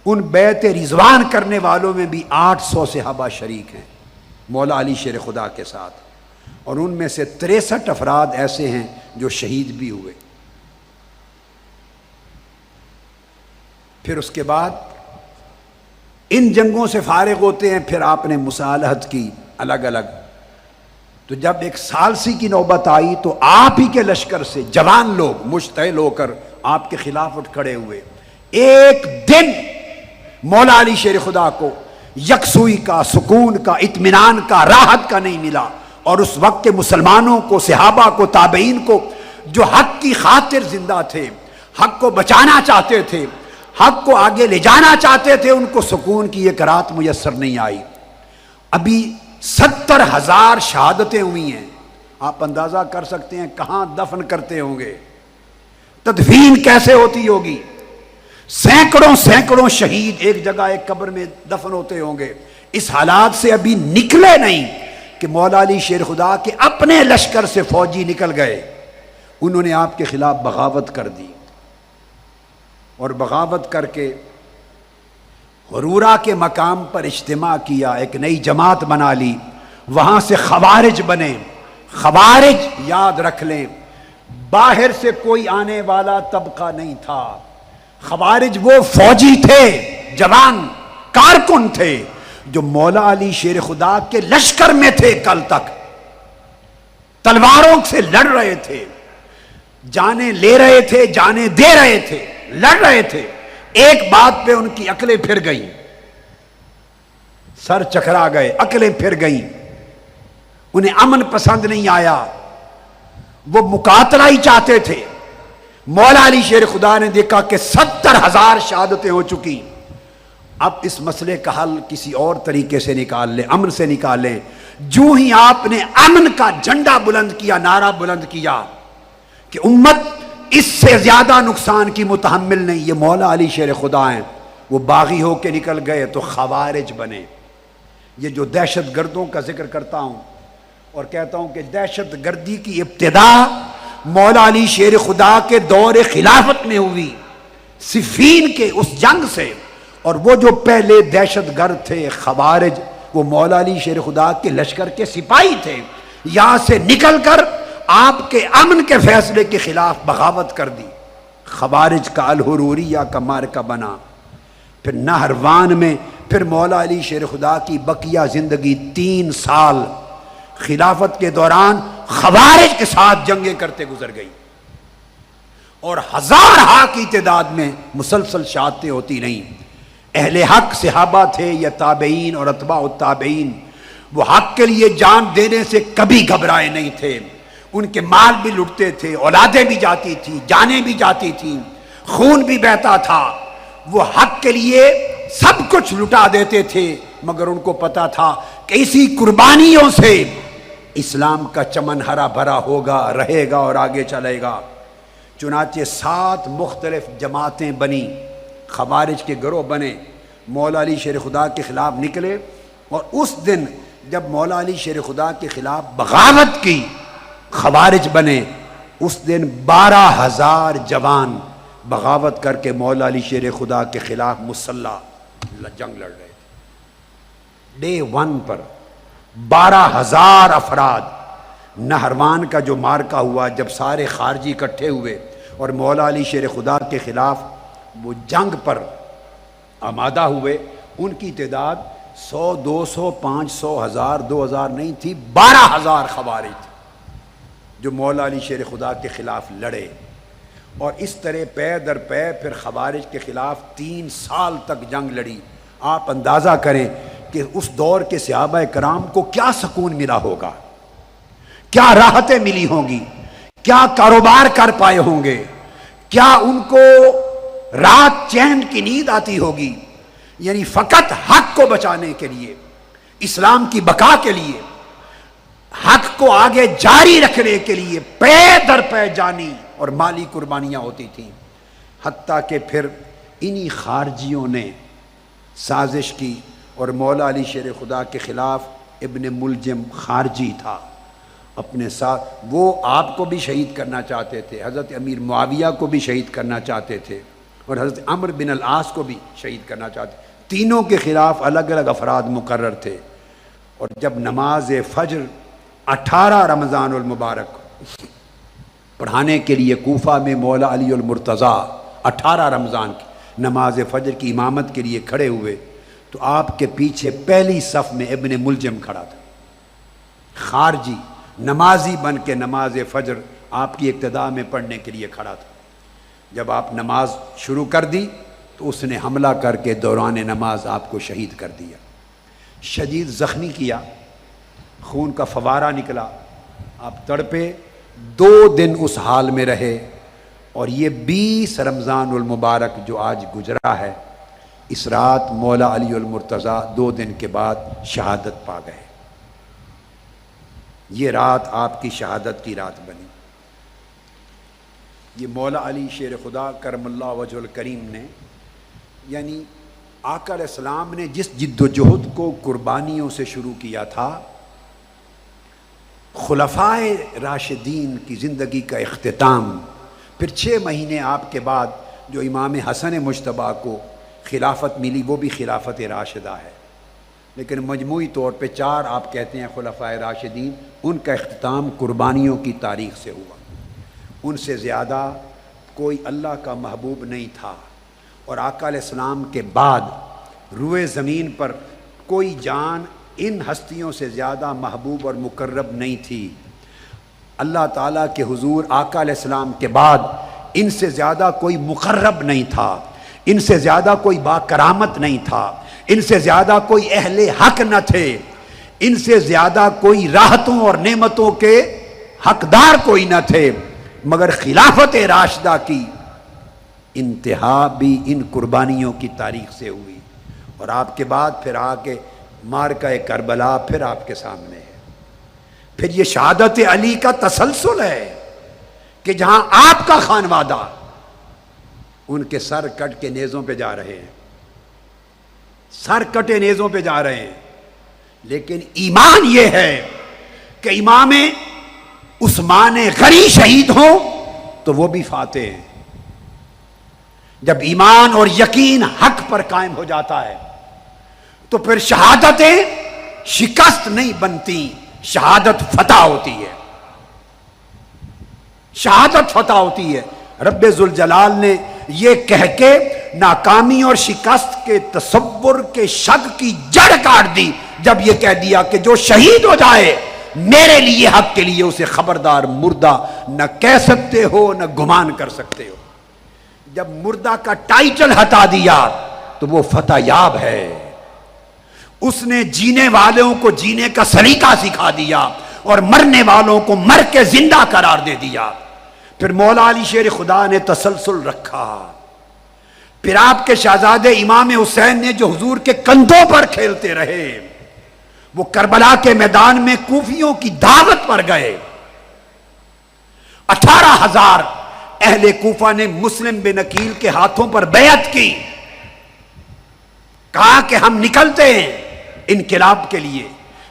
Speaker 1: ان بیعت رضوان کرنے والوں میں بھی 800 صحابہ شریک ہیں مولا علی شیر خدا کے ساتھ، اور ان میں سے 63 افراد ایسے ہیں جو شہید بھی ہوئے۔ پھر اس کے بعد ان جنگوں سے فارغ ہوتے ہیں، پھر آپ نے مصالحت کی الگ الگ۔ تو جب ایک ثالثی کی نوبت آئی تو آپ ہی کے لشکر سے جوان لوگ مشتعل ہو کر آپ کے خلاف اٹھ کھڑے ہوئے۔ ایک دن مولا علی شیر خدا کو یکسوئی کا، سکون کا، اطمینان کا، راحت کا نہیں ملا، اور اس وقت کے مسلمانوں کو، صحابہ کو، تابعین کو جو حق کی خاطر زندہ تھے، حق کو بچانا چاہتے تھے، حق کو آگے لے جانا چاہتے تھے، ان کو سکون کی ایک رات میسر نہیں آئی۔ ابھی 70,000 شہادتیں ہوئی ہیں، آپ اندازہ کر سکتے ہیں کہاں دفن کرتے ہوں گے، تدفین کیسے ہوتی ہوگی، سینکڑوں شہید ایک جگہ ایک قبر میں دفن ہوتے ہوں گے۔ اس حالات سے ابھی نکلے نہیں کہ مولا علی شیر خدا کے اپنے لشکر سے فوجی نکل گئے، انہوں نے آپ کے خلاف بغاوت کر دی، اور بغاوت کر کے غرورہ کے مقام پر اجتماع کیا، ایک نئی جماعت بنا لی، وہاں سے خوارج بنے۔ خوارج یاد رکھ لیں، باہر سے کوئی آنے والا طبقہ نہیں تھا، خوارج وہ فوجی تھے، جوان کارکن تھے جو مولا علی شیر خدا کے لشکر میں تھے، کل تک تلواروں سے لڑ رہے تھے، جانیں لے رہے تھے، جانیں دے رہے تھے، لڑ رہے تھے۔ ایک بات پہ ان کی عقلیں پھر گئیں، سر چکرا گئے، عقلیں پھر گئیں، انہیں امن پسند نہیں آیا، وہ مقاتلہ ہی چاہتے تھے۔ مولا علی شیر خدا نے دیکھا کہ 70,000 شہادتیں ہو چکی، اب اس مسئلے کا حل کسی اور طریقے سے نکال لیں، امن سے نکال لیں۔ جو ہی آپ نے امن کا جھنڈا بلند کیا، نعرہ بلند کیا کہ امت اس سے زیادہ نقصان کی متحمل نہیں، یہ مولا علی شیر خدا ہیں، وہ باغی ہو کے نکل گئے تو خوارج بنے۔ یہ جو دہشت گردوں کا ذکر کرتا ہوں اور کہتا ہوں کہ دہشت گردی کی ابتدا مولا علی شیر خدا کے دور خلافت میں ہوئی، صفین کے اس جنگ سے، اور وہ جو پہلے دہشت گرد تھے خوارج، وہ مولا علی شیر خدا کے لشکر کے سپاہی تھے، یہاں سے نکل کر آپ کے امن کے فیصلے کے خلاف بغاوت کر دی۔ خوارج کا الحروریہ کا مارکہ بنا۔ پھر نہروان میں پھر مولا علی شیر خدا کی بقیہ زندگی 3 سال خلافت کے دوران خوارج کے ساتھ جنگیں کرتے گزر گئی، اور 1000 کی تعداد میں مسلسل شہادتیں ہوتی نہیں۔ اہل حق صحابہ تھے یا تابعین اور اتباع التابعین، وہ حق کے لیے جان دینے سے کبھی گھبرائے نہیں تھے، ان کے مال بھی لٹتے تھے، اولادیں بھی جاتی تھی، جانیں بھی جاتی تھیں، خون بھی بہتا تھا، وہ حق کے لیے سب کچھ لٹا دیتے تھے، مگر ان کو پتا تھا کہ اسی قربانیوں سے اسلام کا چمن ہرا بھرا ہوگا، رہے گا اور آگے چلے گا۔ چنانچہ 7 مختلف جماعتیں بنی، خوارج کے گروہ بنے، مولا علی شیر خدا کے خلاف نکلے، اور اس دن جب مولا علی شیر خدا کے خلاف بغاوت کی، خوارج بنے، اس دن 12,000 جوان بغاوت کر کے مولا علی شیر خدا کے خلاف مسلح جنگ لڑ رہے تھے۔ ڈے 1 پر 12,000 افراد۔ نہروان کا جو مارکہ ہوا، جب سارے خارجی اکٹھے ہوئے اور مولا علی شیر خدا کے خلاف وہ جنگ پر آمادہ ہوئے، ان کی تعداد 100، 200، 500، 1000، 2000 نہیں تھی، 12,000 خوارج تھے جو مولا علی شیر خدا کے خلاف لڑے، اور اس طرح پے در پے پھر خوارج کے خلاف 3 سال تک جنگ لڑی۔ آپ اندازہ کریں کہ اس دور کے صحابہ کرام کو کیا سکون ملا ہوگا، کیا راحتیں ملی ہوں گی، کیا کاروبار کر پائے ہوں گے، کیا ان کو رات چین کی نیند آتی ہوگی۔ یعنی فقط حق کو بچانے کے لیے، اسلام کی بقا کے لیے، حق کو آگے جاری رکھنے کے لیے پے در پے جانی اور مالی قربانیاں ہوتی تھیں۔ حتیٰ کہ پھر انہی خارجیوں نے سازش کی، اور مولا علی شیر خدا کے خلاف ابن ملجم خارجی تھا، اپنے ساتھ وہ آپ کو بھی شہید کرنا چاہتے تھے، حضرت امیر معاویہ کو بھی شہید کرنا چاہتے تھے، اور حضرت عمرو بن العاص کو بھی شہید کرنا چاہتے تھے۔ تینوں کے خلاف الگ الگ افراد مقرر تھے، اور جب نماز فجر 18 رمضان المبارک پڑھانے کے لیے کوفہ میں مولا علی المرتضیٰ 18 رمضان کی نماز فجر کی امامت کے لیے کھڑے ہوئے، تو آپ کے پیچھے پہلی صف میں ابن ملجم کھڑا تھا، خارجی نمازی بن کے نماز فجر آپ کی اقتداء میں پڑھنے کے لیے کھڑا تھا۔ جب آپ نماز شروع کر دی تو اس نے حملہ کر کے دوران نماز آپ کو شہید کر دیا، شدید زخمی کیا، خون کا فوارہ نکلا، آپ تڑپے، 2 دن اس حال میں رہے، اور یہ 20 رمضان المبارک جو آج گزرا ہے، اس رات مولا علی المرتضیٰ 2 دن کے بعد شہادت پا گئے۔ یہ رات آپ کی شہادت کی رات بنی۔ یہ مولا علی شیر خدا کرم اللہ وجہ الکریم نے، یعنی آقا علیہ السلام نے جس جد و جہد کو قربانیوں سے شروع کیا تھا، خلفائے راشدین کی زندگی کا اختتام، پھر 6 مہینے آپ کے بعد جو امام حسن مجتبیٰ کو خلافت ملی، وہ بھی خلافت راشدہ ہے، لیکن مجموعی طور پہ 4 آپ کہتے ہیں خلفائے راشدین، ان کا اختتام قربانیوں کی تاریخ سے ہوا۔ ان سے زیادہ کوئی اللہ کا محبوب نہیں تھا، اور آقا علیہ السلام کے بعد روئے زمین پر کوئی جان ان ہستیوں سے زیادہ محبوب اور مقرب نہیں تھی۔ اللہ تعالیٰ کے حضور آقا علیہ السلام کے بعد ان سے زیادہ کوئی مقرب نہیں تھا، ان سے زیادہ کوئی باکرامت نہیں تھا، ان سے زیادہ کوئی اہل حق نہ تھے، ان سے زیادہ کوئی راحتوں اور نعمتوں کے حقدار کوئی نہ تھے، مگر خلافت راشدہ کی انتہا بھی ان قربانیوں کی تاریخ سے ہوئی۔ اور آپ کے بعد پھر آگے معرکہ کربلا پھر آپ کے سامنے ہے، پھر یہ شہادت علی کا تسلسل ہے کہ جہاں آپ کا خانوادہ، ان کے سر کٹ کے نیزوں پہ جا رہے ہیں، سر کٹے نیزوں پہ جا رہے ہیں، لیکن ایمان یہ ہے کہ امام عثمان غنی شہید ہوں تو وہ بھی فاتح ہیں۔ جب ایمان اور یقین حق پر قائم ہو جاتا ہے تو پھر شہادتیں شکست نہیں بنتی، شہادت فتح ہوتی ہے، شہادت فتح ہوتی ہے۔ رب ذوالجلال نے یہ کہہ کے ناکامی اور شکست کے تصور کے شک کی جڑ کاٹ دی جب یہ کہہ دیا کہ جو شہید ہو جائے میرے لیے حق کے لیے، اسے خبردار مردہ نہ کہہ سکتے ہو نہ گمان کر سکتے ہو۔ جب مردہ کا ٹائٹل ہٹا دیا تو وہ فتح یاب ہے۔ اس نے جینے والوں کو جینے کا سلیقہ سکھا دیا اور مرنے والوں کو مر کے زندہ قرار دے دیا۔ پھر مولا علی شیر خدا نے تسلسل رکھا، پھر آپ کے شہزادے امام حسین نے جو حضور کے کندھوں پر کھیلتے رہے، وہ کربلا کے میدان میں کوفیوں کی دعوت پر گئے۔ 18,000 اہل کوفہ نے مسلم بن عقیل کے ہاتھوں پر بیعت کی، کہا کہ ہم نکلتے ہیں انقلاب کے لیے،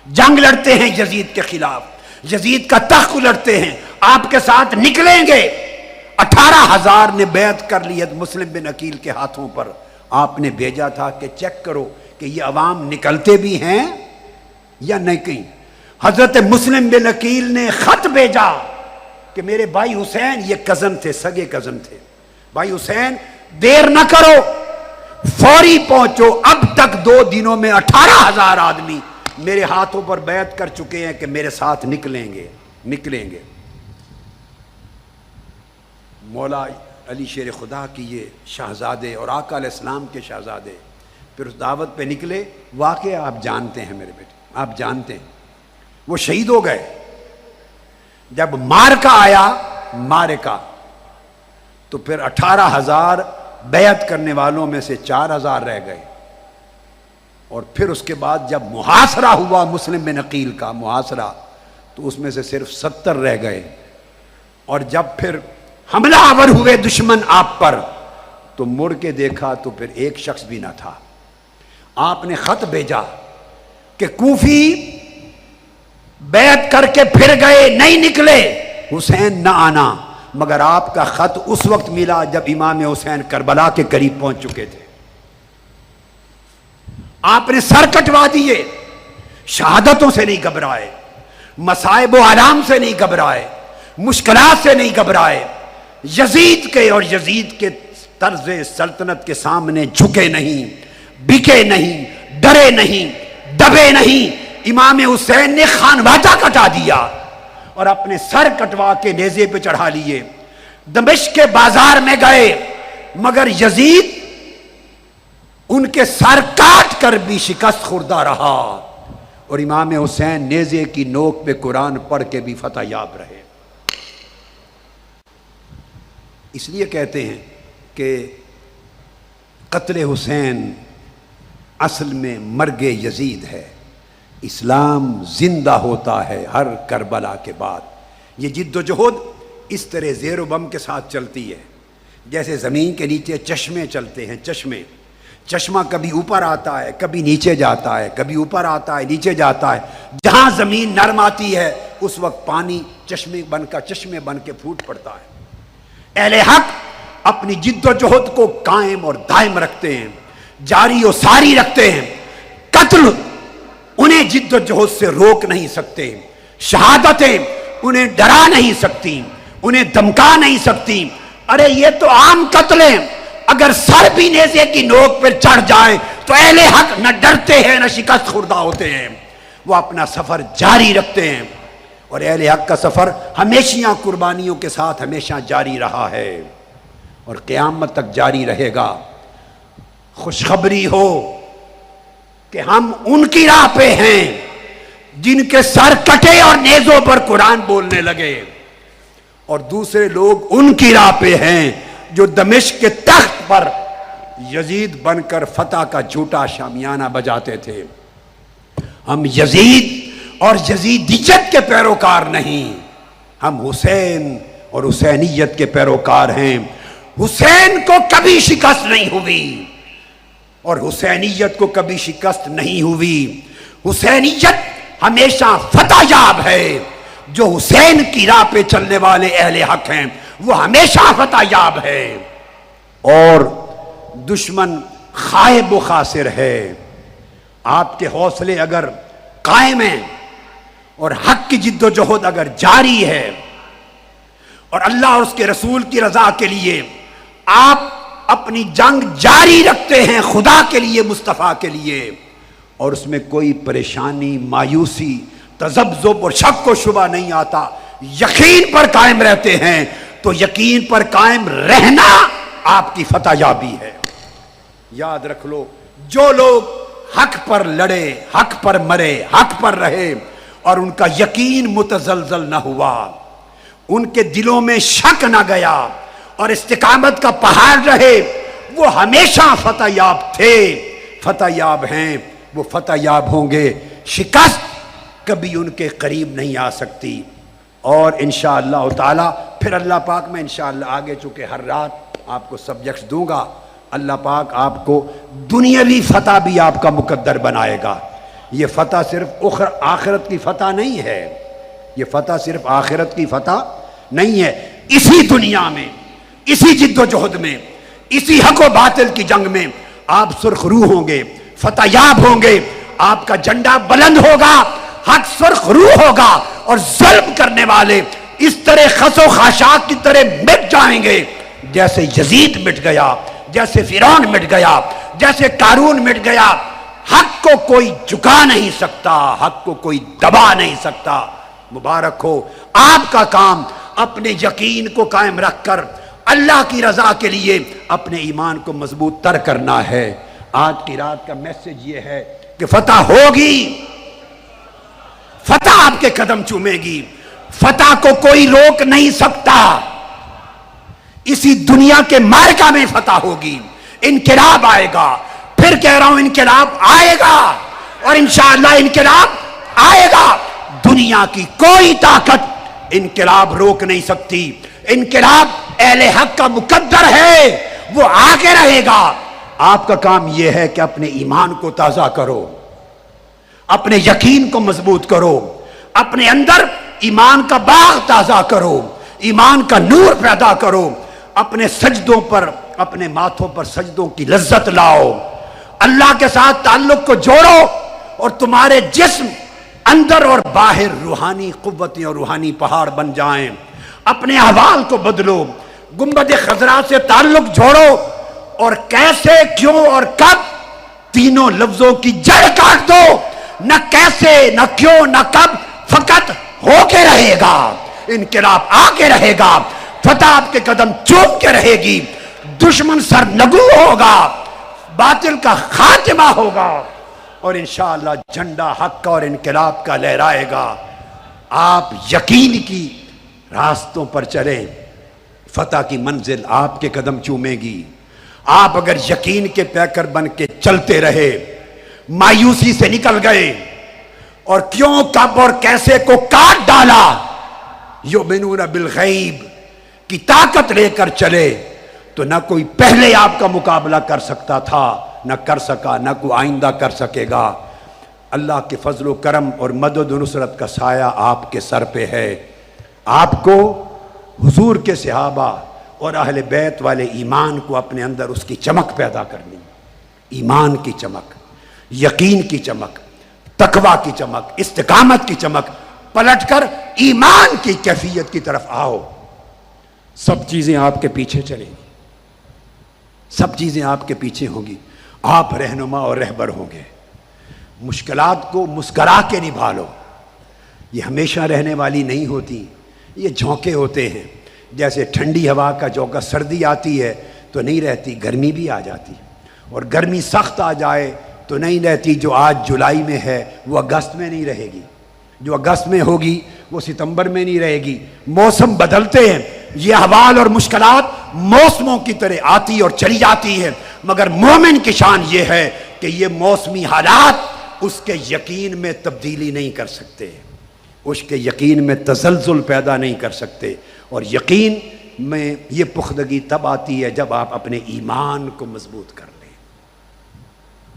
Speaker 1: جنگ لڑتے ہیں یزید کے خلاف، یزید کا تخت لڑتے ہیں، آپ کے ساتھ نکلیں گے۔ 18,000 نے بیعت کر لی مسلم بن عقیل کے ہاتھوں پر۔ آپ نے بھیجا تھا کہ چیک کرو کہ یہ عوام نکلتے بھی ہیں یا نہیں۔ حضرت مسلم بن عقیل نے خط بھیجا کہ میرے بھائی حسین، یہ کزن تھے، سگے کزن تھے، بھائی حسین دیر نہ کرو، فوری پہنچو، اب تک 2 دنوں میں 18,000 آدمی میرے ہاتھوں پر بیعت کر چکے ہیں کہ میرے ساتھ نکلیں گے۔ مولا علی شیر خدا کی یہ شہزادے اور آقا علیہ السلام کے شہزادے پھر اس دعوت پہ نکلے۔ واقعہ آپ جانتے ہیں میرے بیٹے، آپ جانتے ہیں، وہ شہید ہو گئے۔ جب مارکا آیا، مارکا، تو پھر 18,000 بیعت کرنے والوں میں سے 4,000 رہ گئے، اور پھر اس کے بعد جب محاصرہ ہوا مسلم بن عقیل کا محاصرہ، تو اس میں سے صرف 70 رہ گئے۔ اور جب پھر حملہ آور ہوئے دشمن آپ پر، تو مڑ کے دیکھا تو پھر ایک شخص بھی نہ تھا۔ آپ نے خط بھیجا کہ کوفی بیعت کر کے پھر گئے، نہیں نکلے، حسین نہ آنا، مگر آپ کا خط اس وقت ملا جب امام حسین کربلا کے قریب پہنچ چکے تھے۔ آپ نے سر کٹوا دیے، شہادتوں سے نہیں گھبرائے، مصائب و آلام سے نہیں گھبرائے، مشکلات سے نہیں گھبرائے، یزید کے اور یزید کے طرز سلطنت کے سامنے جھکے نہیں، بکے نہیں، ڈرے نہیں، دبے نہیں۔ امام حسین نے خانوادہ کٹا دیا اور اپنے سر کٹوا کے نیزے پہ چڑھا لیے، دمشق کے بازار میں گئے، مگر یزید ان کے سر کاٹ کر بھی شکست خوردہ رہا، اور امام حسین نیزے کی نوک پہ قرآن پڑھ کے بھی فتح یاب رہے۔ اس لیے کہتے ہیں کہ قتل حسین اصل میں مرگ یزید ہے، اسلام زندہ ہوتا ہے ہر کربلا کے بعد۔ یہ جد و جہد اس طرح زیر و بم کے ساتھ چلتی ہے جیسے زمین کے نیچے چشمے چلتے ہیں۔ چشمہ کبھی اوپر آتا ہے، کبھی نیچے جاتا ہے، کبھی اوپر آتا ہے، نیچے جاتا ہے۔ جہاں زمین نرم آتی ہے اس وقت پانی چشمے بن کے پھوٹ پڑتا ہے۔ اہل حق اپنی جد و جہد کو قائم اور دائم رکھتے ہیں، جاری و ساری رکھتے ہیں۔ قتل انہیں جد و جہد سے روک نہیں سکتے، شہادتیں انہیں ڈرا نہیں سکتی، انہیں دمکا نہیں سکتی۔ ارے یہ تو عام قتل ہیں، اگر سر بھی نیزے کی نوک پر چڑھ جائے تو اہل حق نہ ڈرتے ہیں نہ شکست خوردہ ہوتے ہیں، وہ اپنا سفر جاری رکھتے ہیں۔ اور اہل حق کا سفر ہمیشہ قربانیوں کے ساتھ ہمیشہ جاری رہا ہے اور قیامت تک جاری رہے گا۔ خوشخبری ہو کہ ہم ان کی راہ پہ ہیں جن کے سر کٹے اور نیزوں پر قرآن بولنے لگے، اور دوسرے لوگ ان کی راہ پہ ہیں جو دمشق کے تخت پر یزید بن کر فتح کا جھوٹا شامیانہ بجاتے تھے۔ ہم یزید اور یزیدیت کے پیروکار نہیں، ہم حسین اور حسینیت کے پیروکار ہیں۔ حسین کو کبھی شکست نہیں ہوئی اور حسینیت کو کبھی شکست نہیں ہوئی۔ حسینیت ہمیشہ فتح یاب ہے۔ جو حسین کی راہ پہ چلنے والے اہل حق ہیں وہ ہمیشہ فتح یاب ہے، اور دشمن خائب و خاسر ہے۔ آپ کے حوصلے اگر قائم ہیں اور حق کی جد و جہد اگر جاری ہے اور اللہ اور اس کے رسول کی رضا کے لیے آپ اپنی جنگ جاری رکھتے ہیں، خدا کے لیے، مصطفیٰ کے لیے، اور اس میں کوئی پریشانی، مایوسی، تذبذب اور شک و شبہ نہیں آتا، یقین پر قائم رہتے ہیں، تو یقین پر قائم رہنا آپ کی فتح یابی ہے۔ یاد رکھ لو، جو لوگ حق پر لڑے، حق پر مرے، حق پر رہے اور ان کا یقین متزلزل نہ ہوا، ان کے دلوں میں شک نہ گیا اور استقامت کا پہاڑ رہے، وہ ہمیشہ فتح یاب تھے، فتح یاب ہیں، وہ فتح یاب ہوں گے۔ شکست کبھی ان کے قریب نہیں آ سکتی۔ اور انشاءاللہ تعالی پھر اللہ پاک، میں انشاءاللہ آگے چونکہ ہر رات آپ کو سبجیکٹس دوں گا، اللہ پاک آپ کو دنیاوی فتح بھی آپ کا مقدر بنائے گا۔ یہ فتح صرف آخرت کی فتح نہیں ہے، یہ فتح صرف آخرت کی فتح نہیں ہے، اسی دنیا میں، اسی جد و جہد میں، اسی حق و باطل کی جنگ میں آپ سرخ روح ہوں گے، فتح یاب ہوں گے، آپ کا جھنڈا بلند ہوگا، حق سرخ روح ہوگا، اور ظلم کرنے والے اس طرح خس و خاشاک کی طرح مٹ جائیں گے جیسے یزید مٹ گیا، جیسے فرعون مٹ گیا، جیسے قارون مٹ گیا۔ حق کو کوئی جھکا نہیں سکتا، حق کو کوئی دبا نہیں سکتا۔ مبارک ہو آپ کا کام اپنے یقین کو قائم رکھ کر اللہ کی رضا کے لیے اپنے ایمان کو مضبوط تر کرنا ہے۔ آج کی رات کا میسج یہ ہے کہ فتح ہوگی، فتح آپ کے قدم چومے گی، فتح کو کوئی روک نہیں سکتا۔ اسی دنیا کے معرکہ میں فتح ہوگی، انقلاب آئے گا، پھر کہہ رہا ہوں انقلاب آئے گا، اور انشاءاللہ انقلاب آئے گا۔ دنیا کی کوئی طاقت انقلاب روک نہیں سکتی۔ انقلاب اہل حق کا مقدر ہے، وہ آگے رہے گا۔ آپ کا کام یہ ہے کہ اپنے ایمان کو تازہ کرو، اپنے یقین کو مضبوط کرو، اپنے اندر ایمان کا باغ تازہ کرو، ایمان کا نور پیدا کرو، اپنے سجدوں پر، اپنے ماتھوں پر سجدوں کی لذت لاؤ، اللہ کے ساتھ تعلق کو جوڑو، اور تمہارے جسم اندر اور باہر روحانی قوتیں اور روحانی پہاڑ بن جائیں۔ اپنے احوال کو بدلو، گنبد خضرا سے تعلق جوڑو، اور کیسے، کیوں اور کب تینوں لفظوں کی جڑ کاٹ دو۔ نہ کیسے، نہ کیوں، نہ کب، فقط ہو کے رہے گا، انقلاب آ کے رہے گا، فتح آپ کے قدم چوم کے رہے گی، دشمن سرنگو ہوگا، باطل کا خاتمہ ہوگا، اور انشاءاللہ جھنڈا حق کا اور انقلاب کا لہرائے گا۔ آپ یقین کی راستوں پر چلیں، فتح کی منزل آپ کے قدم چومے گی۔ آپ اگر یقین کے پیکر بن کے چلتے رہے، مایوسی سے نکل گئے اور کیوں کب اور کیسے کو کاٹ ڈالا، یؤمنون بالغیب کی طاقت لے کر چلے، تو نہ کوئی پہلے آپ کا مقابلہ کر سکتا تھا، نہ کر سکا، نہ کوئی آئندہ کر سکے گا۔ اللہ کے فضل و کرم اور مدد و نصرت کا سایہ آپ کے سر پہ ہے۔ آپ کو حضور کے صحابہ اور اہل بیت والے ایمان کو اپنے اندر اس کی چمک پیدا کرنی، ایمان کی چمک، یقین کی چمک، تقوی کی چمک، استقامت کی چمک، پلٹ کر ایمان کی کیفیت کی طرف آؤ۔ سب چیزیں آپ کے پیچھے چلیں گی، سب چیزیں آپ کے پیچھے ہوں گی، آپ رہنما اور رہبر ہوں گے۔ مشکلات کو مسکرا کے نبھا لو، یہ ہمیشہ رہنے والی نہیں ہوتی، یہ جھونکے ہوتے ہیں۔ جیسے ٹھنڈی ہوا کا جھونکا سردی آتی ہے تو نہیں رہتی، گرمی بھی آ جاتی، اور گرمی سخت آ جائے تو نہیں رہتی۔ جو آج جولائی میں ہے وہ اگست میں نہیں رہے گی، جو اگست میں ہوگی وہ ستمبر میں نہیں رہے گی۔ موسم بدلتے ہیں، یہ احوال اور مشکلات موسموں کی طرح آتی اور چلی جاتی ہے، مگر مومن کی شان یہ ہے کہ یہ موسمی حالات اس کے یقین میں تبدیلی نہیں کر سکتے، اس کے یقین میں تزلزل پیدا نہیں کر سکتے۔ اور یقین میں یہ پختگی تب آتی ہے جب آپ اپنے ایمان کو مضبوط کر لیں،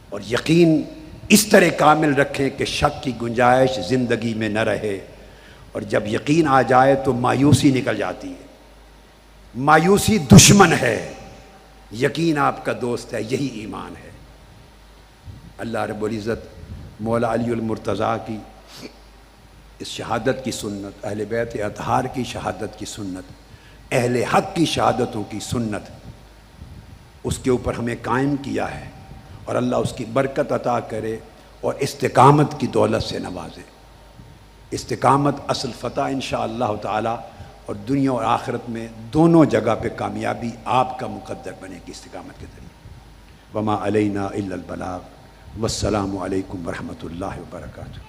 Speaker 1: اور یقین اس طرح کامل رکھیں کہ شک کی گنجائش زندگی میں نہ رہے۔ اور جب یقین آ جائے تو مایوسی نکل جاتی ہے، مایوسی دشمن ہے، یقین آپ کا دوست ہے، یہی ایمان ہے۔ اللہ رب العزت مولا علی المرتضیٰ کی اس شہادت کی سنت، اہل بیت اطہار کی شہادت کی سنت، اہل حق کی شہادتوں کی سنت، اس کے اوپر ہمیں قائم کیا ہے، اور اللہ اس کی برکت عطا کرے اور استقامت کی دولت سے نوازے۔ استقامت اصل فتح انشاءاللہ تعالی، اور دنیا اور آخرت میں دونوں جگہ پہ کامیابی آپ کا مقدر بنے گی استقامت کے ذریعے۔ وما علینا الا البلاغ، والسلام علیکم ورحمۃ اللہ وبرکاتہ۔